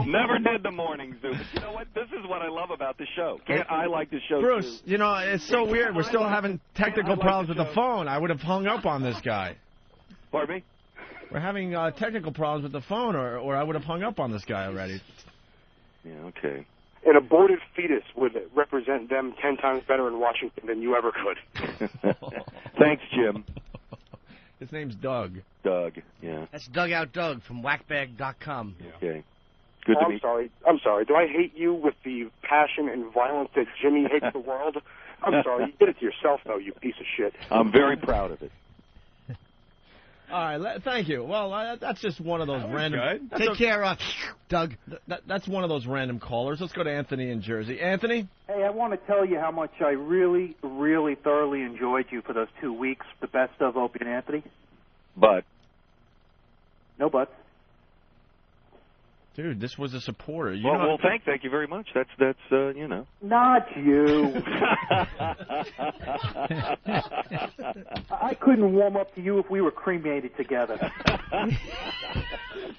Never did the morning zoo. But you know what? This is what I love about the show. Can't I like the show, Bruce, too? you know, it's so weird. We're still having technical problems with the phone. I would have hung up on this guy. Pardon me? We're having technical problems with the phone, or I would have hung up on this guy already. Yeah, okay. an aborted fetus would represent them 10 times better in Washington than you ever could. Thanks, Jim. His name's Doug. Doug, yeah. That's Dugout Doug from whackbag.com. Okay. Good to meet you. I'm sorry. Do I hate you with the passion and violence that Jimmy hates the world? I'm sorry. You did it to yourself, though, you piece of shit. I'm very proud of it. All right, thank you. Well, that's just one of those random... Take care, Doug. That's one of those random callers. Let's go to Anthony in Jersey. Anthony? Hey, I want to tell you how much I really, really thoroughly enjoyed you for those 2 weeks, the best of Opie and Anthony. But? No buts. Dude, this was a supporter. Well, thank you very much. That's you know. Not you. I couldn't warm up to you if we were cremated together.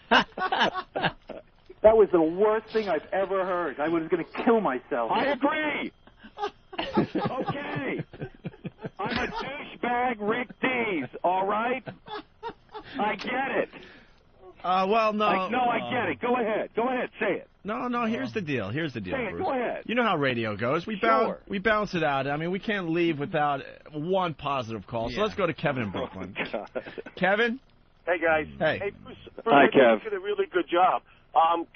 That was the worst thing I've ever heard. I was going to kill myself. I agree. Okay. I'm a douchebag Rick Dees, all right? I get it. Well, no. I get it. Go ahead, say it. No, here's the deal. Say it, Bruce. Go ahead. You know how radio goes. We bounce it out. I mean, we can't leave without one positive call. So let's go to Kevin in Brooklyn. Kevin? Hey, guys. Hey. Bruce, Hi, Kev. You did a really good job.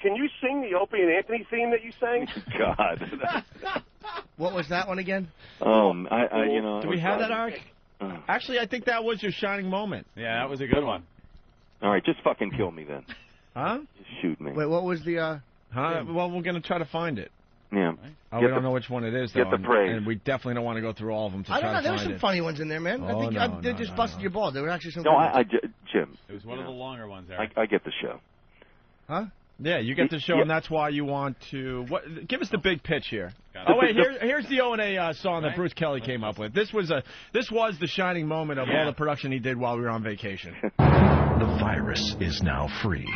Can you sing the Opie and Anthony theme that you sang? God. What was that one again? Do we have that, Ark? Actually, I think that was your shining moment. Yeah, that was a good one. All right, just fucking kill me then. Huh? Just shoot me. Wait, what was the, Huh? Well, we're going to try to find it. Yeah. We don't know which one it is, though. Get the praise. And we definitely don't want to go through all of them to try to find it. I don't know. There were some funny ones in there, man. I think they just busted your balls. There were actually some. No, Jim. It was one of the longer ones, Eric. I get the show. Huh? Yeah, you get the show, and that's why you want to... Give us the big pitch here. Oh, wait, here's the O&A song that Bruce Kelly came up with. This was the shining moment of all the production he did while we were on vacation. The virus is now free.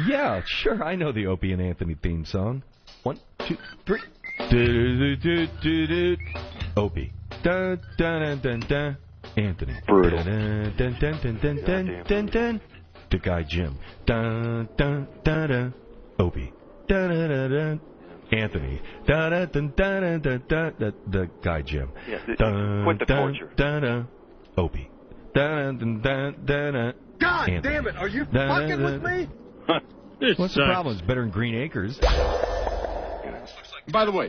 Yeah, sure, I know the Opie and Anthony theme song. 1, 2, 3. Opie. Dun, dun, dun, dun. Anthony. Brutal. Dun, dun, dun, dun, dun, dun, dun, dun. The guy Jim. Dun, dun, dun, dun. Opie. Dun, dun, dun, dun. Anthony. Dun, dun, dun, dun, dun, dun, dun. The guy Jim. Yeah, dun, quit the dun, torture. Dun, dun. Opie. Dun, dun, dun, dun, dun. God Anthony. damn it! Are you Dun, fucking dun, with me? What's the problem? It's better than Green Acres. By the way,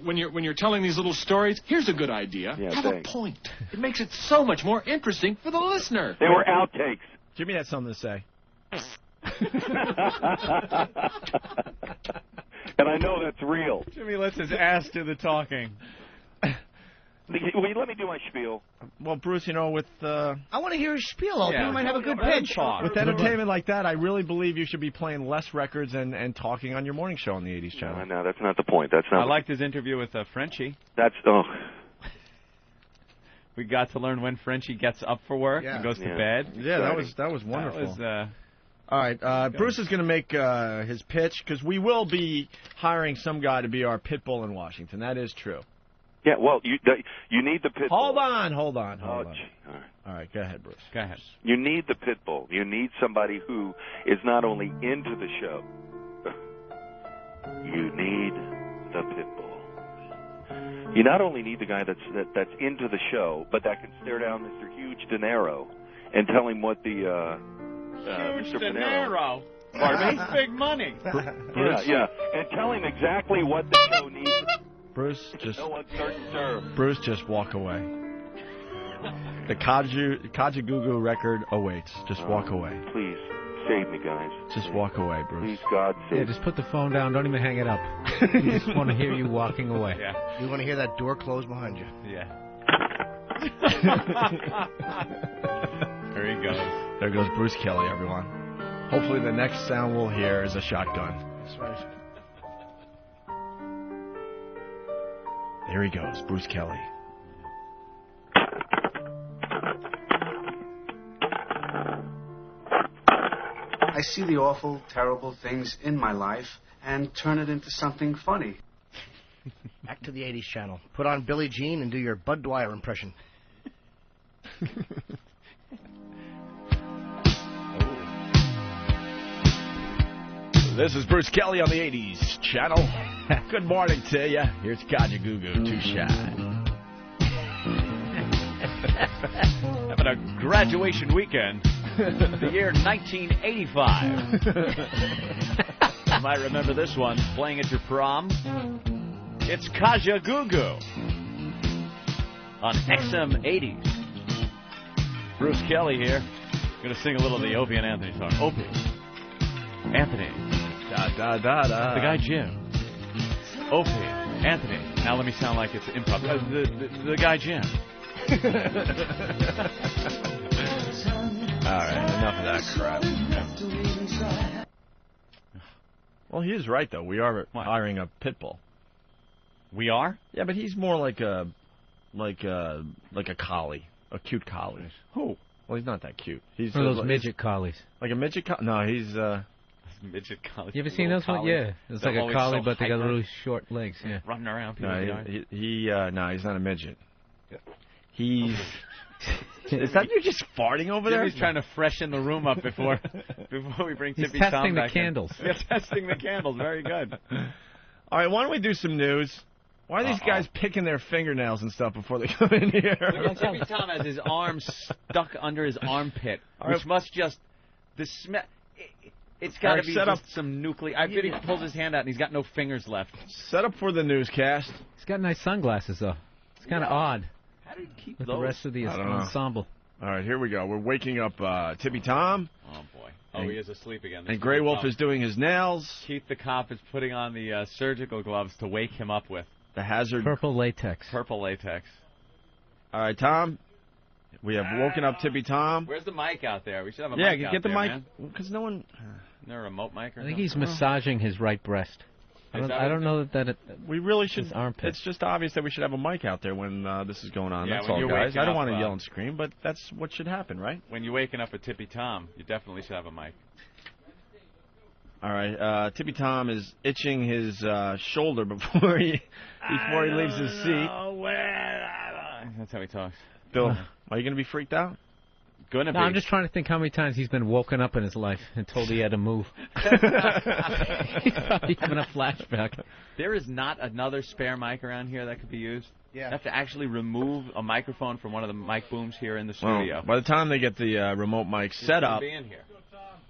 when you're telling these little stories, here's a good idea. Yeah, have thanks. a point. It makes it so much more interesting for the listener. They were outtakes. Jimmy had something to say. And I know that's real. Jimmy lets his ass do the talking. Will you let me do my spiel? Well, Bruce, with... I want to hear his spiel. Opie might have a good pitch. With entertainment like that, I really believe you should be playing less records and talking on your morning show on the 80s channel. No, that's not the point. That's not. I liked his interview with Frenchie. We got to learn when Frenchie gets up for work and goes to bed. Yeah, that was wonderful. All right, Bruce is going to make his pitch, because we will be hiring some guy to be our pit bull in Washington. That is true. Yeah, well, you need the pit bull. Hold on. All right. All right, go ahead, Bruce. Go ahead. You need the pit bull. You need somebody who is not only into the show. You need the pit bull. You not only need the guy that's into the show, but that can stare down Mr. Huge Dinero and tell him what the Huge Mr. Dinero. Pardon me? That's big money. Yeah, and tell him exactly what the show needs. Bruce, no uncertain terms. Bruce, just walk away. The Kajagoogoo record awaits. Just walk away. Please, save me, guys. Just walk away, Bruce. Please, God, save me. Yeah, just put the phone down. Don't even hang it up. We just want to hear you walking away. You want to hear that door close behind you. Yeah. There he goes. There goes Bruce Kelly, everyone. Hopefully the next sound we'll hear is a shotgun. That's right. There he goes, Bruce Kelly. I see the awful, terrible things in my life and turn it into something funny. Back to the 80s channel. Put on Billie Jean and do your Bud Dwyer impression. This is Bruce Kelly on the 80s channel. Good morning to you. Here's Kaja Gugu, Too Shy. Having a graduation weekend. The year 1985. You might remember this one, playing at your prom. It's Kaja Gugu on XM 80s. Bruce Kelly here. Going to sing a little of the Opie and Anthony song. Opie. Anthony. Da, da, da, da. The guy Jim. Opie. Anthony. Now let me sound like it's improv. The guy Jim. All right, enough of that crap. Well, he is right, though. We are hiring a pit bull. We are? Yeah, but he's more like a collie, a cute collie. Who? Well, he's not that cute. He's one of those midget collies. Like a midget collie? No, he's midget collie. You ever seen those ones? Yeah, it's like a collie, but they got really short legs. Yeah, running around. No, he's not a midget. He's. Is that you just farting over there? He's trying to freshen the room up before we bring Tippy Tom back. He's testing the candles. Yeah, testing the candles. Very good. All right, why don't we do some news? Why are these guys picking their fingernails and stuff before they come in here? Tippy Tom has his arm stuck under his armpit, which must just the smell. It's got to be just some nuclear. I bet he pulls his hand out and he's got no fingers left. Set up for the newscast. He's got nice sunglasses though. It's kind of odd. How do you keep with those? the rest of the ensemble? All right, here we go. We're waking up Tippy Tom. Oh boy. Oh, he is asleep again. And Grey Wolf is doing his nails. Keith the cop is putting on the surgical gloves to wake him up with. The hazard. Purple latex. Purple latex. All right, Tom. We have woken up Tippy Tom. Where's the mic out there? We should have a mic out there. Yeah, get the mic. Because no one. Isn't there a remote mic or I think he's massaging his right breast. I don't know that we really should. Armpit. It's just obvious that we should have a mic out there when this is going on. Yeah, that's all, guys. I don't want to yell and scream, but that's what should happen, right? When you're waking up with Tippy Tom, you definitely should have a mic. All right, Tippy Tom is itching his shoulder before he leaves his seat. That's how he talks. Bill, are you going to be freaked out? No, I'm just trying to think how many times he's been woken up in his life and told he had to move. He's probably having a flashback. There is not another spare mic around here that could be used. Yeah. You have to actually remove a microphone from one of the mic booms here in the studio. Well, by the time they get the remote mic set up, be in here.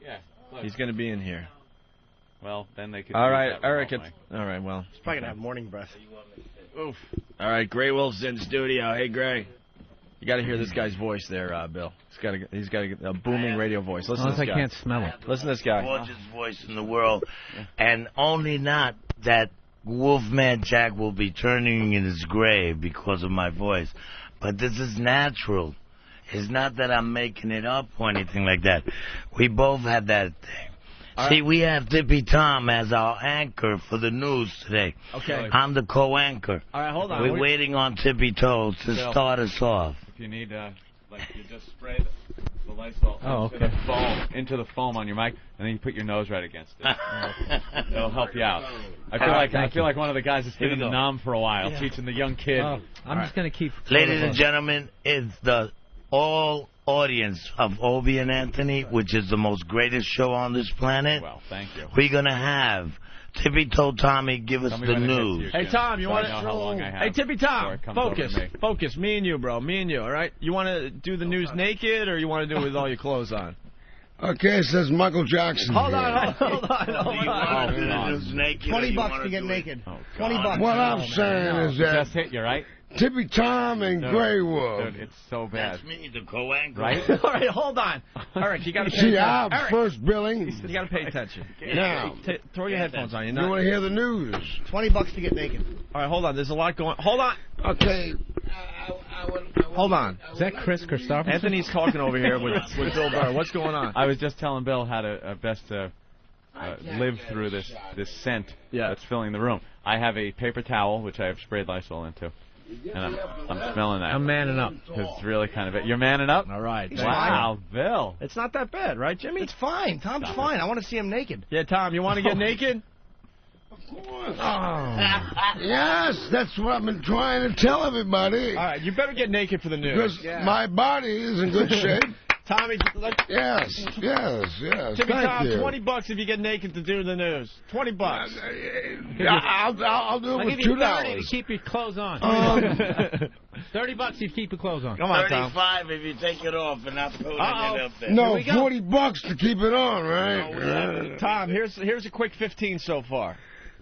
Yeah, look. He's going to be in here. Well, then they could. All right, Eric. All right, well. He's probably going to have morning breath. Oof. All right, Grey Wolf's in studio. Hey, Grey. You got to hear this guy's voice there, Bill. He's got a booming radio voice. Listen to this guy. I can't smell it. Listen to this guy. Gorgeous voice in the world, and only not that Wolfman Jack will be turning in his grave because of my voice, but this is natural. It's not that I'm making it up or anything like that. We both had that thing. See, we have Tippy Tom as our anchor for the news today. Okay. I'm the co-anchor. All right, hold on. We're waiting on Tippy Toes to start us off. If you need, you just spray the Lysol into the foam on your mic, and then you put your nose right against it. It'll help you out. I feel like one of the guys that's been in the NOM for a while, teaching the young kid. I'm just going to keep. Ladies and gentlemen, it's the all audience of Opie and Anthony, which is the most greatest show on this planet. Well, thank you. We're going to have Tippy Toe Tommy give us the news. Hey, Tom, you want to... Hey, Tippy Tom, focus. Me and you, bro. Me and you, all right? You want to do the news naked, or you want to do it with all your clothes on? Okay, it says Michael Jackson. Hold on. $20 to get naked. $20. What I'm saying is that... Just hit you, right? Tippy Tom and Grey Wolf. Dude, it's so bad. That's me, the co-anchor. Right? All right, hold on. Eric, you got to pay attention. Eric, first billing. You got to pay attention. Now, throw your headphones on. You want to hear the news? $20 to get naked. All right, hold on. There's a lot going on. Hold on. Okay. Hold on. Is that Chris Christopherson? Anthony's talking over here with Bill Burr. What's going on? I was just telling Bill how to best live through this scent that's filling the room. I have a paper towel, which I have sprayed Lysol into. And I'm smelling that. I'm manning up. It's really kind of it. You're manning up? All right. Wow, Bill. It's not that bad, right, Jimmy? It's fine. Tom's fine. I want to see him naked. Yeah, Tom, you want to get naked? Oh. Yes, that's what I've been trying to tell everybody. All right, you better get naked for the news. Because my body is in good shape. Tommy, Yes. Timmy Thank Tom, you. $20 if you get naked to do the news. $20. I'll do I'll it with give you 30 to $2. keep your clothes on. $30 if you keep your clothes on. Come on, Tom. 35 if you take it off and not put it up there. No, $40 to keep it on, right? Tom, here's a quick 15 so far.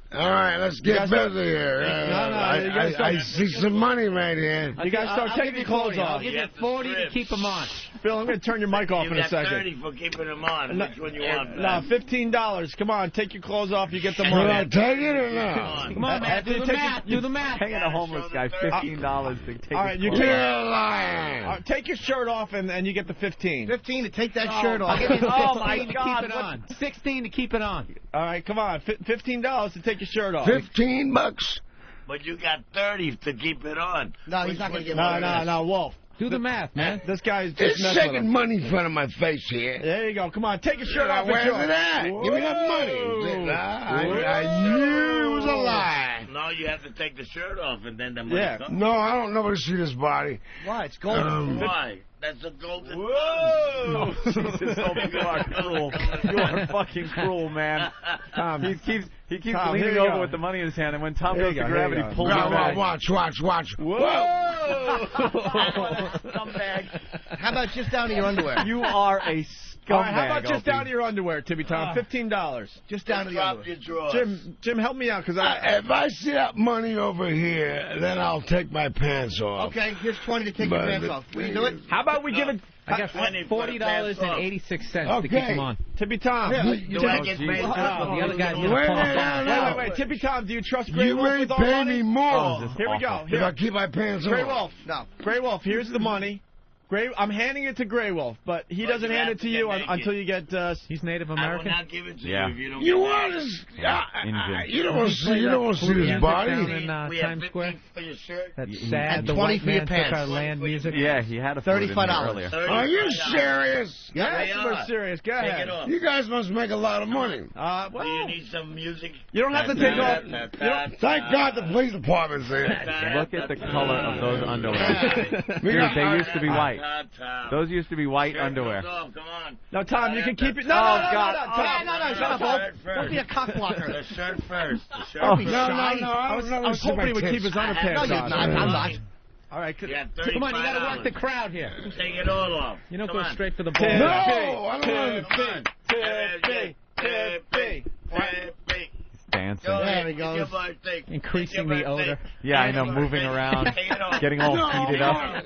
All right, let's get busy here. I see some money right here. You guys start taking your clothes off. I'll give you 40 to keep them on. Phil, I'm going to turn your mic off in a second. 30 for keeping them on. Which one you want? No, $15. Come on, take your clothes off. You get the Will money. I take it or not? Come on, man. Do the math. Do the math. Paying a homeless guy $15 to take All right, you his clothes can't. off. lying. Take your shirt off and you get the 15. 15 to take that shirt off. I'll give you Oh, 16 my to God, keep it on. 16 to keep it on. All right, come on. $15 to take your shirt off. $15. But you got 30 to keep it on. No, he's not going to get money. No, Wolf. Do the math, man. This guy's It's just messing with shaking him. money in front of my face here. There you go. Come on, take your shirt off. Where's and it at? Give me that money. I knew it was a lie. No, you have to take the shirt off and then the money comes. No, I don't know where to see this body. Why? It's golden. Why? That's a golden. Whoa! Jesus, you are cruel. You are fucking cruel, man. Tom, He keeps Tom, leaning here you over go. with the money in his hand, and when Tom Here goes you to go, grab here it, you he go. pulls it back. Watch. Whoa! Scumbag. How about just down to your underwear? You are a scumbag. All right, how about just Opie. down to your underwear, Timmy Tom? $15. Just down to the Drop underwear. your drawers. Jim, help me out, because If I see that money over here, then I'll take my pants off. Okay, here's 20 to take your pants off. Will you do it? How about we give it... I got $40.86 to keep them on. Tippy Tom. Do I get paid? The other guy's going to Wait, fall. Wait. Tippy Tom, do you trust Grey You Wolf ain't with all pay money? me more Here we go. if I keep my pants on. Grey Wolf. No. Grey Wolf, here's the money. I'm handing it to Grey Wolf, but he But doesn't you hand have it to to you get naked. until you get... He's Native I will American. not give it to Yeah. you if you don't You get want naked. to? You don't want to see this Down body. in We have Times 50 Square. for your shirt. That And sad, the 20 white for your man took pants. our land music. Yeah, he had a food in there $35. earlier. Are you serious? Yes, They we're are. serious. Go Take ahead. it off. You guys must make a lot of money. Do Well, you need some music? you don't have to take off... Thank God the police department's there. Look at the color of those underwear. Dude, they used to be white. Those used to be white underwear. Come on. No, Tom, you can keep it... No, God. no, shut up, Wolf. Don't be a cock blocker. The shirt first. The shirt Oh, first. No, I was hoping he would keep his No, underpants you're on. not. I'm not. All right, You got Come on, you got to work the $35. crowd here. Take it all off. You don't Come go on. straight for the Tippy, ball. No, I don't want Tippy, Tippy. Tippy. Dancing. There he goes. It's your birthday. Increasing It's the your birthday. odor. Yeah, I know, It's your moving birthday. around, Take it off. getting all heated up.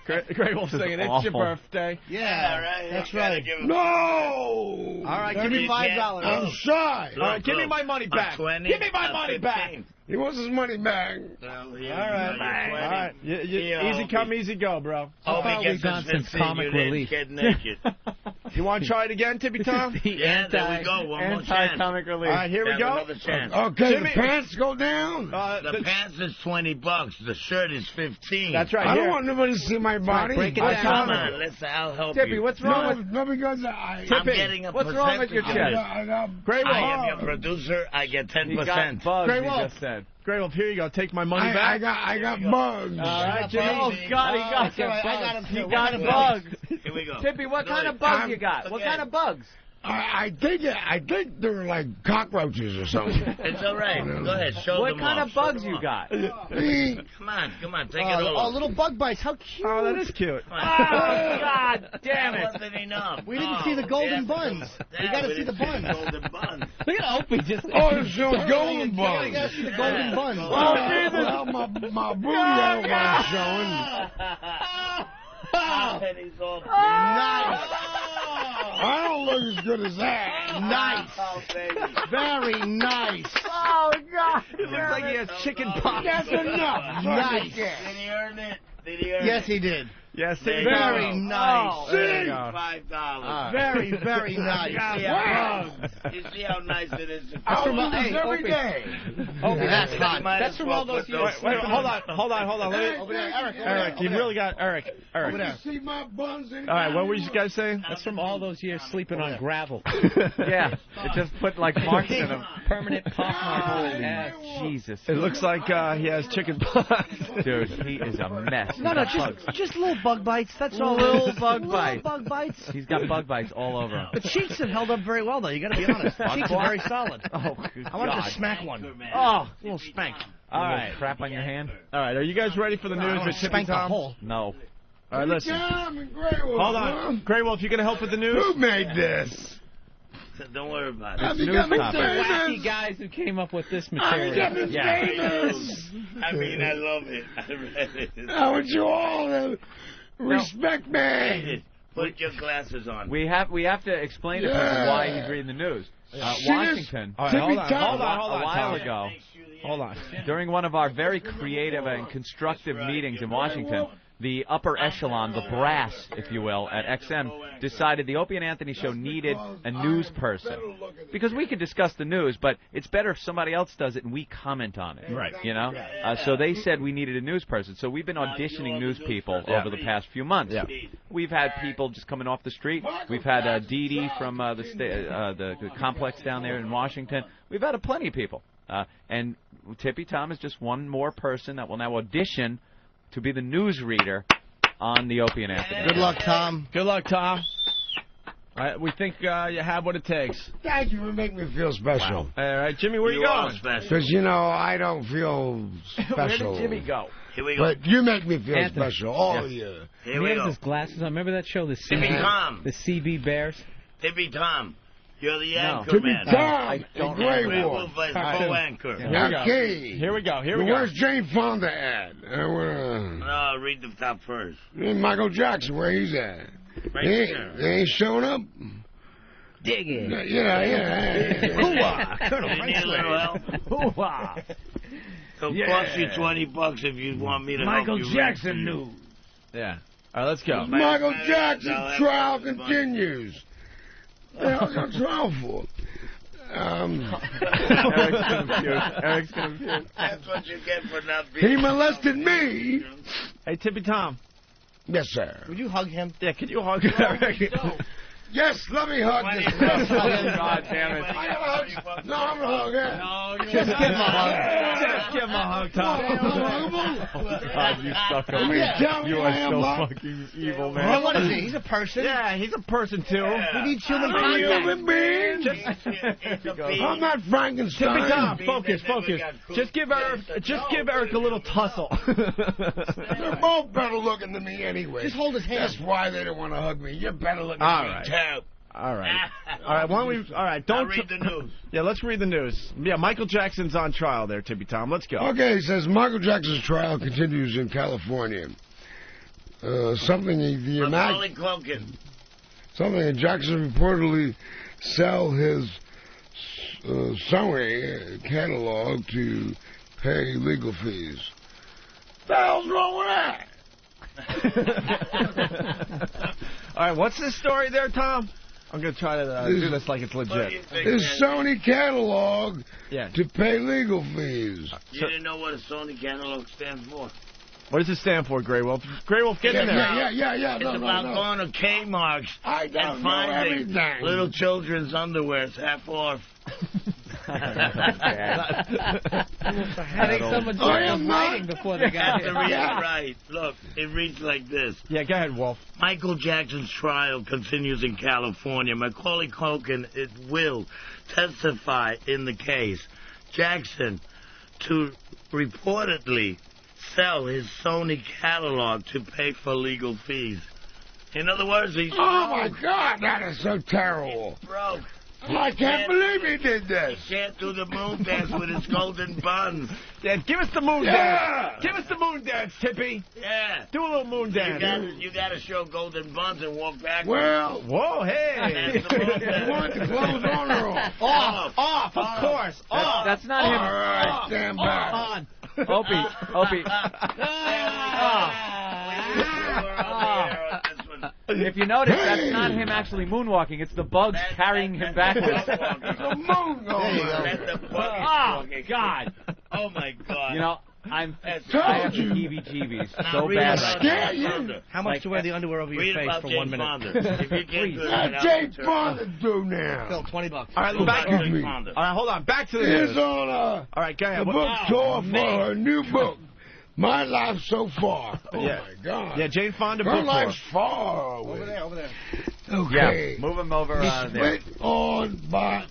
Grey Wolf This is singing, it's your awful. birthday. Yeah, that's right. No! All right, give me $5. I'm shy. All right, give me my money back. 20, Give me my money back. He wants his money back. All right. Easy come, easy go, bro. How far we've gone since comic relief? Get naked. You want to try it again, Tippy Tom? Yeah, there we go. One more chance. Anti-comic relief. All right, here we Have go. another chance. Okay, Jimmy- the pants go down. The pants is $20. The shirt is $15. That's right. I Here. don't want nobody to see my body. break it Oh, down. come on, listen, I'll help Tippy, you. what's wrong No, with... no, because I'm Tippy, getting a what's wrong with your percentage. chest? I got Grey I am Wolf. your producer. I get 10%. He got bugs, Grey he Wolf. just said. Grey Wolf, here you go. Take my money I back. got bugs. All right, Jimmy. Oh, God, he got Okay, I got him He too. got What bugs. Here we go. Tippy, what Do kind it. of bugs I'm- you got? What Okay. kind of bugs? I think they're like cockroaches or something. It's all right. Go ahead. Show What them kind off. of Show bugs them you off. got? Come on. Take it all Oh, off. little bug bites. How cute. Oh, that is cute. Come on. Oh, God damn That it. wasn't enough. We didn't see the golden buns. We got to we see the didn't buns. golden buns. Look at Opie just. Oh, it shows golden We buns. got to see the golden buns. Well, my booty out was showing. And he's all Nice. I don't look as good as that. Nice. Oh, baby. Very nice. Oh, God. It looks like he has chicken pox. That's enough. Nice. Did he earn it? Did he earn Yes, it? he did. Yes, There you Very go. nice. There you go. $5. Very, very nice. You see how nice it is? I'll do Hey, this every Opie. day. That's hot. That's from all those years. Wait, hold on. Let me- Over there, Eric. Eric, you really got Eric. Over there. See my buns in All right, what were you guys saying? That's from all those years sleeping on gravel. Yeah, it just put like marks in him. Permanent pockmarks. Jesus. It looks like he has chicken pox. Dude, he is a mess. No, just little bug bites. That's all. Little bug bites. Bug bites. He's got bug bites all over him. The cheeks have held up very well, though. You got to be honest. The cheeks are very solid. Oh, good I wanted God. to smack one. Oh, a little spank. All right. Crap on your hand? All right, are you guys ready for the news with Tippy Spank the Tom? hole. No. All right, listen. Hold on. Grey Wolf, you going to help with the news? Who made this? Don't worry about Have it. you got me The wacky famous? guys who came up with this Have you got material. me Yeah. famous? I mean, I love it. I read it. I want you all to respect me. Put your glasses on. We have to explain to people why he's reading the news. Washington. All right, hold on. A while Tom. ago, Hold on. during one of our very creative and constructive meetings in Washington, the upper echelon, the brass, if you will, at XM, decided the Opie and Anthony show needed a news person. Because we could discuss the news, but it's better if somebody else does it and we comment on it. Right. You know? So they said we needed a news person. So we've been auditioning news people over the past few months. Yeah. We've had people just coming off the street. We've had Dee Dee from the complex down there in Washington. We've had plenty of people. And Tippy Tom is just one more person that will now audition to be the newsreader on the Opie and Anthony. Good luck, Tom. Good luck, Tom. All right, we think you have what it takes. Thank you for making me feel special. All right, Jimmy, where you are going? special. Because, you know, I don't feel special. Where did Jimmy go? Here we go. But you make me feel Anthony. special, all of you. Here He we has go. his glasses on. Remember that show, the Tippy Tom. CB Bears? Tippy Tom. You're the No. anchor Tippy man. Tom, don't the Grey Grey Wolf. Wolf is co-anchor. Okay. Here we go. Here we go. Where's Jane Fonda at? No, read the top first. Michael Jackson, where he's at? Right He there. ain't showing up. Dig it. Yeah. Hoo-ah. Colonel You need a little help? Hoo-ah. It'll cost you $20 if you want me to help you. Michael Jackson news. Yeah. All right, let's go. Michael Jackson trial continues. What the hell's on trial for? Eric's confused. That's what you get for not being... He molested me. Hey, Tippy Tom. Yes, sir. Would you hug him? Yeah, could you hug Eric? Yes, let me hug this God damn it. No, I'm gonna hug him. No, Just give him a hug. Just give him a hug, Tom. God, you suck Let me tell You you, are I am so like fucking evil, Well, man. what is he? He's a person. Yeah, he's a person, too. He needs human I'm a contact. human being. It's a bean. I'm not Frankenstein. Tippy Tom, Bean focus, that never focus. got cooked. Just give Eric a little tussle. They're both better looking than me anyway. Just hold his hand. That's why they don't want to hug me. You're better looking All than right. me, too. All right. All right, why don't we... All right, Now don't... read the news. Yeah, let's read the news. Yeah, Michael Jackson's on trial there, Tippy Tom. Let's go. Okay, it says Michael Jackson's trial continues in California. Something Macaulay Culkin. Something Jackson reportedly sell his Sony catalog to pay legal fees. The hell's wrong with that? All right, what's this story there, Tom? I'm going to try to do this like it's legit. His Sony catalog Yeah. to pay legal fees. You didn't know what a Sony catalog stands for? What does it stand for, Grey Wolf? Grey Wolf, get in there. Yeah. It's No, about no. going to Kmart I don't and know finding everything. little children's underwears half off. I think someone I was am writing not. before they got To read here. it right. Look, it reads like this. Yeah, go ahead, Wolf. Michael Jackson's trial continues in California. Macaulay Culkin will testify in the case. Jackson to reportedly sell his Sony catalog to pay for legal fees. In other words, he's Oh, my God, that is so terrible. broke. I can't believe he did this. He can't do the moon dance with his golden buns. Yeah, give us the moon Yeah. dance. Give us the moon dance, Tippy. Yeah. Do a little moon dance. You got to show golden buns and walk backwards. Well, Whoa, hey. That's the moon you dance. want the clothes on or off? Off, of course. Off. That's not All him. right, stand back. On. Opie. If you notice, that's not him actually moonwalking. It's the bugs carrying him backwards. The moon going Oh, God. Oh, my God. You know, I have Told the you. heebie-jeebies Now so read bad about right now. James Fonda. How much to wear the underwear over your Read face about for James 1 minute? Fonda. If you can't do that, I'll James turn- Fonda do now. Phil, $20. All right, Read back. about me. James Fonda. All right, hold on. Back to the Is news. on All right, go a ahead. book tour for her new book, My life so far. Oh, Yeah. my God. Yeah, Jane Fonda. Her book life's tour. far away. Over there. Okay. Yeah, move him over there. Split on by.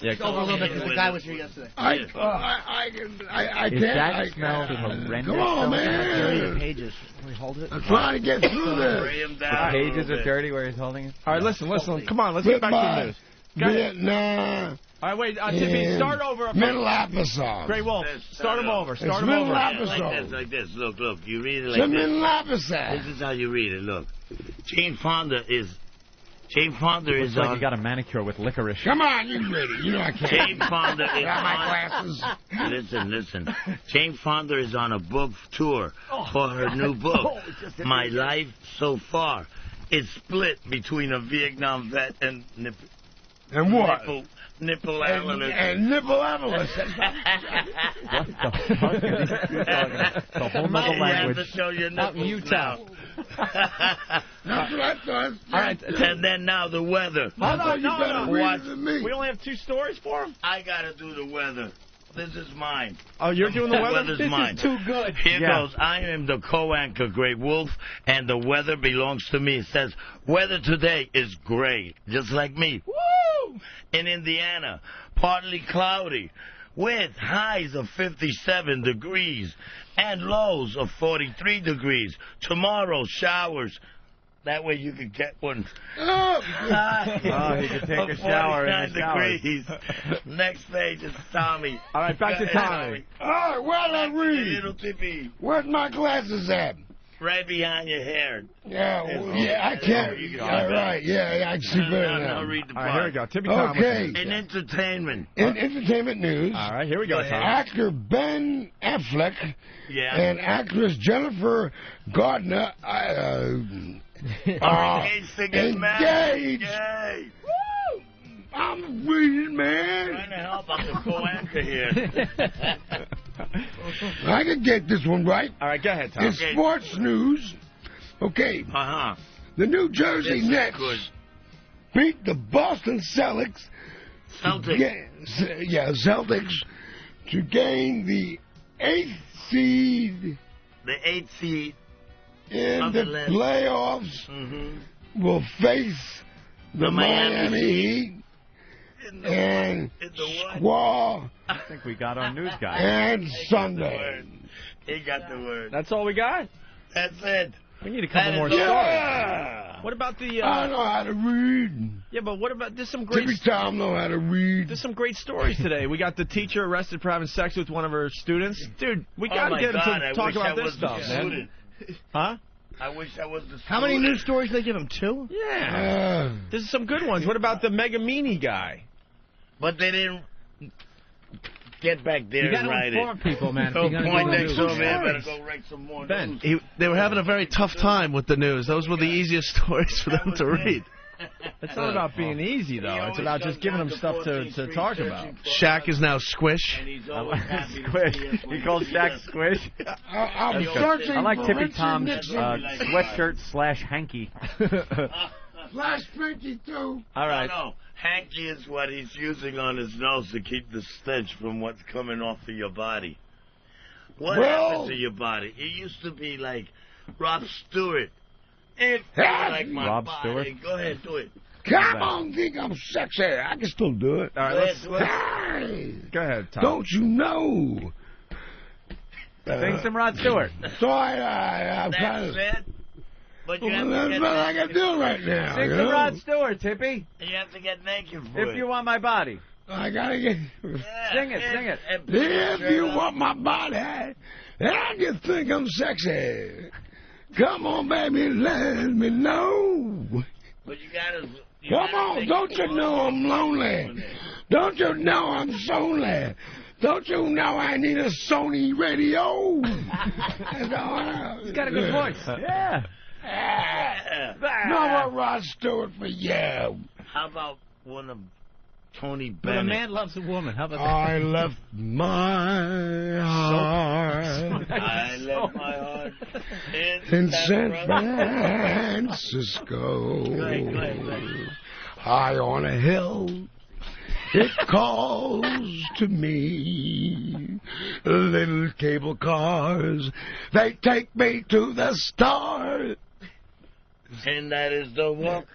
Yeah, Over a little bit because the guy was here yesterday. I His can't. jacket smells horrendous. Come on, Dirty man. pages. Can we hold it? I'm trying to get through this. The pages are dirty where he's holding it. All right, listen. Come on, let's get back to the news. Go ahead. Vietnam. All right, wait, Tippy, start over. Middle episode. Great Wolf, start him over. It's Start him middle over. episode. Like this. Look. You read it It's like a this. middle episode. This is how you read it. Look. Jane Fonda is Looks like on. you got a manicure with licorice. Come on, you read it. You know I can't. Jane Fonda is Got my on. glasses. Listen. Jane Fonda is on a book tour for her new book, My Life So Far. It's split between a Vietnam vet and And what? nipple analyst. And nipple analyst. What the fuck are these two talking about? It's a whole nother You have language. to show your Out in nipples Utah. now. That's what I thought. All right, And then now the weather. No. Watch. We only have 2 stories for him? I gotta do the weather. This is mine. Oh, you're doing the weather? weather's mine. Too good. Here goes. I am the co-anchor, Great Wolf, and the weather belongs to me. It says, weather today is gray, just like me. Woo! In Indiana, partly cloudy, with highs of 57 degrees and lows of 43 degrees. Tomorrow, showers. That way you could get one. Oh, he could take a shower in the shower. degrees. Next page is Tommy. All right, back to Go ahead, Tommy. all right, well, I read. Little Tippy. Where's my glasses at? Right behind your hair. I can't. All right, I can see better Now now. read the All right, here we go. Tippy Okay. Thomas. In entertainment. In entertainment news, All right, here we go, Tom. actor Ben Affleck Yeah. and actress Jennifer Gardner are Engaged to get married. engaged. Yay. I'm reading, Trying man. to help. I'm the co-anchor here. I can get this one right. All right, go ahead, Tom. In sports news, okay, Uh-huh. the New Jersey This is Nets good. beat the Boston Celtics. Celtics. Celtics to gain the 8th seed The 8th seed. in Of the the list. playoffs. Mm-hmm. Will face the Miami Heat and Squall I think we got our news guy. and Sunday. He got the word. That's all we got? That's it. We need a couple That more is stories. Yeah. What about the... I know how to read. Yeah, but what about... There's some great... Tippy Tom know how to read. There's some great stories today. We got the teacher arrested for having sex with one of her students. Dude, we Oh got to my get him God, to I talk wish about I this was the stuff, man. student. Huh? I wish I was the How many student. news stories did they give him? 2? Yeah. There's some good ones. What about the Mega Meanie guy? But they didn't get back there You got and to write inform it. people, man. So If you're gonna point do next news. over there, better go write some more Ben. news. They were having a very tough time with the news. Those were the easiest stories for them to read. It's not about being easy, though. It's about just giving them stuff to talk about. Shaq is now Squish. Squish. He called Shaq Squish. I'm That's good. searching I like for Tippy Richard Tom's Nixon. sweatshirt / hanky. Flash Pinky, too. All right. No, hanky is what he's using on his nose to keep the stench from what's coming off of your body. What happened to your body? It used to be like Rob Stewart. If you like my Rob body, Stewart? go ahead, do it. Come on, think I'm sexy. I can still do it. All right, Hey, Go ahead, Tom. don't you know? Sing some Rod Stewart. So I'm kind of... That's it. But you have to That's get what I naked. can do right now. Sing you some know? Rod Stewart, Tippy. You have to get naked for If it. you want my body. I gotta get... Yeah, Sing it, sing it. and put your If shirt you on. want my body, and you think I'm sexy, come on, baby, let me know. But you gotta... Come on, don't you know I'm lonely? Don't you know I'm lonely? Don't you know I need a Sony radio? He's got a good voice. Yeah. No more Rod Stewart for you. How about one of Tony But a Bennett? man loves a woman. How about that? I left my heart I left my heart in San Francisco, Go ahead. high on a hill It calls to me. Little cable cars, they take me to the stars. And that is the walk.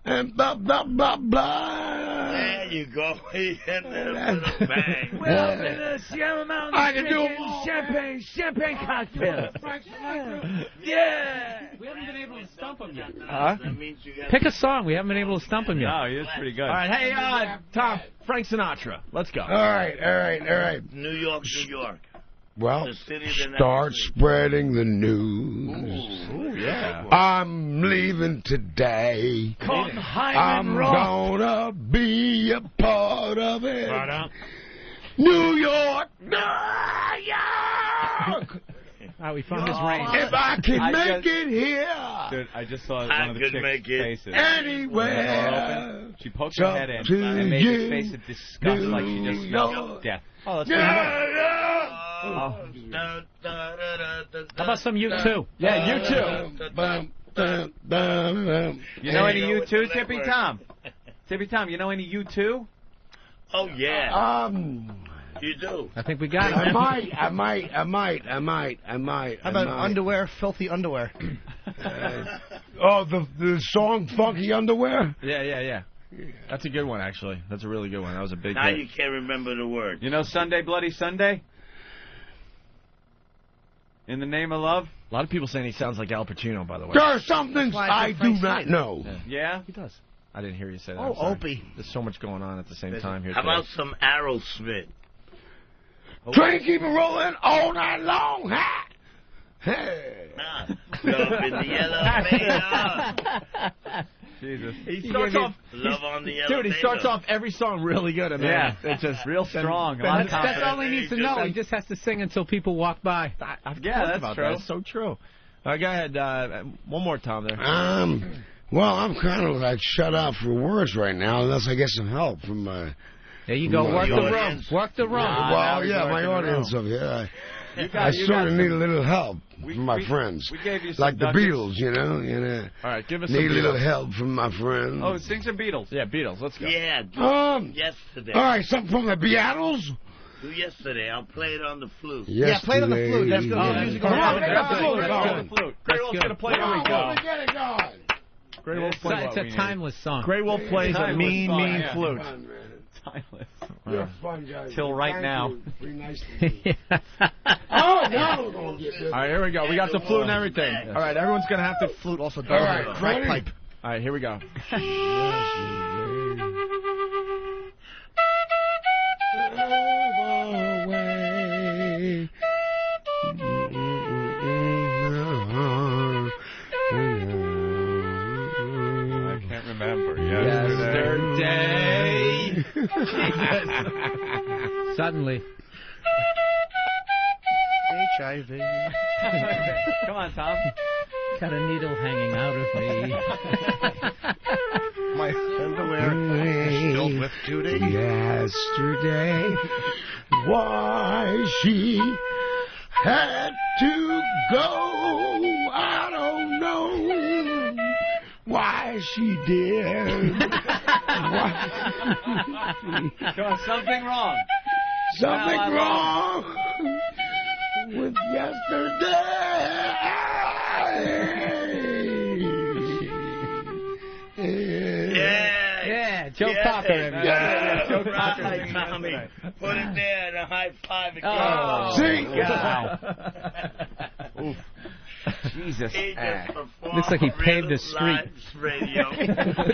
And blah, blah, blah, blah. There you go. He hit a little bang. Well, in the Sierra Mountains, I can do drinking champagne cocktails. Yeah. We haven't been able to stump him yet. That means you got Pick a song. We haven't been able to stump him yet. No, he is pretty good. All right, hey, Tom, Frank Sinatra. Let's go. All right. New York, New York. Well, The city that start spreading the news. Ooh, yeah. I'm leaving today. I'm gonna be a part of it. New York, New York. We found his range. If I can make it here, Dude, I just saw one of the chicks' faces. anywhere. She poked her head in and made his face of disgust like she just smelled death. Oh, that's pretty good. How about some U2? Yeah, U2. You know any U2, Tippy Tom? Tippy Tom, you know any U2? Oh, yeah. You do. I think we got it. I might. How about underwear, filthy underwear? The song Funky Underwear? Yeah. That's a good one, actually. That's a really good one. That was a big Now hit. you can't remember the word. You know Sunday Bloody Sunday? In the Name of Love? A lot of people saying he sounds like Al Pacino, by the way. There are some things I do not know. Yeah? He does. I didn't hear you say that. Oh, I'm sorry. Opie. There's so much going on at the same time here How today. about some Aerosmith? Train keep it rolling all night long. Ha! Hey. Love in the elevator. Jesus. He starts off... Love on the elevator. Dude, he starts off every song really good. And then it's just real strong. A lot of That's all he needs to know. He just has to sing until people walk by. I've Yeah, talked that's about true. that. It's so true. All right, go ahead. One more, Tom, there. Well, I'm kind of like shut out for words right now unless I get some help from my... There you go. Work the room. Work the room. Well, yeah, my audience over here. I sort of need a little help from my friends. We gave you some like the ducats. Beatles, you know. All right, give us Need a some little Beatles. help from my friends. Oh, sing some Beatles. Yeah, Beatles. Let's go. Yeah. Yesterday. All right, something from the Beatles. Do yesterday. I'll play it on the flute. Yeah, play it on the flute. That's good. Yeah. Music Come on on, the get the flute Let's going. Grey Wolf's going to play. Here we go. Get it going. Grey Wolf plays It's a timeless song. Grey Wolf plays a Timeless mean song, flute. yeah. Timeless. You're fun, guys. Till right Thank now. you. Pretty nice to me. Oh, now we're going to get this. All right, here we go. We got the flute and everything. All right, everyone's going to have to flute also. All right, ready? pipe. All right, here we go. I can't remember. Yesterday. Suddenly. HIV. Come on, Tom. Got a needle hanging out of me. My underwear is filled with duty. Yesterday, why she had to go, I don't know. Why she did. Come on, something wrong. Something wrong with yesterday. Yeah, Joe Cocker. Yeah, Joe right, Cocker. Tommy. Put it there and a high five again. Oh, See? Oof. Jesus. He just performed Looks like he paved the street. live radio With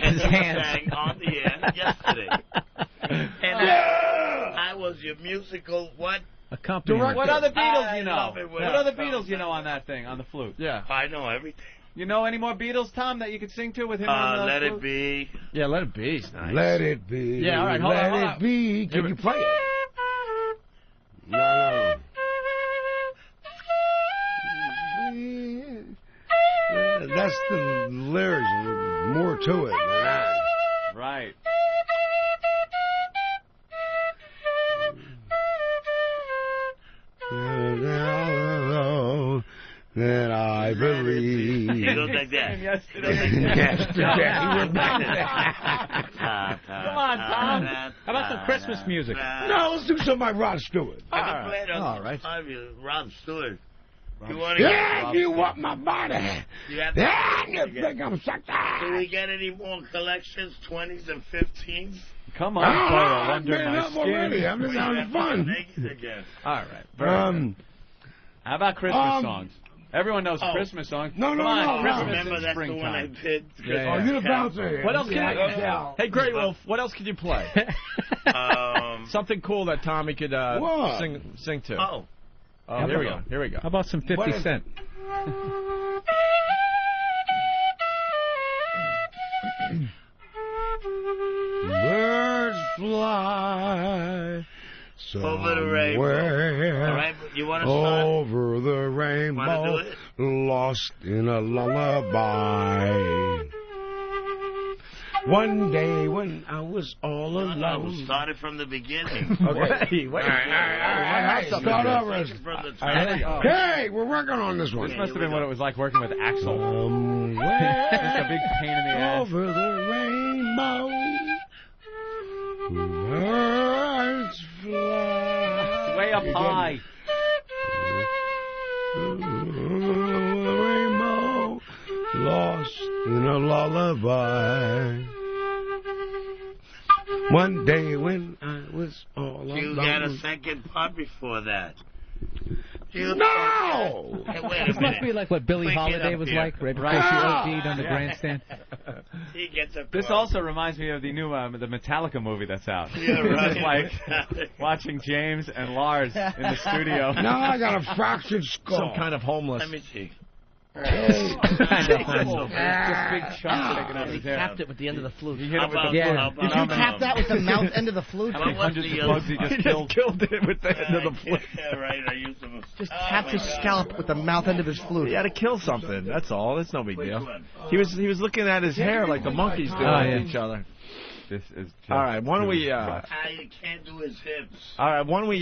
his hands. sang on the air yesterday. And I was your musical what? Accompaniment. What other Beatles you know? love it when What I other come Beatles you know back. on that thing, on the flute? Yeah. I know everything. You know any more Beatles, Tom, that you could sing to with him on the Let flute? It Be. Yeah, Let It Be. It's nice. Let it be. Yeah, all right, hold Let on, hold it on. be. Can you play it? No. That's the lyrics. There's more to it than that. Right. That I believe. It goes like that. Yesterday. Come on, Tom. some Christmas music. No, let's do something by Rod Stewart. All right. Rod Stewart. You want Yeah, you want my body. You have Yeah, to you think I'm sucked. Do we get any more collections, 20s and 15s? Come on, I've under been my up already. I'm just having fun. All right. How about Christmas songs? Everyone knows Christmas songs. No, Come on, Remember, Christmas that's in the one I springtime. picked. Oh, you're the bouncer here. What else can Yeah. Hey, Grey Wolf, what else could you play? Something cool that Tommy could sing to. Oh, here we go. Here we go. How about some 50 Cent? Birds fly over the rainbow. All right, you want to start? Over the rainbow, lost in a lullaby. One day when I was all alone. No, we'll start it from the beginning. Okay. Wait. Start over. Hey, we're working on this one. This must have been what it was like working with Axl. It's a big pain in the ass. Over the rainbow, birds fly. Way up high. Rainbow, lost in a lullaby. One day when I was all alone. You got a second part before that. No! Hey, wait a This must minute. be like what Billie Quick, Holiday get up was here. like right before she OD'd on the grandstand. He gets a This also reminds me of the new the Metallica movie that's out. Yeah, right. It's like watching James and Lars in the studio. Now I got a fractured skull. Some kind of homeless. Let me see. Kind of homeless. Just big chunks sticking out of He his hair. tapped it with the end of the flute. He hit him with the Did you tap that with the mouth end of the flute? How about hundreds the of bugs he just killed. Killed it with the end of the flute. Yeah, right. I used them. Just tapped his scalp with the mouth end of his flute. He had to kill something. That's all. It's no big deal. He was looking at his hair like the monkeys do at each other. This is just All right, why don't we? You can't do his hips. All right, why don't we?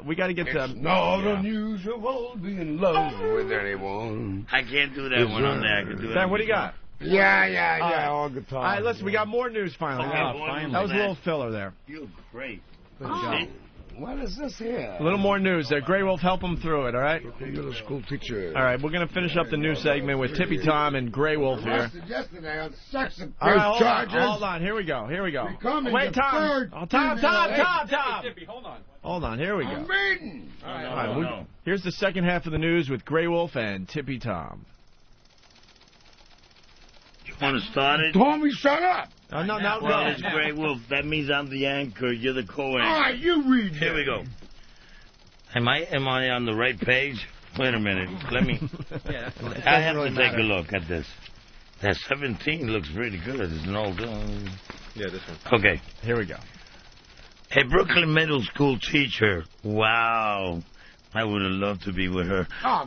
We got to get to. Not unusual to be in love with anyone. I can't do that one on there. I can do it. Sam, what do you got? Yeah, all guitar. All right, listen, we got more news finally. Okay, Finally. That was a little filler there. You're great. What is this here? A little more news there. Grey Wolf, help him through it, all right? You're the school teacher. All right, we're going to finish up the news segment with Tippy Tom and Grey Wolf here. Arrested yesterday on sex abuse All right, charges. hold on. Here we go. Becoming Wait, the Tom. third Tom. Tippy, hold on. Hold on. Here we go. I'm reading. All right, here's the second half of the news with Grey Wolf and Tippy Tom. You want to start it? Tommy, shut up. No. Well, it's Grey Wolf. That means I'm the anchor. You're the co-anchor. All right, you read. Here we go. Am I on the right page? Wait a minute. Let me. I have to take a look at this. That 17 looks really good. It's an old. Yeah, this one. Okay. Here we go. A Brooklyn middle school teacher. Wow. I would have loved to be with her. A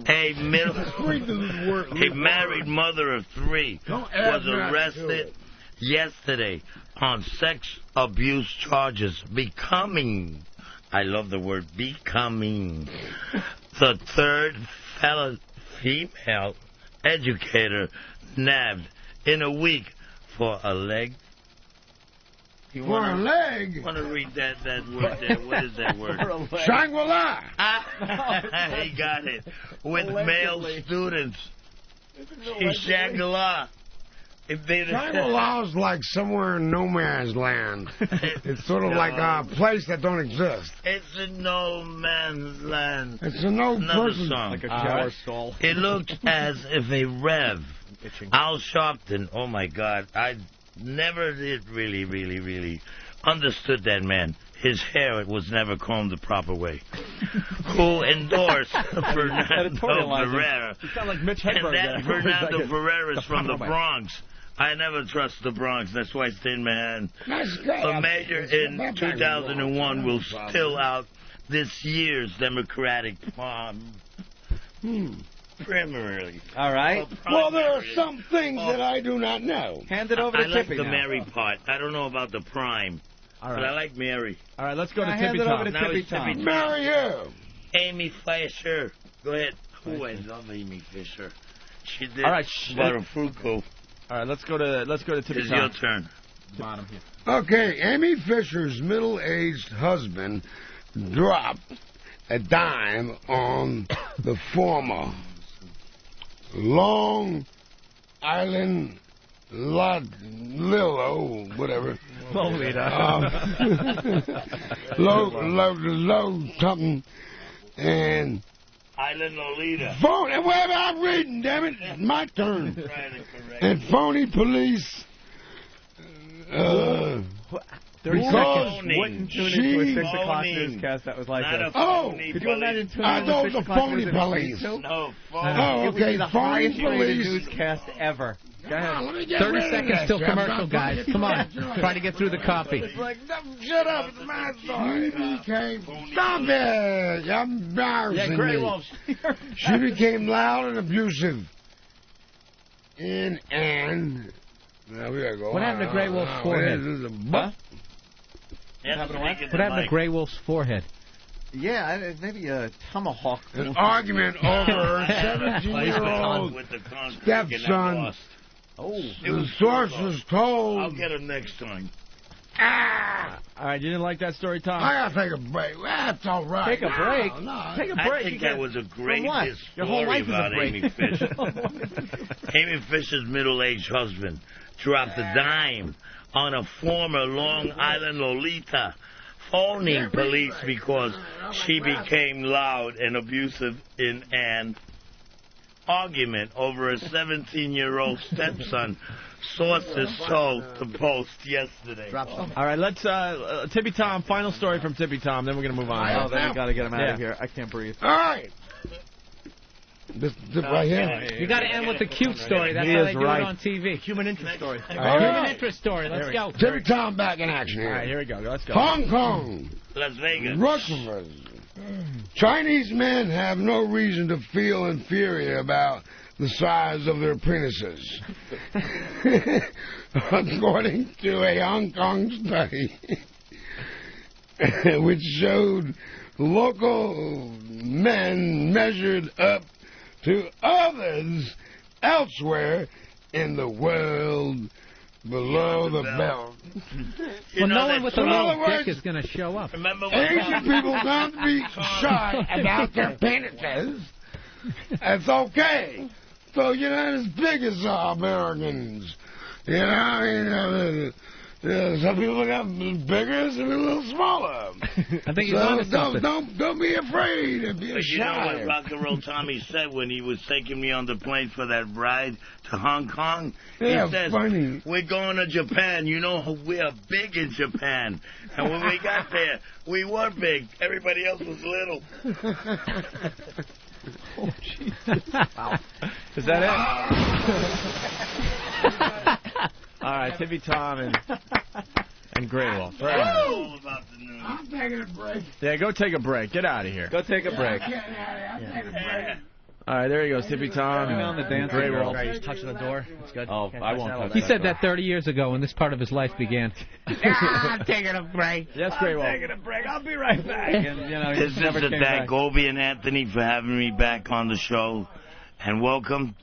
married mother of 3 was arrested yesterday on sex abuse charges, becoming, I love the word becoming, the third female educator nabbed in a week for a leg. You For a leg? Want to read that word there? What is that word? Shangri-La. He got it. With male students. He's Shangri-La. Shangri-La's like somewhere in no man's land. It's sort of like a place that don't exist. It's a no man's land. It's a no Another person. song. Like a shower stall. It looked as if a Rev, Al Sharpton, oh my God, I never did really understood that man. His hair was never combed the proper way. Who endorsed Fernando Ferreira. You sound like Mitch And Hedberg that there. Fernando Ferreira is from the Problem. Bronx. I never trust the Bronx. That's why I stay in Manhattan. Nice guy. The mayor in 2001 will still out this year's Democratic primarily. All right. Well, there are some things that I do not know. Hand it over I to like Tippy the now. Mary part. I don't know about the prime. All But I right. like Mary. All right, let's go to Hand Tippy it over Tom. to Now Tippy it's Tippy Tom. Marry you. Amy Fisher. Go ahead. Oh, I love Amy Fisher. She did All right, Butterfruit. All right, let's go to Tippy It's Tom. your turn. Bottom here. Okay, Amy Fisher's middle-aged husband dropped a dime on the former Long Island Lilo, whatever. Lolita. Low something. And Island Lolita. phony. Well, I'm reading, damn it. It's my turn. And phony police. 30 because seconds. Wouldn't tune into a 6 o'clock newscast that was like Not this. a phony Could you imagine tuning I into know 6 the o'clock phony news and police. too? No, Oh, It would be okay, the phony highest rated police. newscast ever. Go ahead. Let me get 30 rid of seconds that till shit. commercial, guys. Come on. Try to get through the copy. It's like, no, shut up, it's my story. She became, stop it, you're embarrassing Yeah, Grey me. Wolf. She became loud and abusive. And now we gotta go. What happened to Grey Wolf's forehead? Huh? What What happened to Grey Wolf's forehead? Yeah, maybe a tomahawk. An argument over her 17-year-old stepson. Oh, The source was told. I'll get him next time. All right, you didn't like that story, Tom? I gotta take a break. That's all right. Take a break? No. Take a I break. think that was a great what? Your whole story life is a about break. Amy Fisher. Amy Fisher's middle-aged husband dropped a dime on a former Long Island Lolita, phoning police because she became loud and abusive in an argument over a 17-year-old stepson. Sources told the Post yesterday. All right, let's Tippy Tom. Final story from Tippy Tom. Then we're gonna move on. Oh, then we got to get him out Yeah. of here. I can't breathe. All right. This right here. You got to end with the cute story. That's He how is they do right. it on TV. Human interest story. Human interest story. Let's go. Tippy Tom back in action here. All right, here we go. Let's go. Hong Kong. Las Vegas. Rutherford. Chinese men have no reason to feel inferior about the size of their penises. According to a Hong Kong study, which showed local men measured up to others elsewhere in the world below the belt. Well, no one with a In other little words, dick is going to show up. Remember when Asian people don't be shy about their penises. That's okay. So you're not as big as Americans. You know, some people got bigger, some people a little smaller. I think he's onto something. Don't be afraid and be But you know shy. what Rock and Roll Tommy said when he was taking me on the plane for that ride to Hong Kong? Yeah, he says, funny. we're going to Japan. You know, we are big in Japan. And when we got there, we were big. Everybody else was little. Oh, Jesus. Wow. Is that it? All right, Tippy Tom and Grey Wolf. I'm taking a break. Yeah, go take a break. Get out of here. Go take a break. I'm taking a break. All right, there he goes, Tippy Tom on the and dance Grey floor. Wolf. Right, he's touching the door. It's good. Oh, Can't I touch won't that touch all He day. said that 30 years ago when this part of his life began. I'm taking a break. Yes, Grey Wolf. a break. I'll be right back. And, you know, he This is never to came thank back. Gobi and Anthony for having me back on the show. And welcome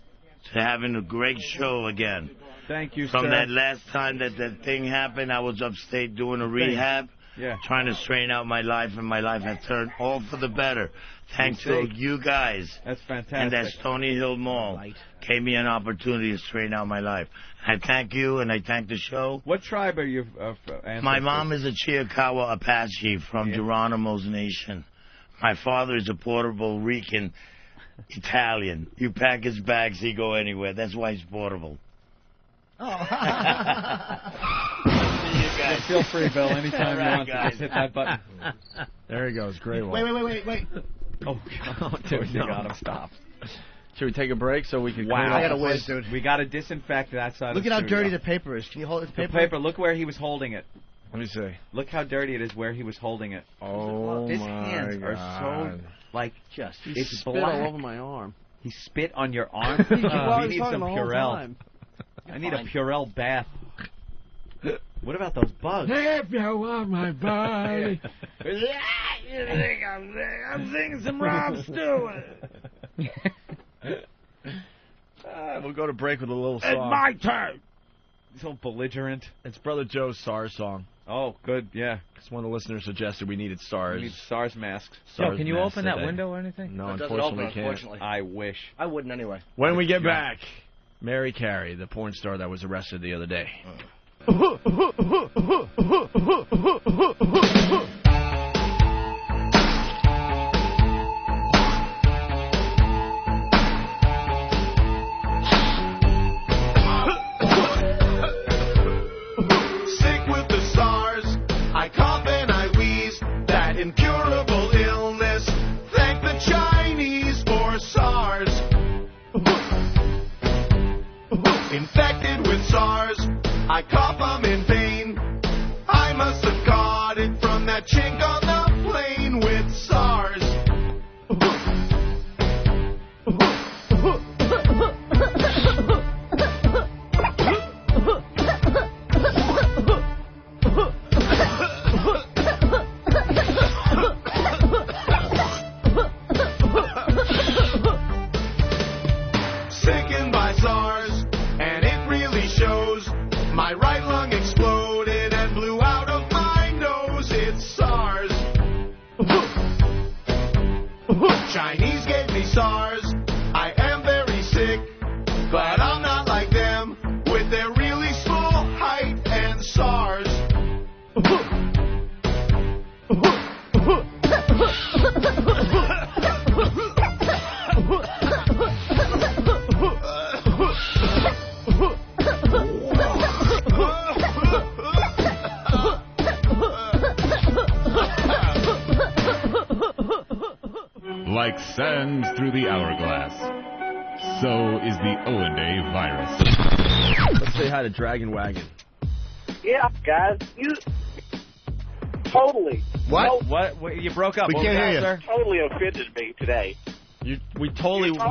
to having a great show again. Thank you, From sir. that last time that thing happened, I was upstate doing a rehab. Yeah. Trying to straighten out my life, and my life has turned all for the better. Thanks to you guys. That's fantastic. And that Stony Hill Mall gave me an opportunity to straighten out my life. I thank you, and I thank the show. What tribe are you My mom is a Chiricahua Apache from Geronimo's Nation. My father is a Puerto Rican Italian. You pack his bags, he go anywhere. That's why he's portable. Yeah, feel free, Bill. Anytime you want to guys. just hit that button. There he goes, Grey Wolf. Wait. Oh, Dude, you no. got him. Stop. Should we take a break so we can clean I up? gotta whiz, dude. We got to disinfect that side Look of at the how studio. dirty the paper is. Can you hold the The paper? paper, look where he was holding it. Let me see. Look how dirty it is where he was holding it. Oh, His my hands God. are so, like, it's spit black. all over my arm. He spit on your arm? We need some Purell. I need a Purell bath. What about those bugs? If you want my body. I'm singing some Rob Stewart. We'll go to break with a little song. It's my turn. So belligerent. It's Brother Joe's SARS song. Oh, good, yeah. Because one of the listeners suggested we needed SARS. We need SARS masks. Yo, can you open that window or anything? No, It doesn't unfortunately open, can't. unfortunately. I wish. I wouldn't anyway. When we get back, Mary Carey, the porn star that was arrested the other day. Sick with the SARS, I cough and I wheeze, that incurable illness. Thank the Chinese for SARS. Infected with SARS, I cough, I'm in pain. I must have caught it from that chink on the plane with SARS. Sickened by SARS, and it really shows. My right lung exploded and blew out of my nose. It's SARS. Chinese gave me SARS. I am very sick, but I'm not like them with their really small height and SARS. Like sands through the hourglass, so is the Owenday virus. Let's say hi to Dragon Wagon. Yeah, guys, you totally. What? What? You broke up. We What can't was hear that, you. sir? Totally offended me today. We totally. I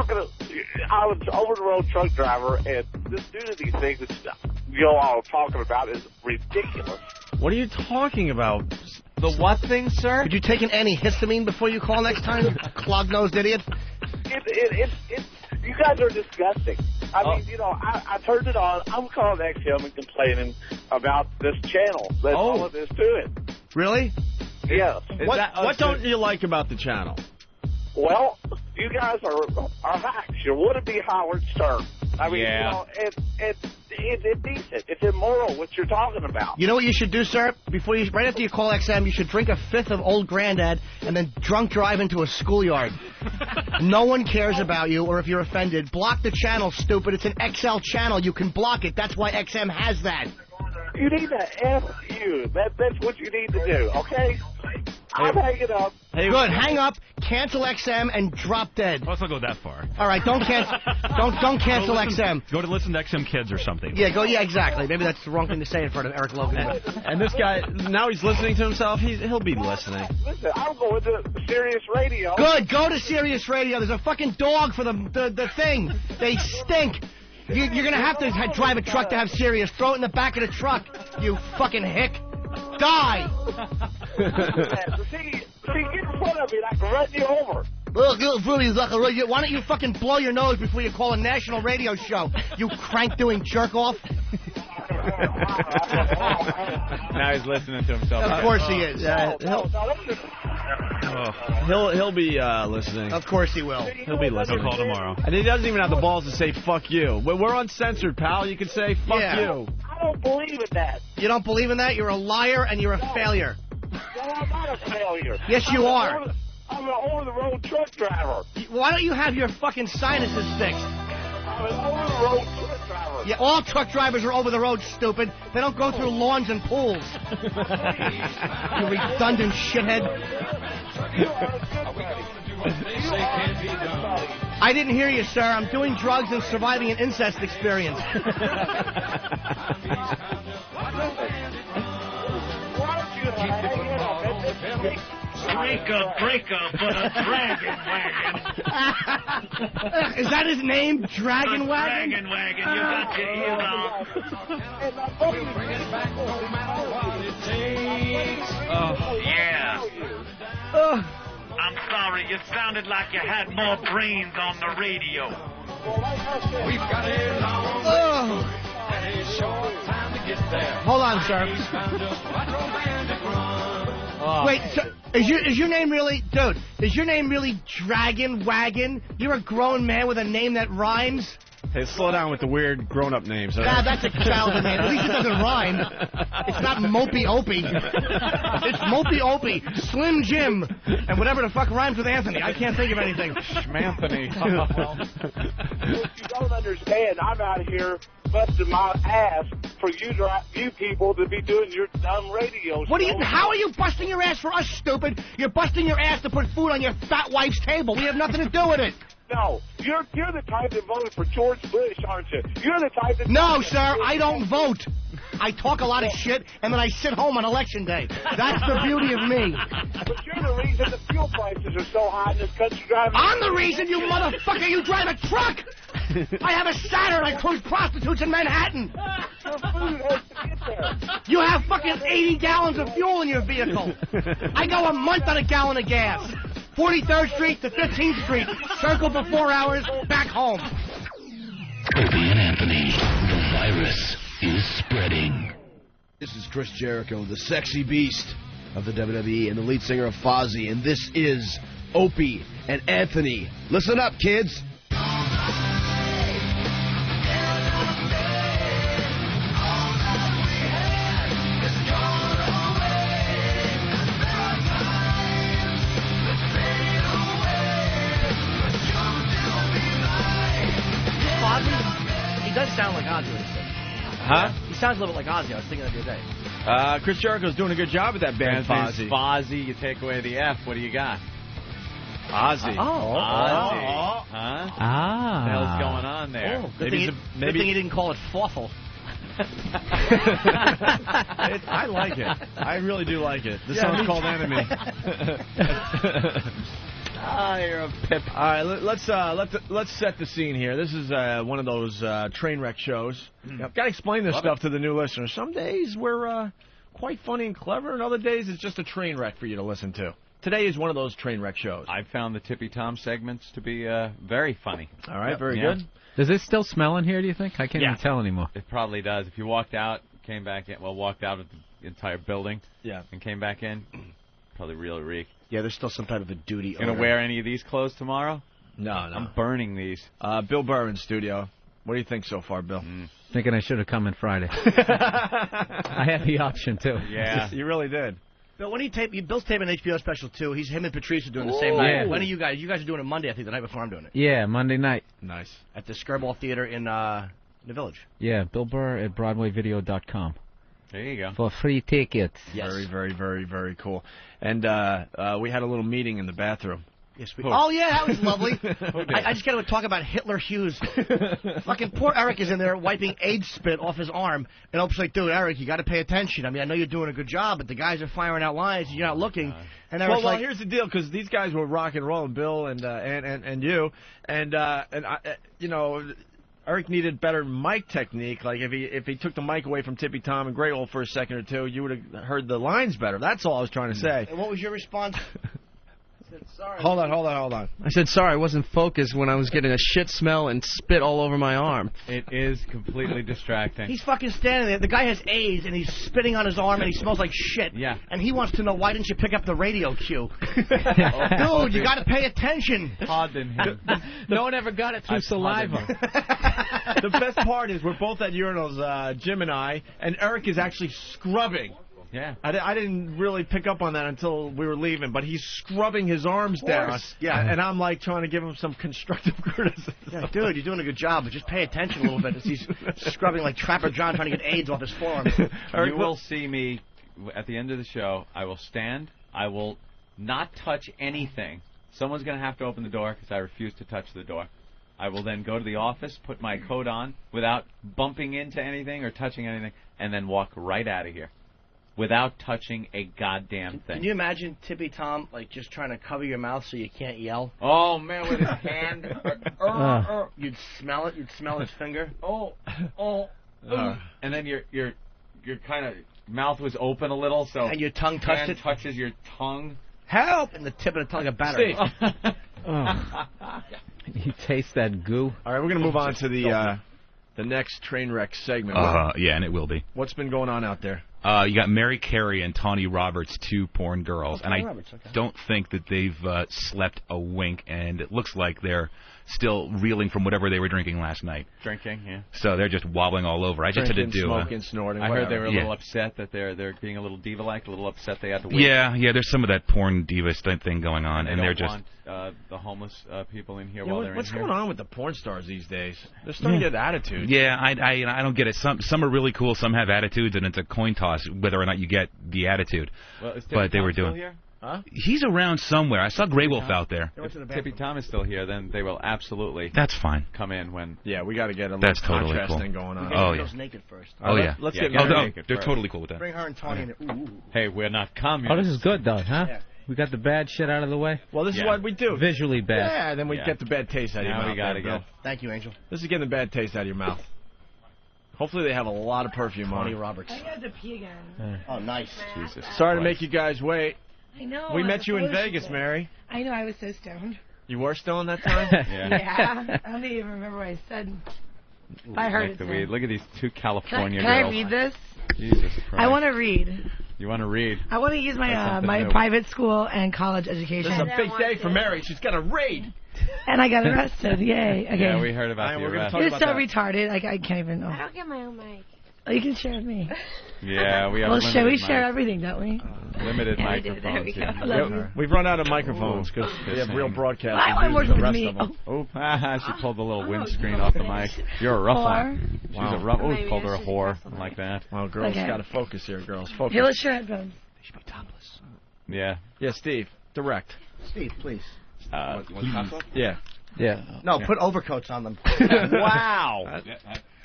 was an over-the-road truck driver, and this doing these things that you all are talking about is ridiculous. What are you talking about? The what thing, sir? Could you take an antihistamine before you call next time? Clog-nosed idiot. You guys are disgusting. I mean, you know, I turned it on. I'm calling XM and complaining about this channel. That's all it is to it. Really? Yes. What don't you like about the channel? Well, you guys are hacks. You're would-be Howard Stern. I mean, Yeah. you know, it's indecent. It's immoral what you're talking about. You know what you should do, sir? Right after you call XM, you should drink a fifth of Old Grandad and then drunk drive into a schoolyard. No one cares about you, or if you're offended, block the channel, stupid. It's an XL channel. You can block it. That's why XM has that. You need to F you. That's what you need to do, okay? I'm hanging up. Good. Hang up, cancel XM, and drop dead. Let's not go that far. All right, don't cancel. don't cancel XM. Go to listen to XM Kids or something. Yeah, go. Yeah, exactly. Maybe that's the wrong thing to say in front of Eric Logan. And this guy, now he's listening to himself. He'll be listening. Listen, I'm going to Sirius Radio. Good. Go to Sirius Radio. There's a fucking dog for the thing. They stink. You're going to have to drive a truck to have Sirius. Throw it in the back of the truck, you fucking hick. Die. See, get in front of me and I can run you over. Why don't you fucking blow your nose before you call a national radio show, you crank-doing jerk-off? Now he's listening to himself. Of course he is. He'll be listening. Of course he will. He'll be listening. He'll call tomorrow. And he doesn't even have the balls to say fuck you. We're uncensored, pal. You can say fuck you. I don't believe in that. You don't believe in that? You're a liar and you're a failure. No, I'm not a failure. Yes, you are. I'm an over-the-road truck driver. Why don't you have your fucking sinuses fixed? I'm an over-the-road truck driver. Yeah, all truck drivers are over the road, stupid. They don't go through lawns and pools. You redundant shithead. I didn't hear you, sir. I'm doing drugs and surviving an incest experience. Breaker, but a dragon wagon. Is that his name, Dragon Wagon? Dragon wagon, you got your ears on. Yeah. I'm sorry, you sounded like you had more brains on the radio. We've got it all. on, sir. Oh. Wait, so is your name really, dude? Is your name really Dragon Wagon? You're a grown man with a name that rhymes. Hey, slow down with the weird grown-up names. Nah, that's a childhood name. At least it doesn't rhyme. It's not Mopey Opie. It's Mopey Opie, Slim Jim, and whatever the fuck rhymes with Anthony. I can't think of anything. Schmanthony. You don't understand. I'm out here busting my ass for you people to be doing your dumb radio show. How are you busting your ass for us, stupid? You're busting your ass to put food on your fat wife's table. We have nothing to do with it. No, you're the type that voted for George Bush, aren't you? You're the type that... No, sir, I don't vote. I talk a lot of shit, and then I sit home on Election Day. That's the beauty of me. But you're the reason the fuel prices are so high in this country driving... I'm the reason, you motherfucker! You drive a truck! I have a Saturn. I cruise prostitutes in Manhattan. Your food has to get there. You have fucking 80 gallons of fuel in your vehicle. I go a month on a gallon of gas. 43rd Street to 15th Street. Circle for 4 hours, back home. Opie and Anthony, the virus is spreading. This is Chris Jericho, the sexy beast of the WWE and the lead singer of Fozzy, and this is Opie and Anthony. Listen up, kids. He does sound like Ozzy. Huh? He sounds a little bit like Ozzy. I was thinking of the other day. Chris Jericho's doing a good job with that band, Fozzy. Fozzy, you take away the F, what do you got? Ozzy. Ozzy. Huh? What the hell's going on there? Oh, good thing he didn't call it Fawful. I like it. I really do like it. The song's called Enemy. You're a pip. All right, let's set the scene here. This is one of those train wreck shows. Got to explain this stuff to the new listeners. Some days we're quite funny and clever, and other days it's just a train wreck for you to listen to. Today is one of those train wreck shows. I found the Tippy Tom segments to be very funny. All right, very good. Does it still smell in here, do you think? I can't even tell anymore. It probably does. If you walked out, came back in, walked out of the entire building and came back in, probably really reek. Yeah, there's still some type of a duty odor. Gonna wear any of these clothes tomorrow? No. I'm burning these. Bill Burr in studio. What do you think so far, Bill? Thinking I should have come in Friday. I had the option, too. Yeah. You really did. Bill, when Bill's taping an HBO special, too. Him and Patrice are doing the same night. Yeah. When are you guys? You guys are doing it Monday, I think, the night before I'm doing it. Yeah, Monday night. Nice. At the Skirball Theater in the Village. Yeah, Bill Burr at BroadwayVideo.com. There you go. For free tickets. Yes. Very, very, very, very cool. And we had a little meeting in the bathroom. Yes, oh, yeah, that was lovely. I just got to talk about Hitler Hughes. Fucking poor Eric is in there wiping AIDS spit off his arm. And Oprah's like, dude, Eric, you got to pay attention. I mean, I know you're doing a good job, but the guys are firing out lines and you're not looking. And Eric's well, here's the deal, because these guys were rock and roll, Bill and you. And Eric needed better mic technique. Like, if he took the mic away from Tippy Tom and Grey Hole for a second or two, you would have heard the lines better. That's all I was trying to say. And what was your response? I said, sorry. Hold on. I said, sorry, I wasn't focused when I was getting a shit smell and spit all over my arm. It is completely distracting. He's fucking standing there. The guy has AIDS, and he's spitting on his arm, and he smells like shit. Yeah. And he wants to know, why didn't you pick up the radio cue? Dude, you got to pay attention. Pardon him. No one ever got it through saliva. The best part is we're both at urinals, Jim and I, and Eric is actually scrubbing. Yeah. I didn't really pick up on that until we were leaving, but he's scrubbing his arms down. Yeah. And I'm like trying to give him some constructive criticism. Yeah, dude, you're doing a good job, but just pay attention a little bit as he's scrubbing like Trapper John trying to get AIDS off his forearm. You will see me at the end of the show. I will stand. I will not touch anything. Someone's going to have to open the door because I refuse to touch the door. I will then go to the office, put my coat on without bumping into anything or touching anything, and then walk right out of here without touching a goddamn thing. Can you imagine Tippy Tom like just trying to cover your mouth so you can't yell? Oh, man, with his hand. You'd smell it. You'd smell his finger. And then your kind of mouth was open a little, so and your tongue touches your tongue. Help! And the tip of the tongue of battery. You taste that goo. All right, we're going to move on to the the next train wreck segment. Yeah, and it will be. What's been going on out there? You got Mary Carey and Tawny Roberts, 2 porn girls, and I don't think that they've slept a wink, and it looks like they're still reeling from whatever they were drinking last night. Drinking, yeah. So they're just wobbling all over. I just had to do smoking, snorting. I heard they were a Yeah. little upset that they're being a little diva-like, a little upset they had to wait. Yeah, there's some of that porn diva thing going on, and they're just... want the homeless people in here Yeah, while they're what's in here. going on with the porn stars these days? They're starting to get attitudes. Yeah, I don't get it. Some are really cool, some have attitudes, and it's a coin toss whether or not you get the attitude. Well, is but they were still doing. here? Huh? He's around somewhere. I saw Grey Wolf out there. If Tippy Tom is still here, then they will absolutely. That's fine. Come in when. Yeah, we got to get a little That's totally contrast cool. thing going on. Oh, yeah. naked first. Oh, yeah. Let's Yeah, get get Mary naked They're first. totally cool with that. Bring her and Tawny in it. Ooh. Hey, we're not communists. Oh, this is good, though, huh? Yeah. We got the bad shit out of the way. Well, this is Yeah. what we do. Visually bad. Yeah, then we Yeah. get the bad taste out of your Now mouth. we got to Bill. get. Thank you, Angel. This is getting the bad taste out of your mouth. Hopefully they have a lot of perfume Tawny on. Roberts. I got to pee again. Oh, nice. Jesus. Sorry to Christ. make you guys wait. I know. We on met the you in photo Vegas, shoot. Mary. I know. I was so stoned. You were still in that time? Yeah. I don't even remember what I said. I heard Like it. the so. weed. Look at these 2 California Can I girls. read this? Jesus Christ. I want to read. You want to read? I want to use my That's something my new. private school and college education. This is a big day for Mary. She's got a raid. And I got arrested. Yay. Okay. Yeah, we heard about the arrest. It's so retarded. I can't even know. I don't get my own mic. Oh, you can share with me. Yeah, we have Well, limited we share mics. everything, don't we? Limited Yeah, we do. There microphones we here. go. I love you. We've run out of microphones because we have real broadcasters. I want more using the than rest me. of them. Oh, she pulled the little windscreen off the mic. You're a rough one. She's a rough. Oh, called her a whore like that. Well, girls Okay. got to focus here, girls. Focus. Here, let's share headphones. Yeah. Yeah, Steve, direct. Steve, please. Yeah. Yeah. No, put overcoats on them. Wow.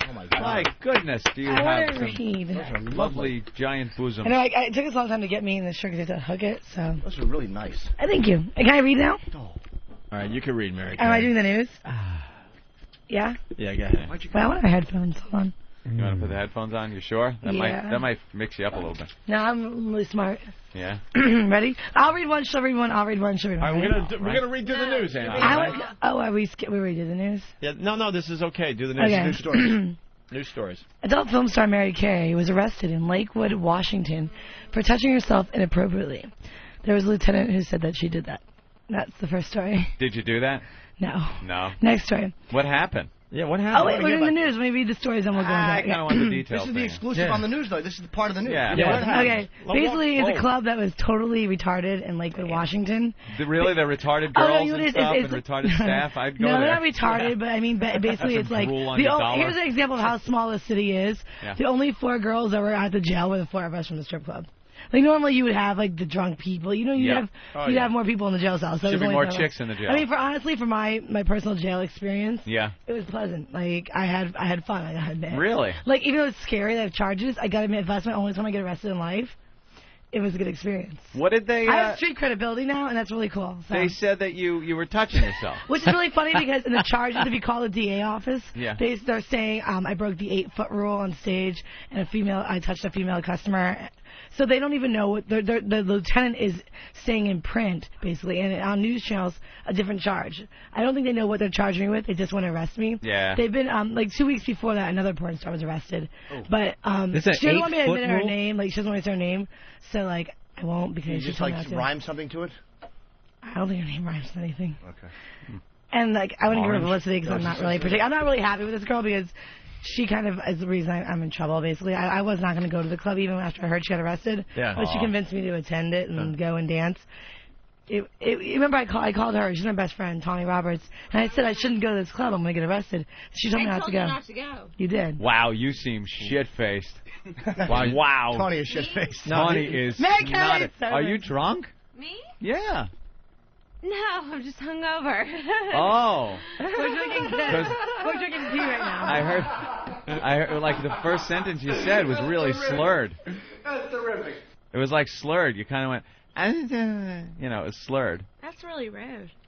Oh, my God. My goodness, do you I have want to some read. lovely giant bosom? I know, it took us a long time to get me in the shirt because I had to hook it, so. Those are really nice. Thank you. Can I read now? All right, you can read, Mary. Am I doing the news? Yeah? Yeah, go ahead. Well, I want our headphones. Hold on. You want to put the headphones on? You sure? That might mix you up a little bit. No, I'm really smart. Yeah. Ready? I'll read one, she'll read one, I'll read one, she'll read one. All right, Ready? we're gonna redo the news, Andy. Are we redo the news? Yeah, no, this is okay. Do the news. Okay. News stories. News stories. Adult film star Mary Carey was arrested in Lakewood, Washington for touching herself inappropriately. There was a lieutenant who said that she did that. That's the first story. Did you do that? No. No. Next story. What happened? Yeah, what happened? Oh, wait, we're in the news. Let me read the stories and we'll go into I it. kind of want the details. This is the exclusive on the news, though. This is the part of the news. Yeah. Okay. Basically, it's a club that was totally retarded in Lakewood, Washington. Really, the retarded Oh, no, girls you know, and stuff and retarded staff? I'd go no, there. they're not retarded, but I mean, basically, it's like drool on your dollar. here's an example of how small the city is. Yeah. The only 4 girls that were at the jail were the 4 of us from the strip club. Like normally you would have like the drunk people, you know, you'd have more people in the jail cell. So Should it was be only more 4 of us. chicks in the jail. I mean, honestly, for my personal jail experience, Yeah. it was pleasant. Like I had fun. I had admit. Really? Like even though it's scary, they have charges. I gotta admit, if that's my only time I get arrested in life, it was a good experience. What did they? I have street credibility now, and that's really cool. So. They said that you were touching yourself. Which is really funny because in the charges, if you call the DA office, Yeah. they're saying I broke the 8-foot rule on stage, and I touched a female customer. So they don't even know what the lieutenant is saying in print, basically, and on news channels, a different charge. I don't think they know what they're charging me with. They just want to arrest me. Yeah. They've been like 2 weeks before that, another porn star was arrested, but Is that she doesn't want me to 8-foot admit her rule? name. Like she doesn't want me to say her name, so like I won't because You she just told like me not to. rhyme something to it? I don't think her name rhymes with anything. Okay. And like I wouldn't give her Orange? publicity because I'm not really I'm not really happy with this girl because she kind of is the reason I'm in trouble. Basically, I was not going to go to the club even after I heard she got arrested. Yeah. But she convinced me to attend it and go and dance. Remember, I called her. She's my best friend, Tawny Roberts, and I said I shouldn't go to this club. I'm going to get arrested. She told me not to go. I told you not to go. You did. Wow, you seem shit-faced. Wow. Tawny is shit-faced. Tawny is Mary not. Kelly, Are you drunk? Me? Yeah. No, I'm just hungover. Oh. We're drinking tea right now. I heard, like the first sentence you said was really slurred. That's terrific. It was like slurred. You kind of went, you know, it was slurred. That's really rude.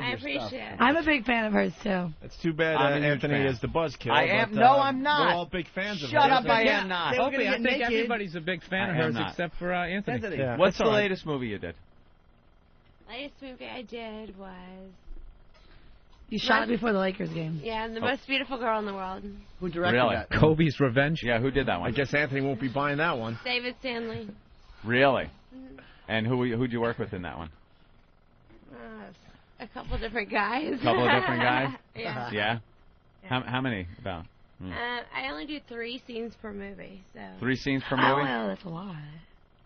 love I your appreciate stuff. it. I'm a big fan of hers too. It's too bad I'm a huge Anthony fan. is the buzzkill. I am. but, No, I'm not. We're all big fans of Shut hers. up, I am not. Opie, I think everybody's a big fan of I am hers not. except for Anthony. Yeah, What's that's the all right. latest movie you did? Latest movie I did was You shot it before the Lakers game. The most beautiful girl in the world. Who directed Really? that? Kobe's Revenge. Yeah, who did that I one? guess Anthony won't be buying that one. David Stanley. Really? And who'd you work with in that one? A couple different guys. Couple of different guys? Yeah. Yeah? How many about? I only do 3 scenes per movie, so. 3 scenes per Oh, movie? well, that's a lot.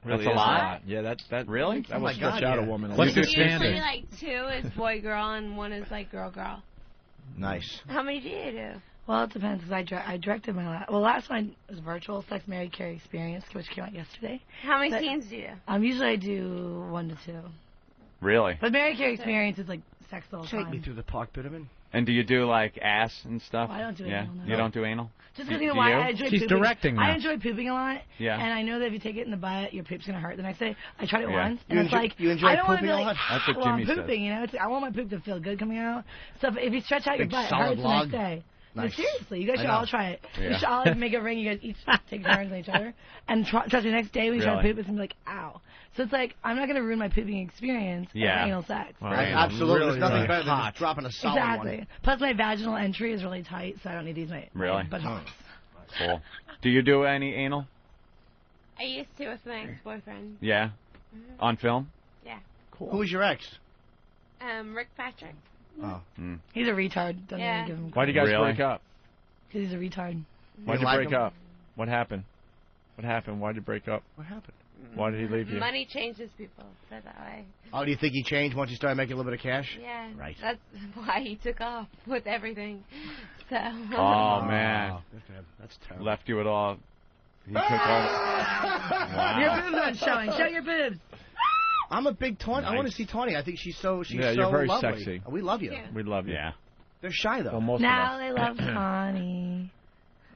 Really That's a is lot? Yeah, that Really? That will stretch out a woman. What's the Usually, standard? like 2 is boy girl and 1 is like girl girl. Nice. How many do you do? Well, it depends, because I directed my last... Well, last one was virtual Sex, Marry, Carrie Experience, which came out yesterday. How many But, scenes do you do? Usually I do 1 to 2. Really? But Marry, Carrie Experience is like sex the whole Take time. me through the park, Bitterman. And do you do like ass and stuff? Oh, I don't do yeah? anal, no. You don't do anal? Just because Do you know why you? I enjoy She's pooping. directing I now. enjoy pooping a lot. Yeah. And I know that if you take it in the butt, your poop's gonna hurt the next day. I tried it Yeah. once, and You it's enjoy- like you enjoy I don't want to pooping be a like, lot? That's what well, I'm Jimmy said. pooping. You know, I want my poop to feel good coming out. So if you stretch out your Big butt, it solid hurts the log? next day. No, Nice. seriously, you guys I should know. all try it. Yeah. You should all like, make a ring. You guys each take turns on each other, and trust me, the next day when you try to Really? poop, it's gonna be like, ow. So it's like I'm not gonna ruin my pooping experience Yeah. with anal sex. Wow. Absolutely. Really, There's nothing really better than hot. just dropping a solid Exactly. one. Plus, my vaginal entry is really tight, so I don't need these my Really? butt holes. Cool. Do you do any anal? I used to with my ex-boyfriend. Yeah. On film? Yeah. Cool. Who was your ex? Rick Patrick. Oh. He's a retard. Don't Yeah. even give him Why'd you guys Really? break up? because he's a retard. Why'd you like break him? up? What happened? What happened? Why'd you break up? What happened? Why did he leave you? Money changes people. Put it that way. Oh, do you think he changed once you started making a little bit of cash? Yeah. Right. That's why he took off with everything. So. Oh, man. That's terrible. Left you at all. He took all. Your Wow. boobs aren't showing. Show your boobs. I'm a big Tawny. I Nice. want to see Tawny. I think she's so Yeah, so you're very lovely. sexy. We love you. Yeah. We love you. Yeah. They're shy though. Well, most Now of they us. love Connie.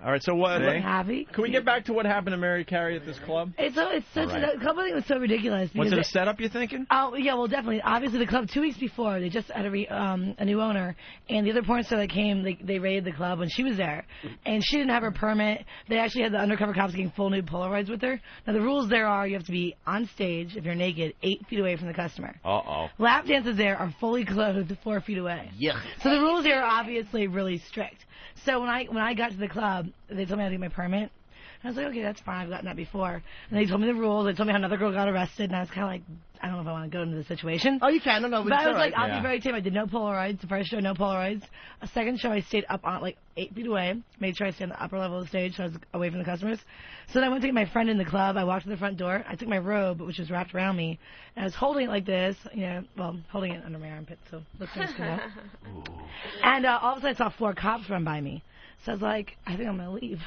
All right, so what? Happy? Can we get back to what happened to Mary Carey at this club? It's such All right. a couple of things was so ridiculous. Was because it a setup, you thinking? Oh yeah, well definitely. Obviously, the club 2 weeks before they just had a new owner, and the other porn star that came, they raided the club when she was there, and she didn't have her permit. They actually had the undercover cops getting full nude Polaroids with her. Now the rules there are you have to be on stage if you're naked 8 feet away from the customer. Uh-oh. Lap dances there are fully clothed 4 feet away. Yeah. So the rules here are obviously really strict. So when I got to the club, they told me I had to get my permit. And I was like, okay, that's fine. I've gotten that before. And they told me the rules. They told me how another girl got arrested. And I was kind of like, I don't know if I want to go into the situation. Oh, you can. No, But I was like, I'll Yeah. be very tame. I did no Polaroids. The first show, no Polaroids. A second show, I stayed up on like 8 feet away. Made sure I stayed on the upper level of the stage so I was away from the customers. So then I went to get my friend in the club. I walked to the front door. I took my robe, which was wrapped around me. And I was holding it like this, holding it under my armpit. So looks nice to know. And all of a sudden I saw 4 cops run by me. So I was like, I think I'm going to leave.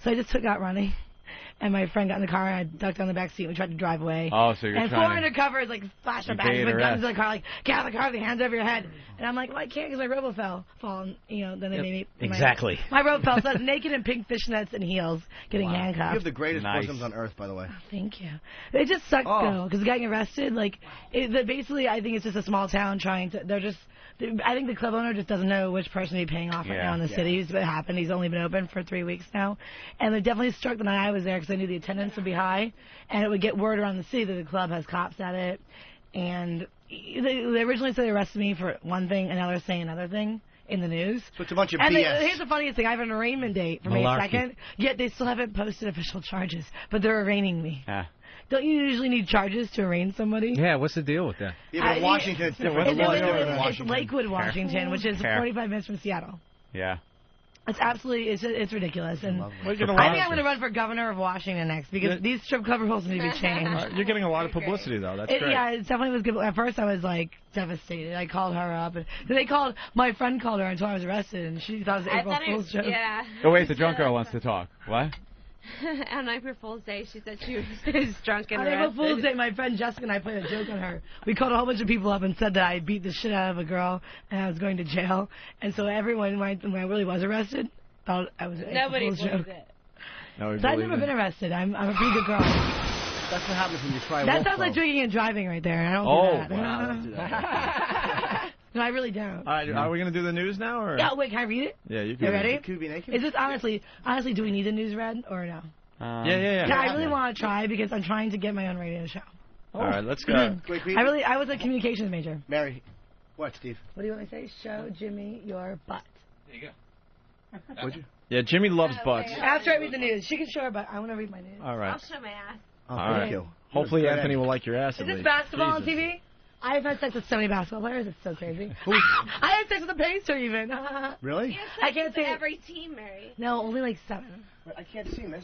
So I just took out running. And my friend got in the car, and I ducked down the back seat. We tried to drive away. Oh, so you're and trying 4 undercovers, like, flash their Evade bags with guns arrest. in the car, like, get out of the car, with your hands over your head. And I'm like, well, I can't because my robe will fall. And, then they made me... Exactly. My robe fell, so I was naked in pink fishnets and heels, getting handcuffed. You have the greatest Nice. bosoms on earth, by the way. Thank you. It just sucks, Oh. though, because getting arrested, basically, I think it's just a small town I think the club owner just doesn't know which person to be paying off right Yeah. now in the city. It's what happened. He's only been open for 3 weeks now. And it definitely struck the night I was there because I knew the attendance would be high. And it would get word around the city that the club has cops at it. And they originally said they arrested me for one thing, and now they're saying another thing in the news. So it's a bunch of And BS. here's the funniest thing. I have an arraignment date for May Malarkey. 2nd, yet they still haven't posted official charges. But they're arraigning me. Ah. Don't you usually need charges to arraign somebody? Yeah, what's the deal with that? Yeah, but in Washington, it's different. It's, The laws are different in it's Washington. Lakewood, Washington, which is Fair. 45 minutes from Seattle. Yeah. It's absolutely, it's ridiculous. And You're I getting a think lot I'm of- going to run for governor of Washington next because these strip club rules need to be changed. You're getting a lot of publicity, though. That's great. Yeah, it definitely was good. At first, I was like devastated. I called her up, and my friend called her and told her I was arrested, and she thought it was I April thought it Fool's was, joke. yeah. Oh, wait, the drunk girl wants to talk. What? On April Fool's Day, she said she was drunk and On April arrested. Fool's Day, my friend Jessica and I played a joke on her. We called a whole bunch of people up and said that I beat the shit out of a girl and I was going to jail. And so everyone, when I really was arrested, thought I was an April Nobody Fool's believed joke. it. No, So I've never been arrested. I'm a pretty good girl. That's what happens when you try That wolf, sounds like though. drinking and driving right there. I don't Oh, do that. wow, don't do No, I really don't. All right, are we going to do the news now? Or? Yeah, wait, can I read it? Yeah, you can. You ready? Could be naked? Is this honestly, do we need the news read or no? Yeah. I really want to try because I'm trying to get my own radio show. All right, let's go. Quick, I was a communications major. Mary, what, Steve? What do you want to say? Show Jimmy your butt. There you go. Would you? Yeah, Jimmy loves butts. After I read the news. She can show her butt. I want to read my news. All right. I'll show my ass. Oh, All thank right. you. Hopefully Good Anthony end. will like your ass Is at this least. basketball on Jesus. TV? I've had sex with so many basketball players. It's so crazy. I had sex with a pacer even. Really? I can't say every team, Mary. No, only like 7. I can't see this.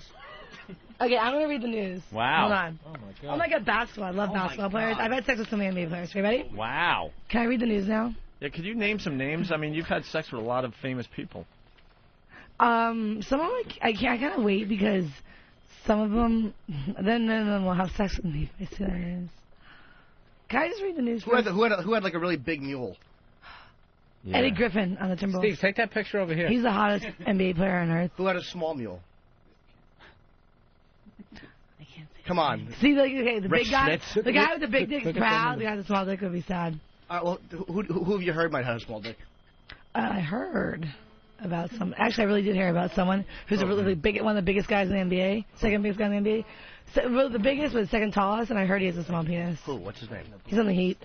Okay, I'm gonna read the news. Wow. Hold on. Oh, my God. Oh my God, basketball. I love basketball players. I've had sex with so many NBA players. Are you ready? Wow. Can I read the news now? Yeah, could you name some names? I mean, you've had sex with a lot of famous people. Some of them I gotta wait because some of them then will have sex with me if I see the news. Can I just read the news? Who had like a really big mule? Yeah. Eddie Griffin on the Timberwolves. Steve, take that picture over here. He's the hottest NBA player on earth. Who had a small mule? Come on. See, like, okay, the Rick big guy, Smith. the guy with the big dick is Look at proud. them. The guy with the small dick would be sad. All right, well, who have you heard might have a small dick? I heard about some. Actually, I really did hear about someone who's a really big, one of the biggest guys in the NBA, second biggest guy in the NBA. So, well, the biggest was second tallest, and I heard he has a small penis. Who? What's his name? He's on the Heat.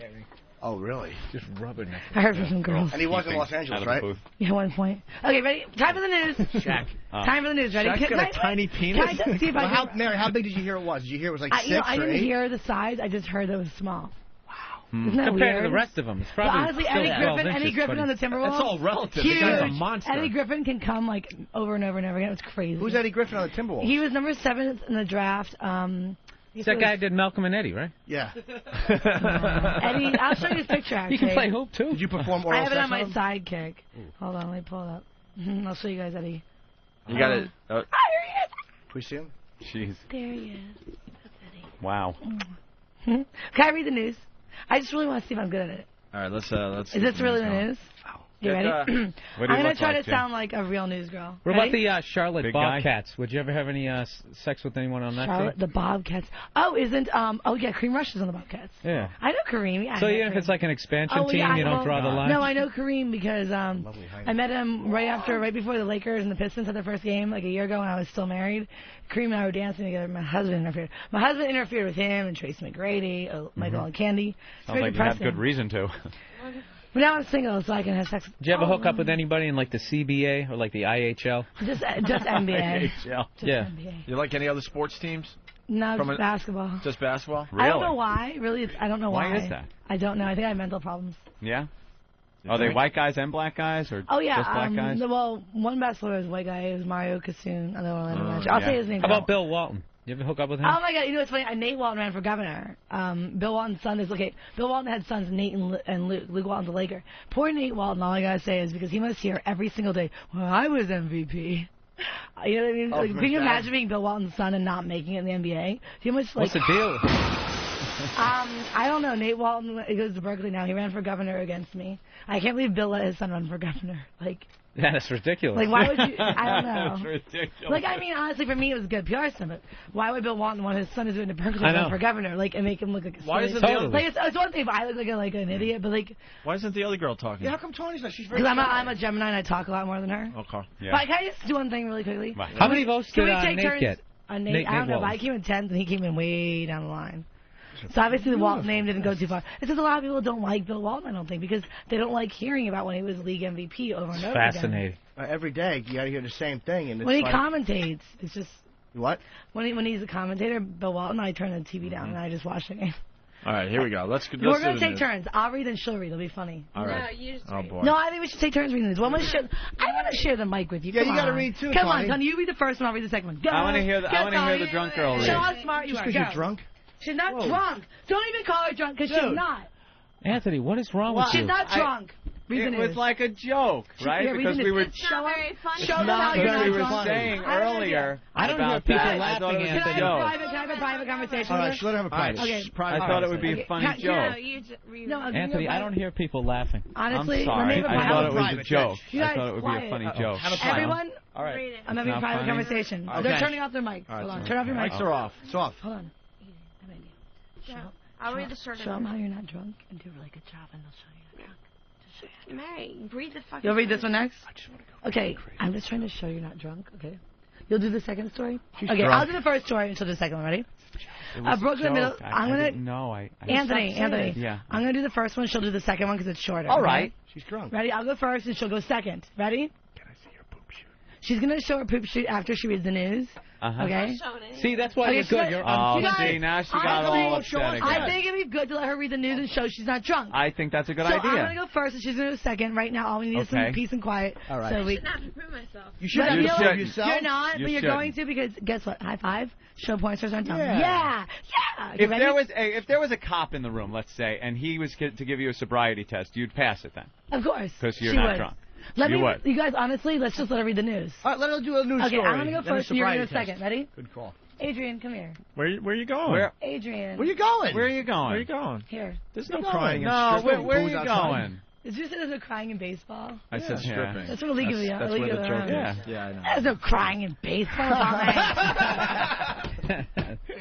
Oh, really? Just rubbing it. I heard from some girls. And he was in Los Angeles, right? Yeah, 1 point. Okay, ready? Time for the news. Shaq. Time for the news. Ready? Shaq's got a tiny penis. Can I just see if I Well, can... Mary, how big did you hear it was? Did you hear it was like 6 I or didn't 8? hear the size. I just heard that it was small. Hmm. Isn't that Compared weird? to the rest of them, it's But probably honestly, still Eddie 12 Griffin, inches, on the but Timberwolves. That's all relative. Huge. The guy's a monster. Eddie Griffin can come like over and over and over again. It's crazy. Who's Eddie Griffin on the Timberwolves? He was number 7 in the draft. It's that guy did Malcolm and Eddie, right? Yeah. Eddie, I'll show you his picture. Actually, You can play hoop too. Did you perform oral I have it sex on my on him? sidekick. Hold on, let me pull it up. I'll show you guys Eddie. You got it. Can we see him? Jeez. There he is. Wow. Can I read the news? I just really want to see if I'm good at it. All right, let's. Is this really the news? You ready? What do you I'm going look to try like, to Jim? sound like a real news girl. What about the Charlotte Big guy? Bobcats? Would you ever have any sex with anyone on that Charlotte, team? the Bobcats. Oh, isn't oh yeah, Kareem Rush is on the Bobcats. Yeah. I know Kareem. Yeah, So I know even if Kareem. it's like an expansion team, yeah, you don't draw the line? No, I know Kareem because I met him right before the Lakers and the Pistons had their first game like a year ago when I was still married. Kareem and I were dancing together. My husband interfered with him and Tracy McGrady, Michael and Candy. It's Sounds very like you had depressing. good reason to. But now I'm single, so I can have sex. Did you ever hook up with anybody in like the CBA or like the IHL? Just NBA. Yeah. NBA. You like any other sports teams? No, From just basketball. Just basketball? I don't know why. Really, I don't know why. Why is that? I don't know. I think I have mental problems. Yeah? Are they white guys and black guys, or Oh yeah. just black guys? Well, one basketballer was a white guy. It was Mario Kassoon. Another one Magic. I'll yeah. say his name. How about Bill Walton? You ever hook up with him? Oh my God! You know what's funny? Nate Walton ran for governor. Bill Walton's son is Bill Walton had sons, Nate and Luke. Luke Walton's a Laker. Poor Nate Walton. All I gotta say is because he must hear every single day, "Well, I was MVP." You know what I mean? Oh, Like, from can you his dad. imagine being Bill Walton's son and not making it in the NBA? Do you know how much What's the deal? I don't know. Nate Walton, he goes to Berkeley now. He ran for governor against me. I can't believe Bill let his son run for governor. Yeah, that's ridiculous. Like, why would you? I don't know. That's ridiculous. Like, I mean, honestly, for me, it was good PR stuff. But why would Bill Walton want his son to do it to Berkeley I know. run for governor? Like, and make him look like a Why silly- isn't the other- Like, it's one thing if I look like an idiot, but like, Why isn't the other girl talking? Yeah, how come Tony's not? She's very because shy. I'm a Gemini and I talk a lot more than her. Okay. Yeah. But can I just do one thing really quickly? How many votes Can did we take Nate turns? get? Nate, Nate I don't know, but Walton. I came in 10th and he came in way down the line. So obviously the Walton name didn't go too far. It's just a lot of people don't like Bill Walton, I don't think, because they don't like hearing about when he was league MVP over and over again. Fascinating. Every day you got to hear the same thing, and it's When he like, commentates, it's just what? when he's a commentator, Bill Walton, I turn the TV down and I just watch the game. All right, here we go. Let's We're do gonna the take news. turns. I'll read and she'll read. It'll be funny. All right. No, you just Oh read. boy. No, I think we should take turns reading this. I want to share the mic with you. Yeah, Come you gotta on. read too, Come Tony. on, Tony. You read the first one. I'll read the second one. Go. I want to hear the drunk girl read. Show how smart you Just are. because Go. you're drunk? She's not Whoa. drunk. Don't even call her drunk because she's Dude. not. Anthony, what is wrong with She's you? not drunk. Read the It news. was like a joke, right? Yeah, read Because the we news. were It's not very funny. Show them how you're because not we were drunk. saying I don't earlier I don't hear about people that. I thought it was laughing, a Can I joke. have a private conversation All right, with just let her have a private. Okay. Shh, private I thought it would be conversation. a funny Can- joke. No, you just read. No, I'll give you Anthony, a I don't hear people laughing. Honestly, I'm sorry. let me have a I private thought it was a private. joke. You I guys, thought it would be a quiet. funny Have joke. a private. Everyone, All right. Read it. I'm having a not private funny? conversation. Okay. They're turning off their mics. All right, Hold on. sorry. Turn off your mics. Mics are off. It's off. Hold on. Yeah. I'll read the short Show them how you're not drunk and do a really good job, and they'll show you you're not drunk. Mary, read the fucking. You'll read this one next? Okay, I'm just trying to show you're not drunk, okay? You'll do the second story? Okay, drunk. I'll do the first story and she'll do the second one. Ready? It was a Brooklyn Middle. joke. I'm I gonna. didn't know. I Anthony. Yeah. I'm gonna do the first one. She'll do the second one because it's shorter. All okay? right. She's drunk. Ready? I'll go first and she'll go second. Ready? Can I see your poop shoot? She's gonna show her poop shoot after she reads the news. Uh-huh. Okay. See, that's why Okay, you're good. You're see, now she got all upset again. I think it'd be good to let her read the news and show she's not drunk. I think that's a good so idea. I'm gonna go first, and she's gonna go second. Right now, all we need is some peace and quiet. All right. So we. I should not prove myself. You should But have you to know, prove yourself. You're not, You but you're shouldn't. going to because guess what? High five. Show porn stars on top. Yeah. Yeah. Okay, If ready? there was a cop in the room, let's say, and he was to give you a sobriety test, you'd pass it then, Of course. because you're she not would. drunk. You guys, honestly, let's just let her read the news. All right, let her do a news Okay, story. I'm gonna go then a first, and you're gonna go sobriety second. test. Ready? Good call. Adrian, come here. Where you going? Where Adrian. Where you going? are you going? Where you going? Here. There's no Where you crying. going? and No, stripping. where are Booze you outside. going? Did you say there's no crying in baseball? I said Yeah. stripping. That's what League of the That's League where of the the joke Yeah. is. Yeah, I know. There's no crying in baseball.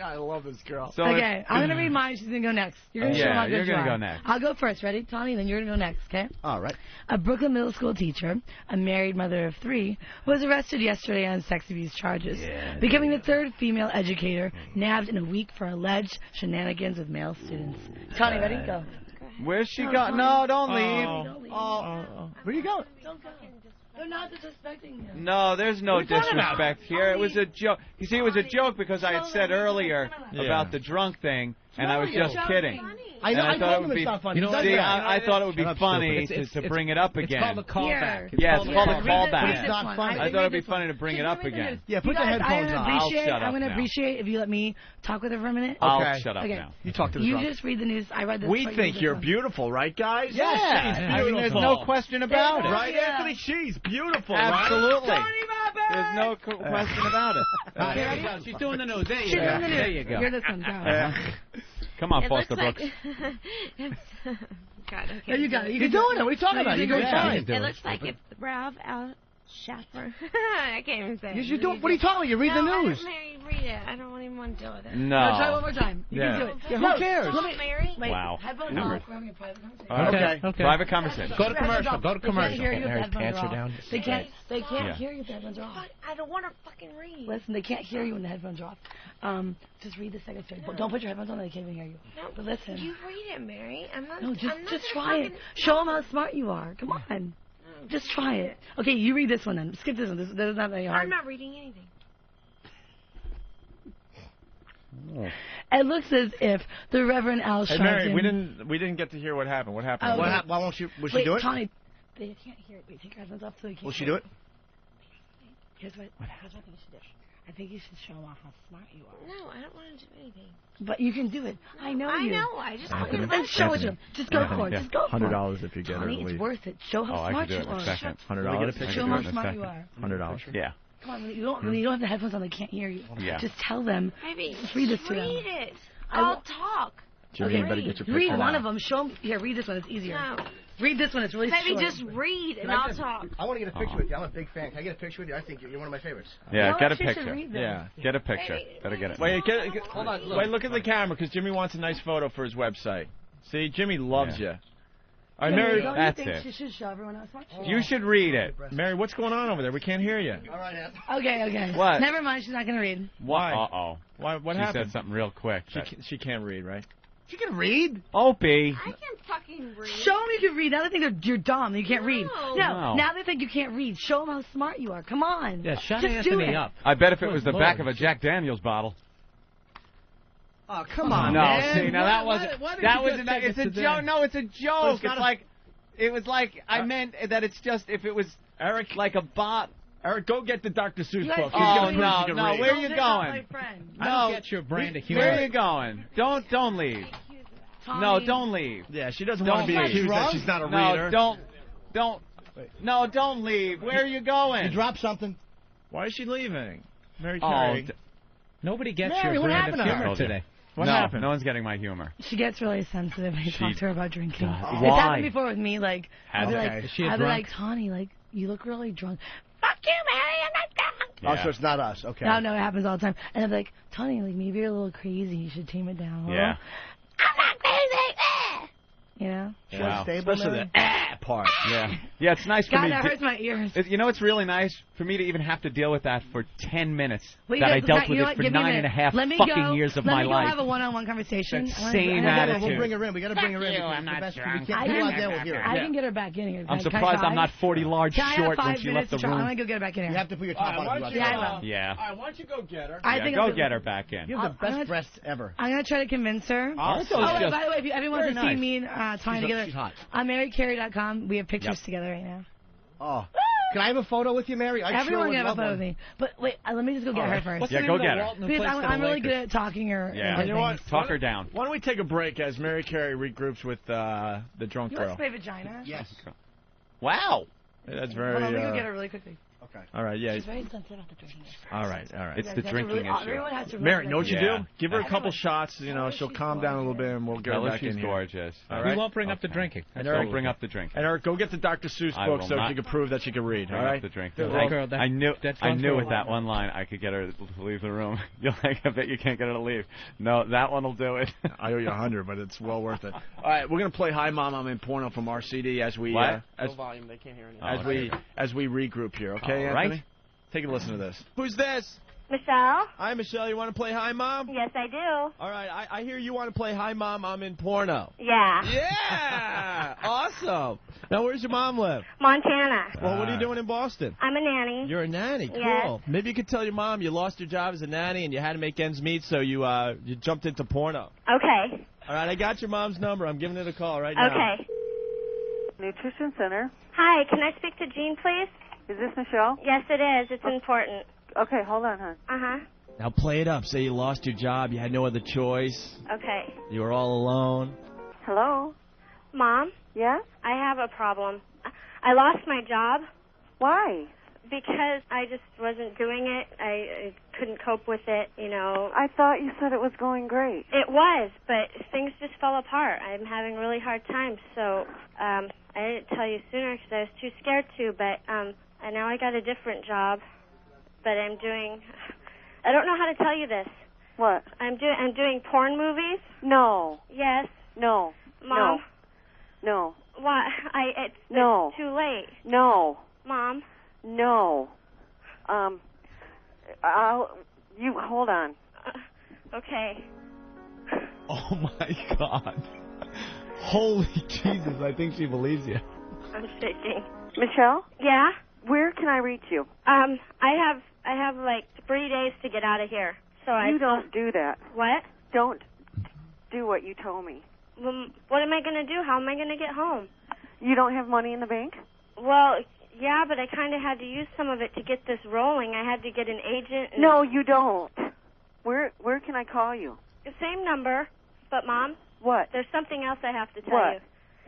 I love this girl. So Okay, I'm gonna read mine. She's gonna go next. You're gonna show them how good you're you gonna are. go next. I'll go first. Ready, Tony? Then you're gonna go next. Okay. All right. A Brooklyn middle school teacher, a married mother of 3, was arrested yesterday on sex abuse charges, becoming the 3rd female educator nabbed in a week for alleged shenanigans with male students. Tony, ready? Go. Where's she No, going? Tony. No, don't leave. Don't leave. Where you going? Don't go. They're not disrespecting you. No, there's no What are you talking about? disrespect here. It was a joke. You see, it was a joke because I had said earlier about the drunk thing, and I was just kidding. I know. And I thought it told would him be. it's not funny. You know He does See, that. I thought it would be Shut up, funny stupid. to bring it up It's again. called a callback. Yeah, it's called a Read callback. It's not funny. I thought it'd be funny to bring it up again. Yeah, put You the guys, headphones on. I'll shut up I'm gonna now. appreciate if you let me talk with her for a minute. I'll Okay. shut up Okay. now. You talk to the You drunk. just read the news. I read this. We part, you think read you're this beautiful, right, guys? Yeah, I mean, there's no question about it. Right, Yeah. Anthony? She's beautiful, Absolutely. right? There's no question about it. There you go. She's doing the news. There you She's go. doing the There news. you go. Hear this one. Go. Come on, It Foster looks Brooks. like God, okay. Yeah, you got it. You're doing it. What are you talking about? You're doing fine. It looks like if Ralph Al Schaffer. I can't even say it. Yes, you do. What are you talking about? You read the news. Mary, read it. I don't even want to deal with it. No. Try one more time. You can do it. Yeah, No, who cares? Let me, Mary? wait, Wow. headphones Number. off. We're having a private conversation. Okay. Private conversation. Go to commercial. Go to They can't commercial. hear you if the Mary's headphones pants are are off. down. They can't Yeah. hear you if the headphones are off. I don't want to fucking read. Listen, they can't hear you when the headphones are off. Just read the second story. No. Don't put your headphones on; they can't even hear you. No, But listen. You read it, Mary. I'm not. No, I'm not just gonna try it. fucking- Show them how smart you are. Come on. Just try it. Okay, you read this one then. Skip this one. This is not very hard. I'm not reading anything. It looks as if the Reverend Al Hey, Sharpton... Mary, we didn't get to hear what happened. What happened? Oh, What okay. hap- Why won't she? Will she Wait, do it? Tony, they can't hear it. Wait, take your headphones off so they can't Will she hear do it? Here's what I think you should do. I think you should show them how smart you are. No, I don't want to do anything. But you can do it. I know I you. know. I just Anthony. fucking Then show it to Anthony. them. Just go for it. Yeah. Just go for it. $100 if you get her Tony, to it's leave. worth it. Show how Oh, I smart can do you it in are. a second. $100. Show them how smart you are. $100. Yeah. Come on, when you don't have the headphones on, they can't hear you. Yeah. Just tell them. Maybe Just read this to them. read it. I I'll will- talk. Jimmy, you better get your picture Read one now. of them. Show them. Here, read this one. It's easier. No. Read this one. It's really Maybe short. just read and I'll talk. I want to get a picture with you. I'm a big fan. Can I get a picture with you? I think you're one of my favorites. Yeah, No, get a she should picture. read them. Yeah. Get a picture. Better get it. Wait, hold on. Wait, look at the camera because Jimmy wants a nice photo for his website. See, Jimmy loves you. All right, Mary. Don't That's you think it. she should show everyone how smart she is? You should read it. Mary, what's going on over there? We can't hear you. All right, Ann. Okay. What? Never mind. She's not going to read. Why? Uh-oh. Why? What She happened? said something real quick. She can't read, right? She can read. Opie. I can fucking read. Show them you can read. Now they think you're dumb. You can't read. No. No. Now they think you can't read. Show them how smart you are. Come on. Yeah, shut Just do Anthony it. up. I bet if it was the Good back Lord. of a Jack Daniels bottle. Oh, come on, No, man. see, now that wasn't. why did That you was just not. take It's it a to them? joke. No, it's a joke. not It's a- like, it was like I meant that it's just if it was Eric, like a bot. Eric, go get the Dr. Seuss You guys book. can't Oh He's read. gonna prove no, she can no. read. Where are you Don't pick on my going? friend. I don't get your brand of humor. Where are you going? Don't leave. Tommy. No, don't leave. Yeah, she doesn't Don't want to be leave. accused that Drunk? she's not a No, reader. don't leave. Where are you going? You dropped something. Why is she leaving? Mary Oh, Carey. Nobody gets Mary, your what brand happened of to her? humor today. What no, happened? no one's getting my humor. She gets really sensitive when you talk to her about drinking. God, It's why? happened before with me. Like, I'll be Okay. like, Is she a I'll be drunk? like, Tawny, like, you look really drunk. Fuck you, Mary, I'm not drunk. Oh, so it's not us. Okay. No, it happens all the time. And I'm like, Tawny, like, maybe you're a little crazy. You should tame it down. a little." Yeah. I'm not crazy. You know? Wow. Especially the part. Yeah. Yeah, it's nice for God, me. that hurts my ears. You know, it's really nice for me to even have to deal with that for 10 minutes. Well, that I guys, dealt with you know it what? for Give me a 9.5 minute. fucking years of my Let me life. go have a one-on-one conversation. That same attitude. We'll bring her in. We got to bring her in. you, I'm the not best, drunk. we can't, people out there will hear it. I can get her back in here. I'm Can I surprised try? I'm not 40 large Can I have short 5 when she minutes left the to try? I'm room. going to go get her back in here. You have to put your top on. Yeah, I will. Yeah. All right, why don't you go get her? Go get her back in. You have the best breasts ever. I'm going to try to convince her. Awesome. Oh, wait, by the way, if everyone wants to see me and Tanya together, She's hot. on MaryCarey.com, we have pictures together right now. Oh. Can I have a photo with you, Mary? I Everyone sure can have a would photo love with me. But wait, let me just go get her first. Yeah, go get her. Because I'm really good at talking her. Yeah. into You know what? things. Talk her down. Why don't we take a break as Mary Carey regroups with the drunk You want girl? to play vagina? Yes. Wow. That's very. Hold on, let me go get her really quickly. Okay. All right, yeah. She's very sensitive about the drinking. All right. It's You the guys have to drinking really- issue. Everyone has to Mary, really know what you Yeah. do? Give her a couple shots. You know, she'll calm down a little bit, and we'll get her Tell her back she's in here. gorgeous. All We right. won't bring up the drinking. And Don't Eric, bring up the drink. and Eric, go get the Dr. Seuss I book will so not she can prove that she can read. Bring All up right. the drink. That girl, that- I knew that I drunk knew girl. with that one line I could get her to leave the room. You're like, I bet you can't get her to leave. No, that one will do it. I owe you 100, but it's well worth it. All right, we're gonna play "Hi Mom, I'm in Porno" from RCD as we What? as volume, they can't hear anything. as we regroup here. Okay, All right. Anthony? Take a listen to this. Who's this? Michelle? Hi, Michelle. You want to play Hi, Mom? Yes, I do. All right. I hear you want to play Hi, Mom. I'm in porno. Yeah. Yeah. Awesome. Now, where's your mom live? Montana. Well, what are you doing in Boston? I'm a nanny. You're a nanny. Cool. Yes. Maybe you could tell your mom you lost your job as a nanny and you had to make ends meet, so you jumped into porno. Okay. All right. I got your mom's number. I'm giving it a call right now. Okay. Nutrition Center. Hi, can I speak to Jean, please? Is this Michelle? Yes, it is. It's important. Okay, hold on, hon. Uh-huh. Now play it up. Say you lost your job. You had no other choice. Okay. You were all alone. Hello? Mom? Yes? I have a problem. I lost my job. Why? Because I just wasn't doing it. I couldn't cope with it, you know. I thought you said it was going great. It was, but things just fell apart. I'm having really hard times, so I didn't tell you sooner because I was too scared to, but and now I got a different job, but I'm doing... I don't know how to tell you this. What? I'm doing porn movies. No. Yes. No. Mom. No. Why? It's too late. No. Mom. No. You hold on. Okay. Oh my God. Holy Jesus, I think she believes you. I'm shaking. Michelle? Yeah? Where can I reach you? I have like 3 days to get out of here. So You don't do that. What? Don't do what you told me. What am I going to do? How am I going to get home? You don't have money in the bank? Well, yeah, but I kind of had to use some of it to get this rolling. I had to get an agent. And No, you don't. Where can I call you? The same number, but Mom. What? There's something else I have to tell What? you.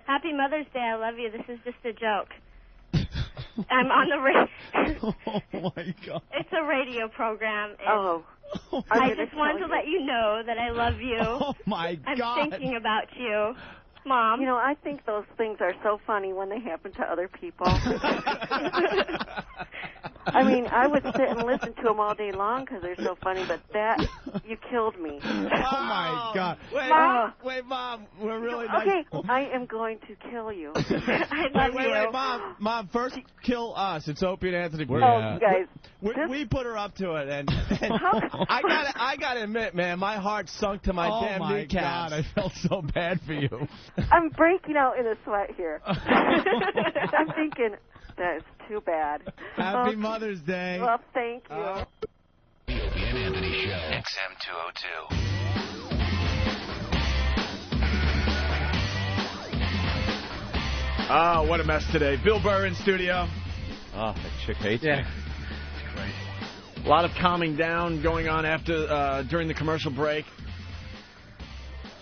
Happy Mother's Day. I love you. This is just a joke. I'm on the radio. Oh my God. It's a radio program. And Oh. I just wanted to let you know that I love you. Oh my I'm God. thinking about you. Mom. You know, I think those things are so funny when they happen to other people. I mean, I would sit and listen to them all day long because they're so funny, but that, you killed me. Oh my God. Wait, Mom. wait, Mom. We're really nice. Okay, I am going to kill you. I love you. Wait, Mom, first kill us. It's Opie and Anthony. You guys. We put her up to it, and I gotta admit, man, my heart sunk to my damn kneecaps. God, I felt so bad for you. I'm breaking out in a sweat here. I'm thinking, that is too bad. Happy Mother's Day. Well, thank you. The Opie and Anthony Show. XM202. Oh, what a mess today. Bill Burr in studio. Oh, that chick hates me. It's great. A lot of calming down going on after during the commercial break.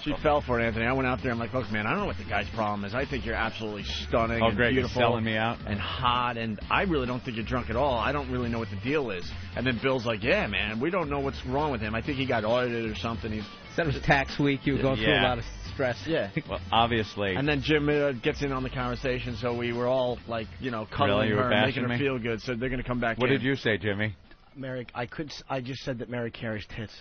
She fell for it, Anthony. I went out there. I'm like, look, man, I don't know what the guy's problem is. I think you're absolutely stunning and great. beautiful. You're selling me out. And hot, and I really don't think you're drunk at all. I don't really know what the deal is. And then Bill's like, yeah, man, we don't know what's wrong with him. I think he got audited or something. He said it was tax week. You were going through a lot of stress. Yeah. Well, obviously. And then Jim gets in on the conversation, so we were all, like, you know, cuddling You were her and making her bashing me? feel good. So they're going to come back What in. did you say, Jimmy? Mary, I just said that Mary Carey's tits.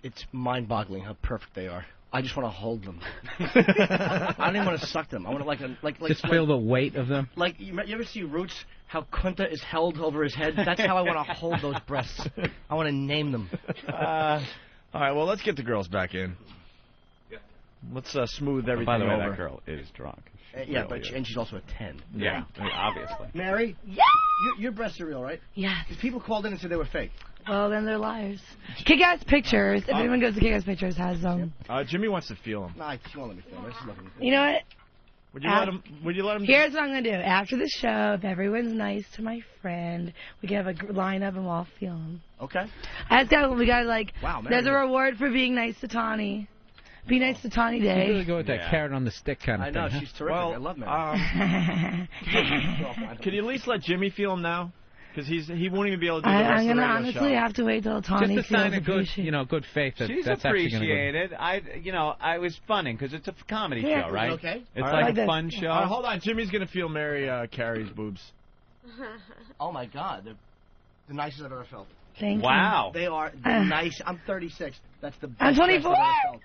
It's mind-boggling how perfect they are. I just want to hold them. I don't even want to suck them. I want to like Just feel the weight of them. Like you ever see Roots? How Kunta is held over his head. That's how I want to hold those breasts. I want to name them. All right, well, let's get the girls back in. Let's smooth everything By the way, over. that girl is drunk. Yeah, but she's also a 10. Yeah, obviously. Mary? Yeah. Your breasts are real, right? Yes. Because people called in and said they were fake. Well, then they're liars. Kick-Ass Pictures. If anyone goes to Kick-Ass Pictures, has them. Jimmy wants to feel them. Nah, she won't let me feel them. She's looking at me. You know what? Would you let him? Here's what I'm gonna do. After the show, if everyone's nice to my friend, we can have a lineup and we'll all feel them. Okay. We gotta like. Wow, man. There's a reward for being nice to Tawny. Be nice to Tawny Day. You really go with that carrot on the stick kind of I thing. know, huh? she's terrific. Well, I love Mary. Can you at least let Jimmy feel him now? Because he won't even be able to do the rest I'm of the gonna radio honestly show. have to wait till Tawny Just a sign of good, appreciated. good faith that She's that's actually gonna appreciated. I was funning because it's a comedy Yeah, show, right? okay. It's All like right. a fun show. All right, hold on. Jimmy's going to feel Mary Carey's boobs. Oh, my God. They're the nicest I've ever felt. Thank Wow. They are the nice. I'm 36. That's the best I'm 24. breasts I've ever felt.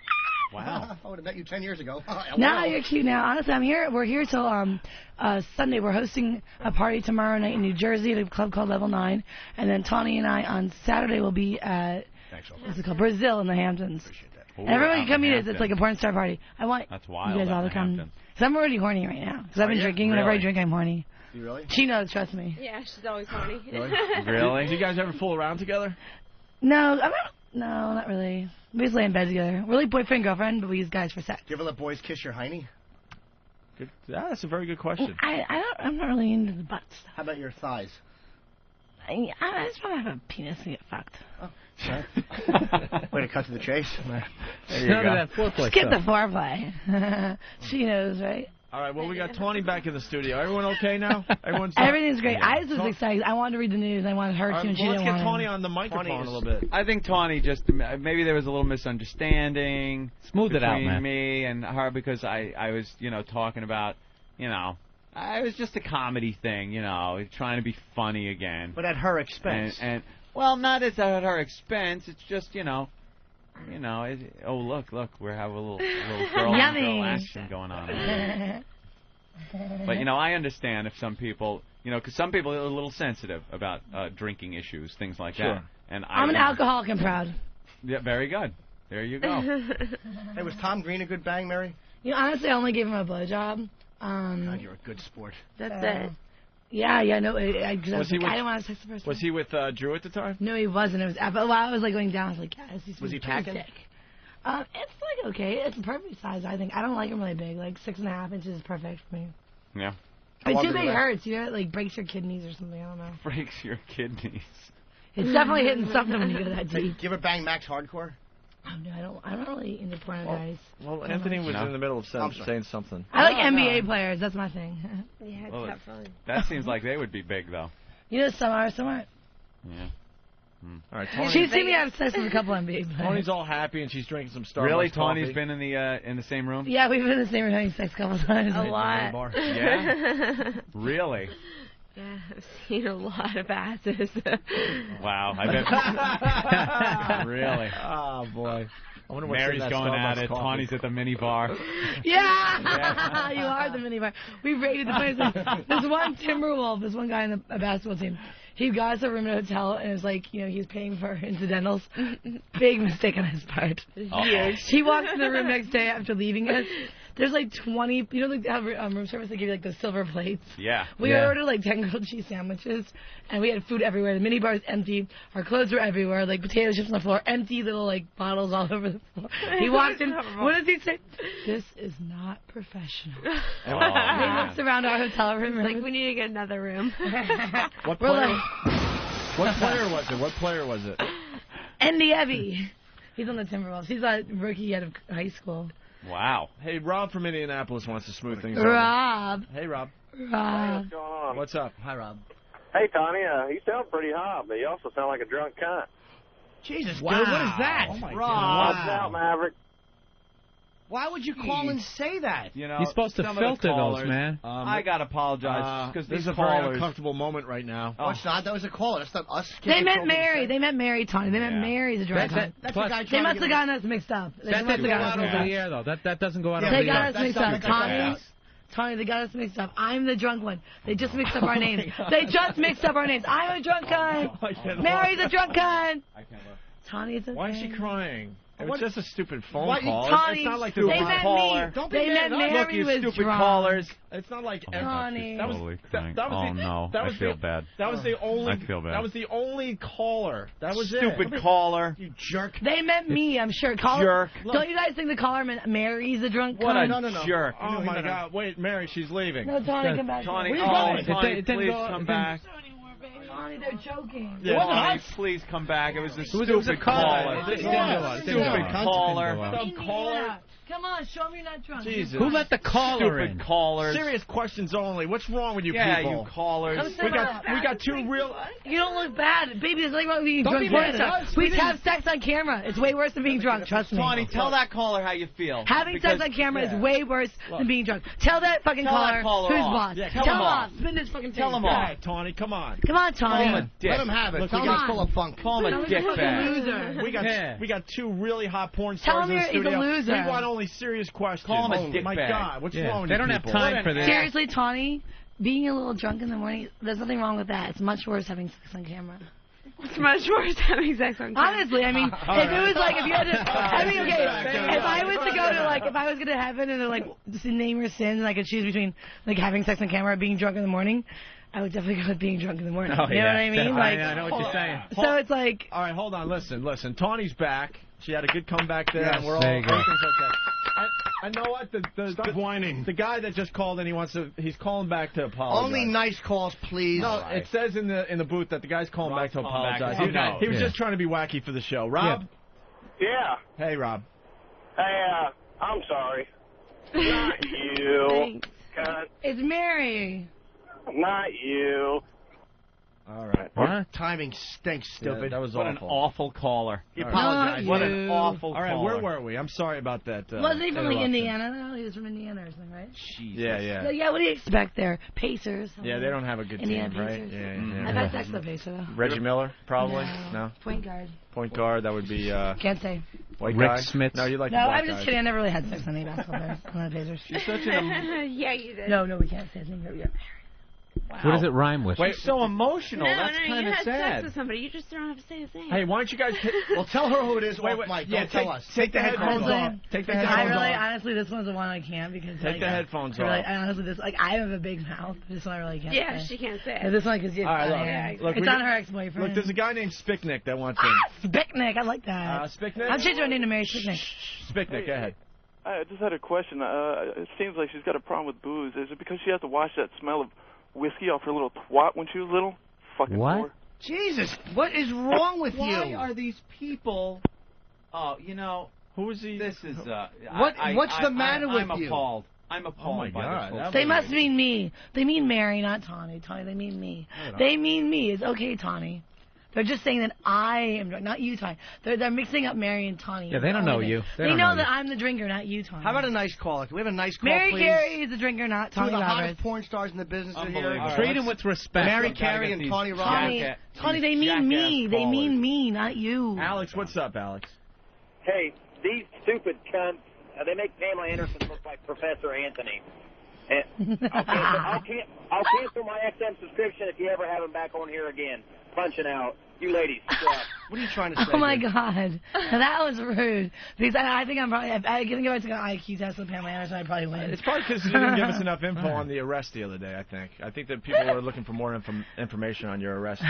Wow. I would have met you 10 years ago. No, you're cute now. Honestly, I'm here. We're here till Sunday. We're hosting a party tomorrow night in New Jersey at a club called Level 9, and then Tawny and I on Saturday will be at what's it called, Brazil in the Hamptons. And everyone can come meet us. It's like a porn star party. I want That's wild. you guys all to come. Because I'm already horny right now. Because I've been drinking. Whenever I drink, I'm horny. You really? She knows. Trust me. Yeah, she's always horny. Really? Do you guys ever fool around together? No, I'm not. No, not really. We just lay in bed together. We're like boyfriend girlfriend, but we use guys for sex. Do you ever let boys kiss your hiney? Good. Yeah, that's a very good question. I'm not really into the butt stuff. How about your thighs? I just want to have a penis and get fucked. Oh, way to cut to the chase. None of that foreplay Skip the stuff. foreplay. She knows, right? All right, well, we got Tawny back in the studio. Everyone okay now? Everything's great. I just was excited. I wanted to read the news. I wanted her to, and she well, let's didn't get want Tawny to. on the microphone a little bit. I think Tawny just maybe there was a little misunderstanding. Smooth it out, between man. me and her because I was talking about it was just a comedy thing, trying to be funny again. But at her expense. And well, not at her expense. It's just oh look, we have a little girl on girl action going on. But I understand if some people, because some people are a little sensitive about drinking issues, things like that. And I'm an alcoholic and proud. Yeah, very good. There you go. Hey, was Tom Green a good bang, Mary? Honestly, I only gave him a blowjob. God, you're a good sport. That's it. Yeah, no, I didn't want to sex the person. Was he with Drew at the time? No, he wasn't. It was while I was like going down, I was like, yes, he's Was he pretty packing? sick. It's like okay. It's the perfect size, I think. I don't like him really big. Like 6.5 inches is perfect for me. Yeah. But too big hurts. It like breaks your kidneys or something. I don't know. Breaks your kidneys. It's definitely hitting something when you go that deep. Hey, do you ever bang Max Hardcore? Oh, no, I'm not really into porno guys. Well, Anthony was in the middle of saying something. I like NBA players. That's my thing. Yeah, Well, it's fun. That seems like they would be big, though. Some are, some aren't. Yeah. All right, Tawny. She's seen me have sex with a couple NBA players. Tawny's all happy and she's drinking some Starbucks Really, coffee. Tawny's been in the same room? Yeah, we've been in the same room having sex a couple times. A lot. Yeah. Really? Yeah, I've seen a lot of asses. Wow. I bet. Really? Oh boy. I wonder what's in Mary's that going at Starbucks it. coffee. Tawny's at the mini bar. Yeah, you are the minibar. We raided the place. There's one Timberwolf, this one guy in the basketball team. He got us a room in a hotel, and it was like, he was paying for incidentals. Big mistake on his part. Huge. He walked in the room next day after leaving us. There's like 20, like have room service, they give you like those silver plates. Yeah. We ordered like 10 grilled cheese sandwiches, and we had food everywhere. The minibar was empty. Our clothes were everywhere, like potato chips on the floor, empty little like bottles all over the floor. He walked in. What does he say? This is not professional. He looks around our hotel room. Like, we need to get another room. What We're player? like, What player was it? What player was it? Andy Evie. He's on the Timberwolves. He's a rookie out of high school. Wow. Hey, Rob from Indianapolis wants to smooth things Rob. over. Hey, Rob. Rob. What's going on? What's up? Hi, Rob. Hey, Tawny, you sound pretty hot, but you also sound like a drunk cunt. Jesus, Wow. dude, what is that? Oh, my Rob. Watch out, Maverick. Why would you call and say that? You know, You're supposed to some of the filter callers, those, man. I gotta apologize because this these is a very callers. uncomfortable moment right now. Oh, it's not. That was a caller. That's not us. They meant Mary. They meant Mary, Tony. They meant Mary the drunk. That's the guy They trying must to have get gotten us mixed up. That doesn't go out over the air, though. That doesn't go out over They the got air. us mixed up. Tony, they got us mixed up. I'm the drunk one. They just mixed up our names. They just mixed up our names. I'm a drunk cunt. Mary's a drunk cunt. Tony, it's okay. Why is she crying? It was What? just a stupid phone Why- call. Tony, It's not like they the meant caller. me. Don't be They mad. meant Mary Look, you was stupid drunk. callers. It's not like Tony. that was Totally that, crying. that was Oh the, no, that I was feel the, bad. That was the only. I feel bad. That was the only caller. That was Stupid it. caller. You jerk. They meant me, I'm sure. Caller, Jerk. Don't you guys think the caller meant Mary's a drunk What a cunt? No. jerk. Oh my God! Wait, Mary, she's leaving. No, Tony, come back. Tony, Where you going? Tony, It didn't please go- come it back. Tony, they're joking. Yeah, Tony, please come back. It was a It was stupid a caller. caller. It didn't go out. It didn't go Stupid out. caller. Some caller. Yeah. Come on, show me you're not drunk. Jesus. Who let the caller in? Stupid callers. Serious questions only. What's wrong with you Yeah, people? you callers. Come We got two real. You don't look bad. Baby, there's nothing wrong with being Don't drunk. be mad at us. We have sex on camera. It's way worse than being drunk, trust me. Tony, tell that caller how you feel. Having sex on camera is way worse than being drunk. Tell that fucking Tell that caller, caller who's off. boss. Yeah, tell tell him him off. off. Spin this fucking Tell tape. him All off. right, Tony, come on. Come on, Call Tony. him a dick. Let him have it. Look, Tell we him got- he's full of funk. Call him a He's a fucking dickbag. loser. We got two really hot porn Tell stars him in the he's a studio. loser. We want only serious questions. Call him a Oh my dickbag. God, what's Yeah, wrong with they you don't have people? time for this. Seriously, Tony, being a little drunk in the morning, there's nothing wrong with that. It's much worse having sex on camera. It's much worse having sex on camera. Honestly, I mean, if it was like, if you had to, I mean, okay, if I was to go to like, if I was going to heaven and like just name your sins and I could choose between like having sex on camera or being drunk in the morning, I would definitely go with being drunk in the morning. Oh, you know yeah. what I mean? Like, I know what you're saying. So it's like, All right, hold on. Listen. Tawny's back. She had a good comeback there, Yes. and we're all There you go. everything's okay. I know what Stop whining. The guy that just called in, he's calling back to apologize. Only nice calls, please. No, it says in the booth that the guy's calling back to calling back. apologize. Okay. He was Yeah. just trying to be wacky for the show. Rob? Yeah. Hey, Rob. Hey, I'm sorry. Not you. Thanks. Cunt. it's Mary. Not you. All right. What? Timing stinks, stupid. That was What an awful. awful caller. You All apologize. right. What You. an awful All right, caller. where were we? I'm sorry about that. Wasn't he from like interruption. Indiana? No, he was from Indiana or something, right? Jesus. Yeah. So, yeah, what do you expect there? Pacers. Yeah, they don't have a good Indiana team, right? Pacers. Yeah. I've had sex with a Pacer, though. Reggie Miller, probably? No. Point guard. Point guard, that would be Can't say. white Rick guy? Smith. No, you like No, the black I'm just guys. kidding. I never really had sex with any basketball players on the Pacers. She's such an Yeah, you did. No, we can't say his name. Yeah. What does it rhyme with? Wait, so emotional. No, That's no, kind you of had sex sad. with somebody. You just don't have to say his name. Hey, why don't you guys... Well, tell her who it is. Wait, off mic. yeah, Don't tell us. Take the headphones Honestly, off. Take the I headphones really, off. honestly, this one's the one I can't because Take like, the headphones I really, off. I honestly, this like I have a big mouth. This one I really can't. Yeah, say. she can't say Yeah, it. this one because All right, look, it's we on got- her ex-boyfriend. Look, there's a guy named Spicknick that wants Spicknick, I like that. Spicknick? I'm changing my name to Mary Spicknick. Spicknick, go ahead. I just had a question. It seems like she's got a problem with booze. Is it because she has to wash that smell of whiskey off her little twat when she was little? Fucking What? whore. Jesus, what is wrong with Why you? are these people? Oh, who is he? This is What's the matter with I'm you? appalled. I'm appalled Oh my by God, this whole They thing. must mean me. They mean Mary, not Tawny. Tawny, they mean me. They mean me. It's okay, Tawny. They're just saying that I am drunk, not you, Tawny. They're mixing up Mary and Tawny. Yeah, they don't know you. They know that I'm the drinker, not you, Tawny. How about a nice call? Can we have a nice call, Mary please? Carey is the drinker, not Two of Tawny the Roberts. hottest porn stars in the business are here. Unbelievable. Treat him with respect. Mary Gotta Carey get and these Tawny Tawny, Roberts. Tawny, they mean jackass me. They callers. mean me, not you. Alex, what's up, Alex? Hey, these stupid cunts, they make Pamela Anderson look like Professor Anthony. And I'll cancel my XM subscription if you ever have him back on here again. Punching out. You ladies, suck. What are you trying to say? Oh my dude? God, that was rude. Because I think I'm probably. I think if I took an IQ test with Pamela Anderson, I'd probably win. It's probably because you didn't give us enough info on the arrest the other day, I think that people were looking for more information on your arrest.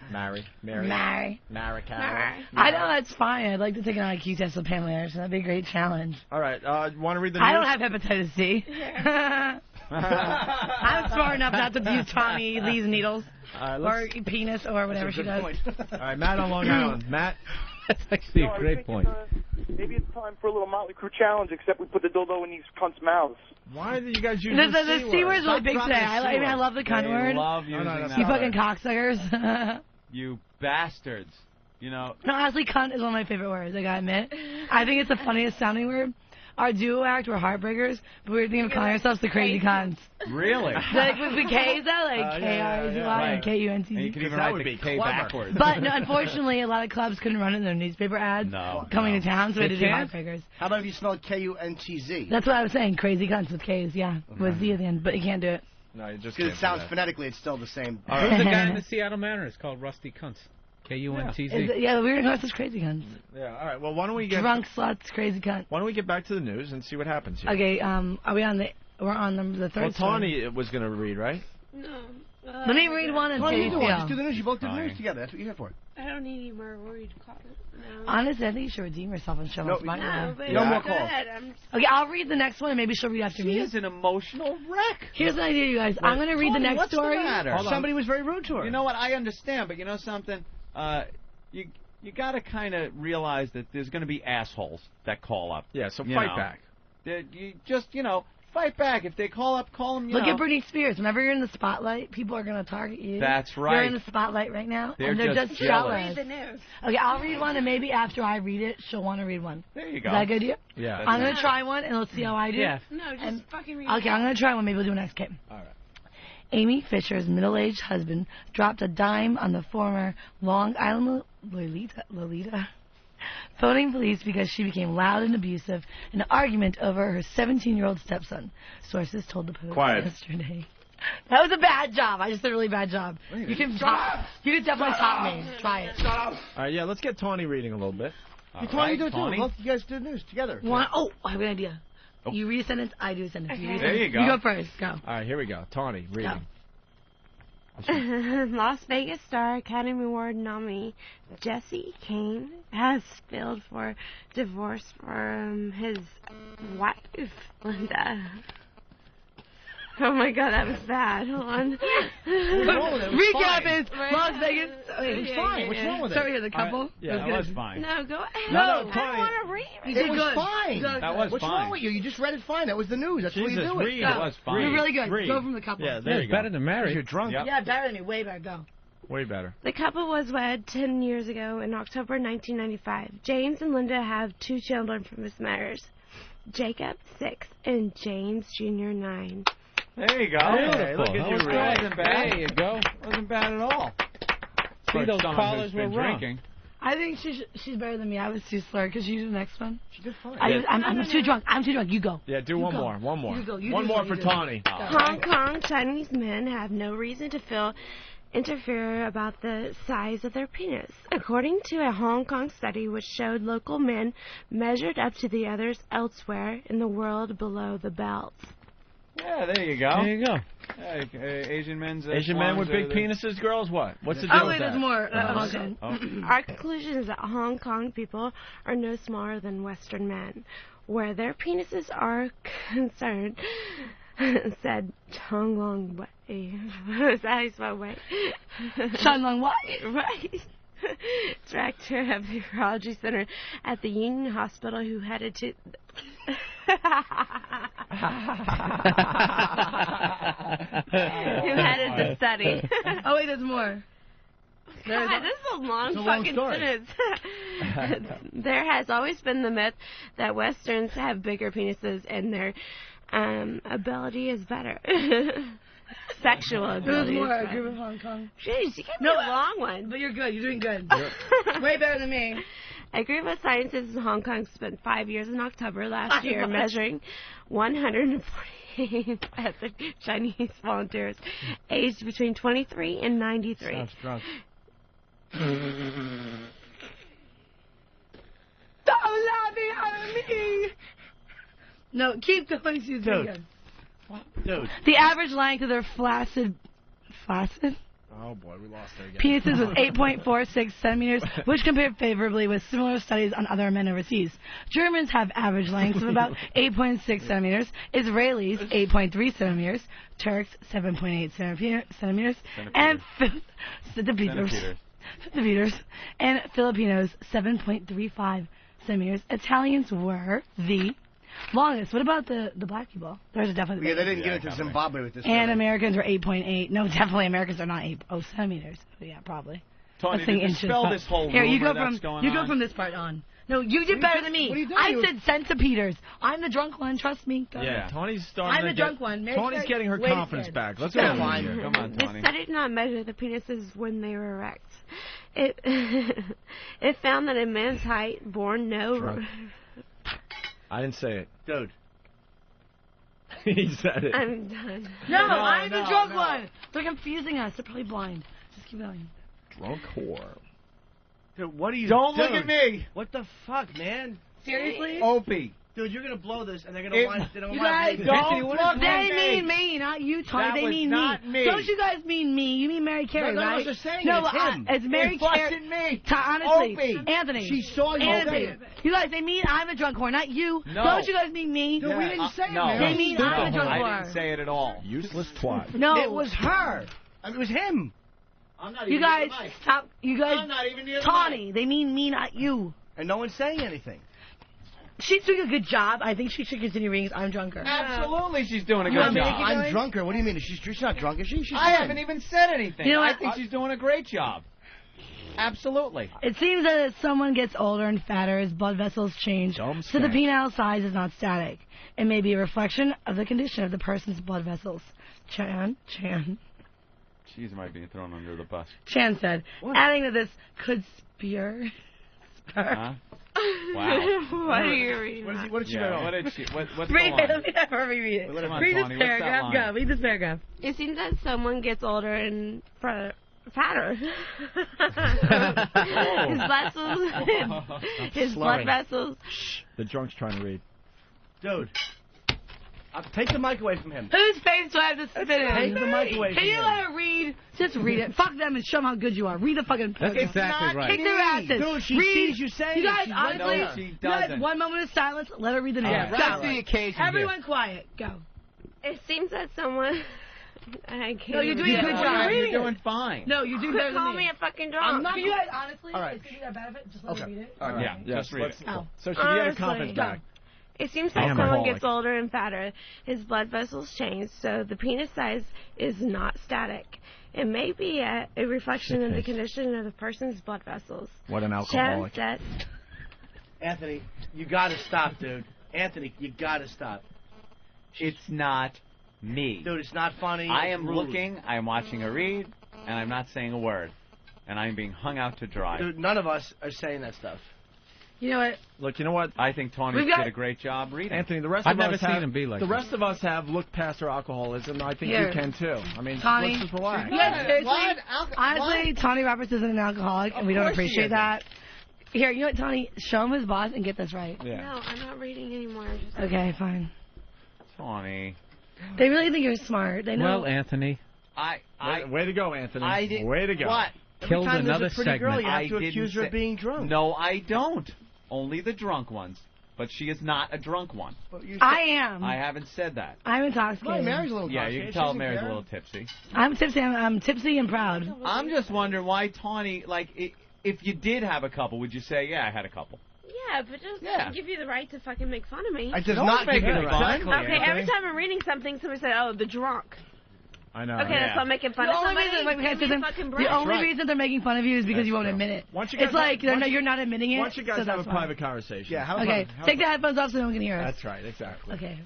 Mary. Carey. I I know that's fine. I'd like to take an IQ test with Pamela Anderson. That'd be a great challenge. All right, want to read the news? I don't have hepatitis C. I'm smart enough not to use Tommy Lee's needles or penis or whatever she does. All right, Matt on Long Island. Matt? That's actually a I great think point. Maybe it's time for a little Motley Crue challenge, except we put the dildo in these cunts' mouths. Why do you guys use The C word's really big today. I mean, I love the cunt word. love using that You fucking word. cocksuckers. You bastards. No, honestly, cunt is one of my favorite words, I gotta admit. I think it's the funniest sounding word. our duo act were Heartbreakers, but we were thinking of calling ourselves the Crazy Cons. Really? Like with the K's, like K-R-Z-Y and K-U-N-T-Z. And you can even write the K backwards. But no, unfortunately, a lot of clubs couldn't run in their newspaper ads coming to town, so we had to do Heartbreakers. How about if you spelled K-U-N-T-Z? That's what I was saying. Crazy Cunts with K's, yeah. With Z at the end, but you can't do it. No, you just because it sounds phonetically, it's still the same. Who's the guy in the Seattle Mariners called Rusty Cunts? K-U-N-T-Z. Yeah, we were going to Crazy Cunts. Yeah, all right. Well, why don't we get... Drunk sluts, crazy cunts. Why don't we get back to the news and see what happens here? Okay, are we on the... We're on the third Well, Tawny was going to read, right? No. Let me read one and Tawny, see you do how you one. feel. Just do the news. You both do the news together. That's what you're here for. I don't need any more worried calls. No. Honestly, I think you should redeem yourself and show us mine. No, but no more go calls. ahead. Okay, I'll read the next one and maybe she'll read after me. She is an emotional wreck. Here's an idea, you guys. I'm going to read the next what's story. The matter? Somebody was very rude to her. You know what? I understand, but you know something? You got to kind of realize that there's going to be assholes that call up. Yeah, so fight back. You just, fight back. If they call up, call them, Look at Britney Spears. Whenever you're in the spotlight, people are going to target you. That's right. You're in the spotlight right now, and they're just jealous. Read the news. Okay, I'll read one, and maybe after I read it, she'll want to read one. There you go. Is that a good idea? Yeah. I'm going to try one, and let's see how I do. Yeah. No, just fucking read Okay, I'm going to try one. Maybe we'll do an next game. All right. Amy Fisher's middle-aged husband dropped a dime on the former Long Island Lolita, phoning police because she became loud and abusive in an argument over her 17-year-old stepson. Sources told the Post yesterday. That was a bad job. I just did a really bad job. You can definitely top me. Try it. All right, yeah, let's get Tawny reading a little bit. Tawny, you do it too. Both you guys do the news together. Oh, I have an idea. Oh. You read a sentence, I do a sentence. Okay. There you go. You go first. Go. All right, here we go. Tawny, reading. Las Vegas Star Academy Award nominee Jesse Kane has filed for divorce from his wife, Linda. Oh my god, that was bad. Hold on. Recap is Las Vegas. It was fine. What's wrong with it? Sorry, the couple. Yeah, that was fine. No, go ahead. No, I Tawny. don't want to read it. It was fine. That was What's fine. wrong with you? You just read it fine. That was the news. That's what you do. Read. It was fine. You're really good. Read. Go from the couple. Yeah, there you go. Better than married. You're drunk. Yep. Yeah, better than me. Way better. Go. Way better. The couple was wed 10 years ago in October 1995. James and Linda have 2 children from this marriage. Jacob, 6, and James Jr., 9. There you go. Hey, look at you, That wasn't bad. There you go. Wasn't bad at all. See, those callers were wrong. Drinking. I think she's better than me. I was too slurred. Could you do the next one? She did fine. I'm too drunk. I'm too drunk. You go. Yeah, do one more. One more. You go. You one do more what for you do. Tawny. Hong Kong Chinese men have no reason to interfere about the size of their penis. According to a Hong Kong study which showed local men measured up to the others elsewhere in the world below the belt. Yeah, there you go. There you go. Asian men with big penises, girls, what? What's the deal with that? There's more. Our conclusion is that Hong Kong people are no smaller than Western men. Where their penises are concerned, said Chong Long Wei. Is that how you spell Wei? Chong Long Wei. Right. Director of the Urology Center at the Union Hospital who headed to... who headed the study. Oh, wait, there's more. God, this is a long fucking sentence. There has always been the myth that Westerns have bigger penises and their ability is better. Sexual ability. There's more. I agree with Hong Kong. Jeez, you gave me a long one. But you're good. You're doing good. Way better than me. A group of scientists in Hong Kong spent 5 years in October last year measuring 148 Chinese volunteers aged between 23 and 93. Sounds drunk. Don't let me out of me. No, keep going. She's doing good. Dude. The average length of their flaccid? Oh boy, we lost her again. Penises was 8.46 centimeters, which compared favorably with similar studies on other men overseas. Germans have average lengths of about 8.6 centimeters, Israelis 8.3 centimeters, Turks 7.8 centimeters, and and Filipinos 7.35 centimeters. Italians were the longest. What about the black people? There's definitely. Yeah, they didn't get it to Zimbabwe with this. And Americans were 8.8. No, definitely Americans are not 8 centimeters. Yeah, probably. Tawny, did you spell this whole Here, you rumor go that's from going on? go from this part on. No, you did better than me. What are you doing? I said centipeders. I'm the drunk one. Trust me. Go ahead. Tony's starting I'm the drunk one. Mary Tony's Carey getting her wasted. confidence back. Let's go. Come on, The Tony. study did not measure the penises when they were erect. It it found that a man's height, born no. Drunk. I didn't say it. Dude. He said it. I'm done. No, I'm the drunk one. They're confusing us. They're probably blind. Just keep going. Drunk whore. Dude, what are you Don't doing? look at me. What the fuck, man? Seriously? Opie. Dude, you're gonna blow this, and they're gonna want. They don't You want guys to don't look at They me. mean me, not you, Tony. That They was mean not me. Don't you guys mean me? You mean Mary Carey, none right? of us are saying no, it. It's him. it's Mary It Carey. wasn't me. Honestly, Opie. Anthony. She saw you Anthony. say it. You guys, they mean I'm a drunk whore, not you. No. Don't you guys mean me? Dude, we didn't say it, no. man. They mean I'm a drunk I whore. didn't say it at all. Useless twat. No. It was her. I mean, it was him. I'm not You even guys, near the mic. stop. You guys, I'm not even near the Tawny, they mean me, not you. And no one's saying anything. She's doing a good job. I think she should continue reading. I'm drunker. Absolutely, she's doing a You good want me to job. keep I'm going? drunker. What do you mean? She's not drunk, is she? She's I fine. haven't even said anything. You know I what? think she's doing a great job. Absolutely. It seems that as someone gets older and fatter, his blood vessels change, so the penile size is not static. It may be a reflection of the condition of the person's blood vessels. Chan She's might be thrown under the bus. said, adding to this, could spur. Huh? Wow. What are you reading? What did she Yeah, write what on? did she? What's Read the it. line? Let me have her read it. Come on, Read this Tawny, what's that paragraph. line? Go. Read this paragraph. It seems that someone gets older and fatter. His blood vessels. The drunk's trying to read. Dude. Take the mic away from him. Whose face do I have to spit in? Take the mic away from Can you him. let her read? Just read it. Fuck them and show them how good you are. Read the fucking paragraph. exactly right. Kick their asses. Dude, she read. sees you saying You guys, it. She's right honestly, there. she you guys, doesn't. one moment of silence. Let her read the news. Yeah, Go. rise to the occasion. Everyone quiet. Go. It seems that someone. I can't. No, you're doing a even- good job. You're Reading it. doing fine. No, you're doing better than Call me. me a fucking drunk. I'm not. Can you guys, honestly, All right. it's gonna be a benefit. Just let her read it. All right. Yeah, just read it. Oh. So she can get her Honestly. confidence back. It seems that Damn, someone alcoholic. gets older and fatter, his blood vessels change, so the penis size is not static. It may be a reflection of the condition of the person's blood vessels. What an Chad alcoholic. said, Anthony, you gotta stop, dude. Anthony, you gotta stop. It's not me. Dude, it's not funny. I It's am rude. looking, I am watching her read, and I'm not saying a word. And I'm being hung out to dry. Dude, none of us are saying that stuff. You know what? Look, you know what? I think Tony We've got- did a great job reading. Anthony, the rest I've of never us seen have, him be like the this. rest of us have looked past our alcoholism. I think Here. you can too. I mean, Tawny. let's just relax. You guys, seriously, What? honestly, Tawny Roberts isn't an alcoholic, and we don't course he appreciate isn't. that. Here, you know what, Tawny? Show him his boss and get this right. Yeah. no, I'm not reading anymore. Just Okay, fine. Tony. They really think you're smart. They know. Well, Anthony Way to go, Anthony. I did. Way to go. What? killed Every time another there's a pretty girl, segment. you have I to didn't accuse her say- of being drunk. No, I don't. Only the drunk ones. But she is not a drunk one. I am. I haven't said that. I'm intoxicated. Well, Mary's a little Yeah, you can intoxicated. tell She Mary's a doesn't little tipsy. I'm tipsy. I'm tipsy and proud. I'm just wondering why Tawny, like, if you did have a couple, would you say, yeah, I had a couple? yeah, but just Yeah. give you the right to fucking make fun of me. I does Don't not make give you it the fun. right. Okay, every Anthony. time I'm reading something, somebody said, "Oh, the drunk." I know. Okay, that's why I'm making fun The of only somebody. reason, wait, Give me a Susan, fucking the break. only right. reason they're making fun of you is because That's you won't true. admit it. Why don't you It's guys like have- you're not admitting it. Why don't you guys so have a that's why. private conversation? Yeah, how Okay, about take the headphones off so no one can hear us. That's right, exactly. Okay.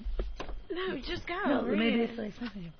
No, just go. No, read maybe it. it's like something.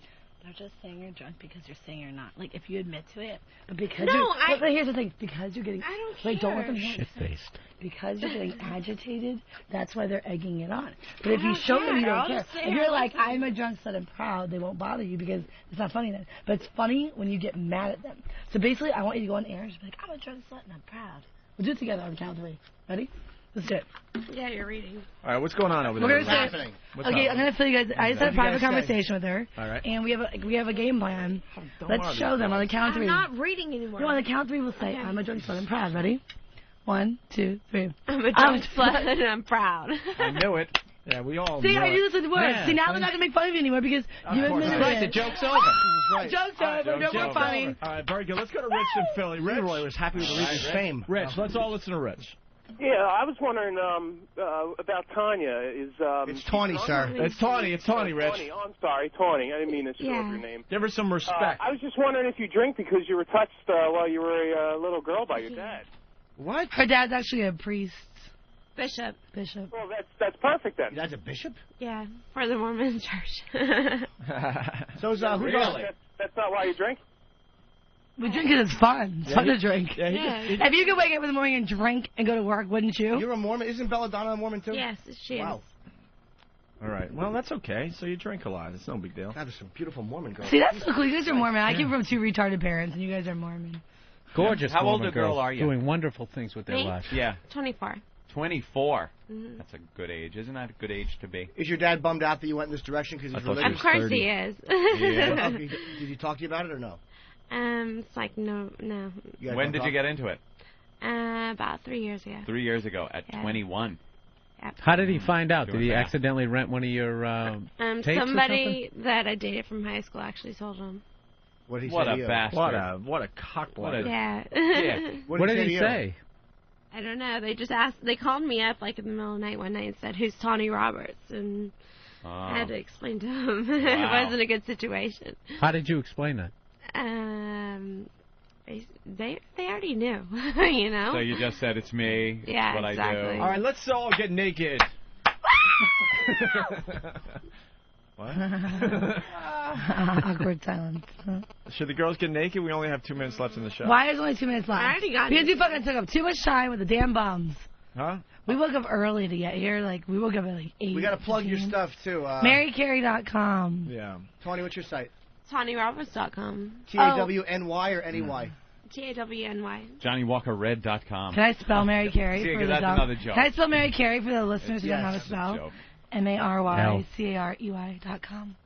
They're just saying you're drunk because you're saying you're not. Like if you admit to it, but because No, you're, but here's the thing: because you're getting. I don't Wait, don't care. let them hear. Shit-faced. Because you're getting agitated, that's why they're egging it on. But if you don't show them you care. don't I'll care, just say if you're I like, like I'm a drunk slut and proud, they won't bother you because it's not funny then. But it's funny when you get mad at them. So basically, I want you to go on air and just be like, I'm a drunk slut and I'm proud. We'll do it together on the count of 3. Ready? Let's do it. Yeah, you're reading. All right, what's going on over there? We're gonna say, What's okay, up? I'm gonna fill you guys. I just had a What'd you private guys say? conversation with her, All right. and we have a game plan. dumb Let's are show these them on the guys? count of I'm 3. not reading anymore. No, on the count of 3, we'll say, Okay. I'm a drunk slut and proud. Ready? 1, 2, 3. I'm a drunk slut and I'm proud. I knew it. Yeah, we all See, knew I it. do this with words. Yeah, See, now funny. they're not gonna make fun of you anymore because you course admitted not. Right, the it. joke's over. right. Joke's over. No more funny. All right, very good. Let's go to Rich in Philly. Rich. Leroy was happy with Lisa's fame. Rich, let's all listen to Rich. Yeah, I was wondering about Tanya. It's Tawny, sir. It's Tawny, Rich. Tawny. Oh, I'm sorry, Tawny. I didn't mean to screw up your name. Give her some respect. I was just wondering if you drink because you were touched while you were a little girl by your dad. What? Her dad's actually a priest. Bishop. Well, that's perfect then. That's a bishop? Yeah, for the Mormon church. So is Really? That's not why you drink? We drink it. It's fun. It's fun to drink. Yeah, If you could wake up in the morning and drink and go to work, wouldn't you? You're a Mormon. Isn't Belladonna a Mormon too? Yes, she is. Wow. All right. Well, that's okay. So you drink a lot. It's no big deal. God, there's some beautiful Mormon girls. See, that's so cool. You guys are Mormon. I came from 2 retarded parents, and you guys are Mormon. Gorgeous. How old Mormon a girl girls are you? Doing wonderful things with their Me? lives. Yeah. 24. 24. Mhm. That's a good age. Isn't that a good age to be? Is your dad bummed out that you went in this direction because he's religious? Of course he is. Yeah. Okay. Did you talk to you about it or no? It's like no. When did you get into it? About 3 years ago. 3 years ago at 21. Yep. How did he find out? Did he Doing that. accidentally rent one of your tapes or Somebody that I dated from high school actually told him. What did he What say a to you? bastard. What a cockblood. Yeah. What did he say? I don't know. They just asked. They called me up like in the middle of the night one night and said, "Who's Tawny Roberts?" And I had to explain to him. It wasn't a good situation. How did you explain that? They already knew, you know. So you just said it's me. It's Yeah, what exactly. I do. All right, let's all get naked. What? Awkward silence. Should the girls get naked? We only have 2 minutes left in the show. Why is only 2 minutes left? I already got Because it. you fucking took up too much time with the damn bums. Huh? We woke up early to get here. Like, we woke up at like 8. We got to plug your stuff, too. MaryCarey.com. Yeah. Tony, what's your site? TawnyRoberts.com. TAWNY or NEY? TAWNY. JohnnyWalkerRed.com. Can I spell Mary Carey See, for the that's dumb? another joke. Can I spell Mary Carey for the listeners who don't know how to Yes, spell? joke. MaryCarey.com.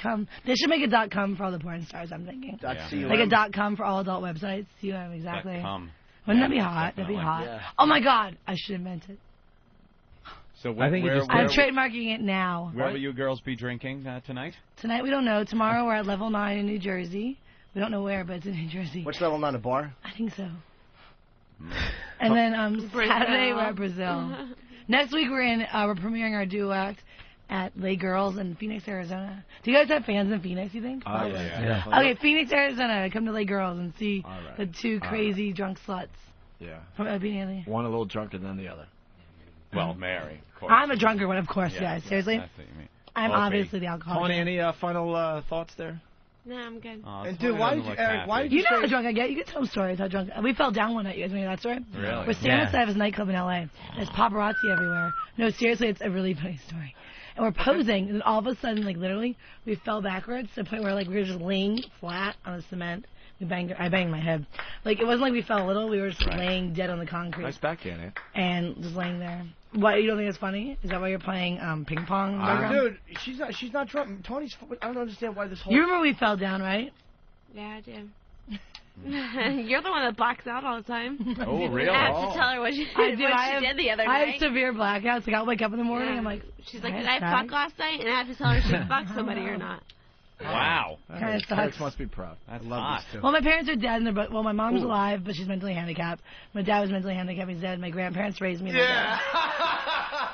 .com. They should make a .com for all the porn stars, I'm thinking. .com. Like a .com for all adult websites. .com, exactly. .com. Wouldn't that Yeah, be hot? definitely. That'd be hot. Yeah. Oh my God, I should have meant it. So I think you where, just- I'm where, trademarking it now. where will you girls be drinking tonight? Tonight we don't know. Tomorrow we're at Level 9 in New Jersey. We don't know where, but it's in New Jersey. What's level 9, a bar? I think so. And then Saturday we're at Brazil. Next week we're premiering our duo act at Lay Girls in Phoenix, Arizona. Do you guys have fans in Phoenix, you think? Oh, yeah. Okay, Phoenix, Arizona. Come to Lay Girls and see the 2 crazy drunk sluts. Yeah. From Opie and Anthony. One a little drunker than the other. Well, Mary, of course. I'm a drunker one, of course, Yeah, guys. Seriously? That's what you mean. I'm Okay. obviously the alcoholic. Tony, any final thoughts there? No, I'm good. And dude, why did you, Eric? Why did you You know say? how drunk I get. You can tell stories how drunk. We fell down one night. You guys remember that story? Really? We're standing outside of his nightclub in L.A. There's paparazzi everywhere. No, seriously, it's a really funny story. And we're posing, and then all of a sudden, like literally, we fell backwards to the point where like we were just laying flat on the cement. I banged my head. Like it wasn't like we fell a little. We were just laying dead on the concrete. Nice backhand, eh? And just laying there. What, you don't think it's funny? Is that why you're playing ping pong? Dude, she's not drunk. Tony's. I don't understand why this whole. You remember we fell down, right? Yeah, I do. You're the one that blacks out all the time. Oh, really? I have to tell her what she, I do. what I she have, did the other I night. have severe blackouts. Like I'll wake up in the morning. Yeah. I'm like, She's like, "Kinda did I sucks." fuck last night? And I have to tell her she fucked somebody or not. Wow. Kinda sucks. Alex must be proud. That's love hot. this too. Well, my parents are dead, and they're my mom's Ooh. alive, but she's mentally handicapped. My dad was mentally handicapped. He's dead. My grandparents raised me. Yeah.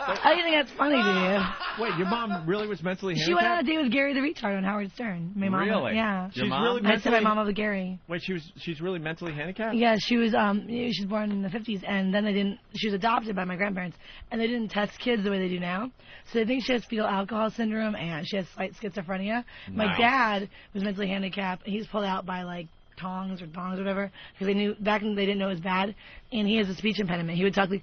How do you think that's funny to you? Wait, your mom really was mentally She went on a handicapped? date with Gary the retard on Howard Stern. My mom, Really? Yeah. Your She's mom? really I said my mentally. mom was Gary. Wait, she's really mentally handicapped? Yeah, she was she was born in the 50s, and then she was adopted by my grandparents, and they didn't test kids the way they do now. So they think she has fetal alcohol syndrome and she has slight schizophrenia. My Nice. dad was mentally handicapped. He's pulled out by like tongs or whatever, because they knew back then they didn't know it was bad, and he has a speech impediment. He would talk like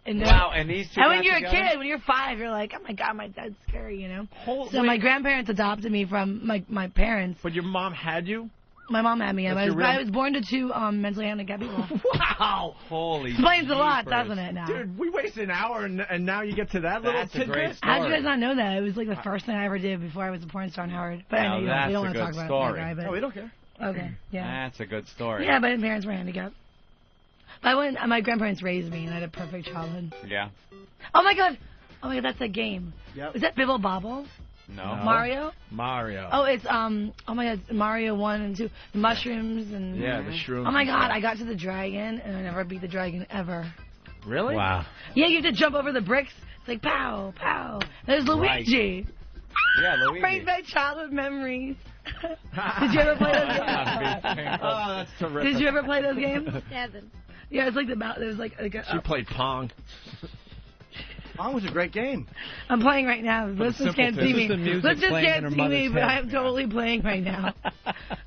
and Wow, and these two and when got you're together? a kid, when you're 5, you're like, oh my god, my dad's scary, you know. So wait. my grandparents adopted me from my parents. But your mom had you? My mom had me. That's I your real- was born to 2 mentally handicapped people. Wow! Holy Explains a lot, jeepers. doesn't it? Now. Dude, we wasted an hour and now you get to that little That's a great tidbit? How did you story. guys not know that? It was like the first thing I ever did before I was a porn star in Howard. But I Now know you that's don't a want to good talk about story. that guy. But No, we don't care. okay, yeah. That's a good story. Yeah, my parents were handicapped. But my grandparents raised me, and I had a perfect childhood. Yeah. Oh my god, that's a game. Yep. Is that Bibble Bobble? No. Mario? Mario. Oh, it's oh my god, Mario 1 and 2, the mushrooms and. Yeah, the shrooms. Oh my and god, stuff. I got to the dragon, and I never beat the dragon ever. Really? Wow. Yeah, you have to jump over the bricks. It's like pow, pow. There's Right. Luigi. Yeah, Luigi. Brings back childhood memories. Did you ever play those games? Oh, that's terrific. Did you ever play those games? 7. Yeah, it's like there's like a. She played Pong. Pong was a great game. I'm playing right now. Listeners can't see me. Listeners can't see me, but I'm totally playing right now.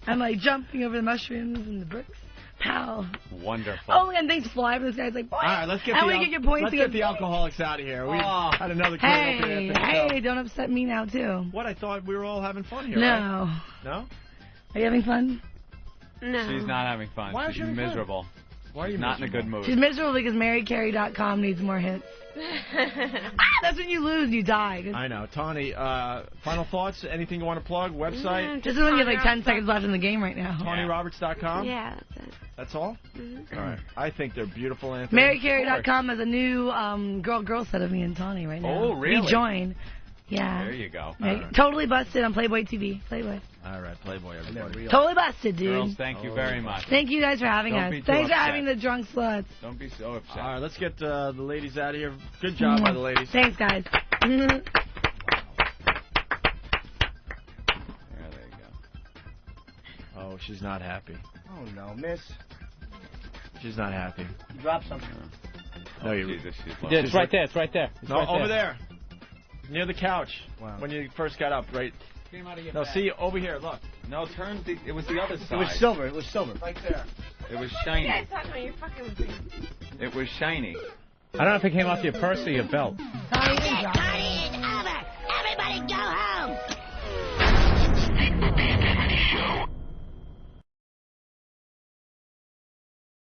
I'm like jumping over the mushrooms and the bricks. Pow. Wonderful. Oh, and things fly from the sky. It's like, boy. All right, let's get your points. Let's get the alcoholics out of here. We had another great Hey, don't upset me now, too. What? I thought we were all having fun here. No. Right? No? Are you having fun? No. She's not having fun. Why She's is she miserable. Why are you not miserable? in a good mood? She's miserable because MaryCarey.com needs more hits. That's when you lose, you die. I know. Tawny, final thoughts? Anything you want to plug? Website? This is when you have like 10 seconds left in the game right now. TawnyRoberts.com? Yeah, that's it. That's all? Mm-hmm. All right. I think they're beautiful, Anthony. MaryCarey.com has a new girl set of me and Tawny right now. Oh, really? Rejoin. Yeah. There you go. Right. Totally busted on Playboy TV. Playboy. All right, Playboy, everybody. Totally busted, dude. Girls, thank you very much. Thank you guys for having us. Thanks for having the drunk sluts. Don't be so upset. All right, let's get the ladies out of here. Good job by the ladies. Thanks, guys. There they go. Oh, she's not happy. Oh, no, miss. She's not happy. You dropped something. No, you Jesus, she's Yeah, it's right there. It's right there. It's No, right over there. Near the couch. Wow. When you first got up, right? Came out of your No, bag. see, over here, look. No, turn the. It was the other side. It was silver. It was silver. Right there. It was You shiny. guys talking about your fucking with me. It was shiny. I don't know if it came off your purse or your belt. Tawny,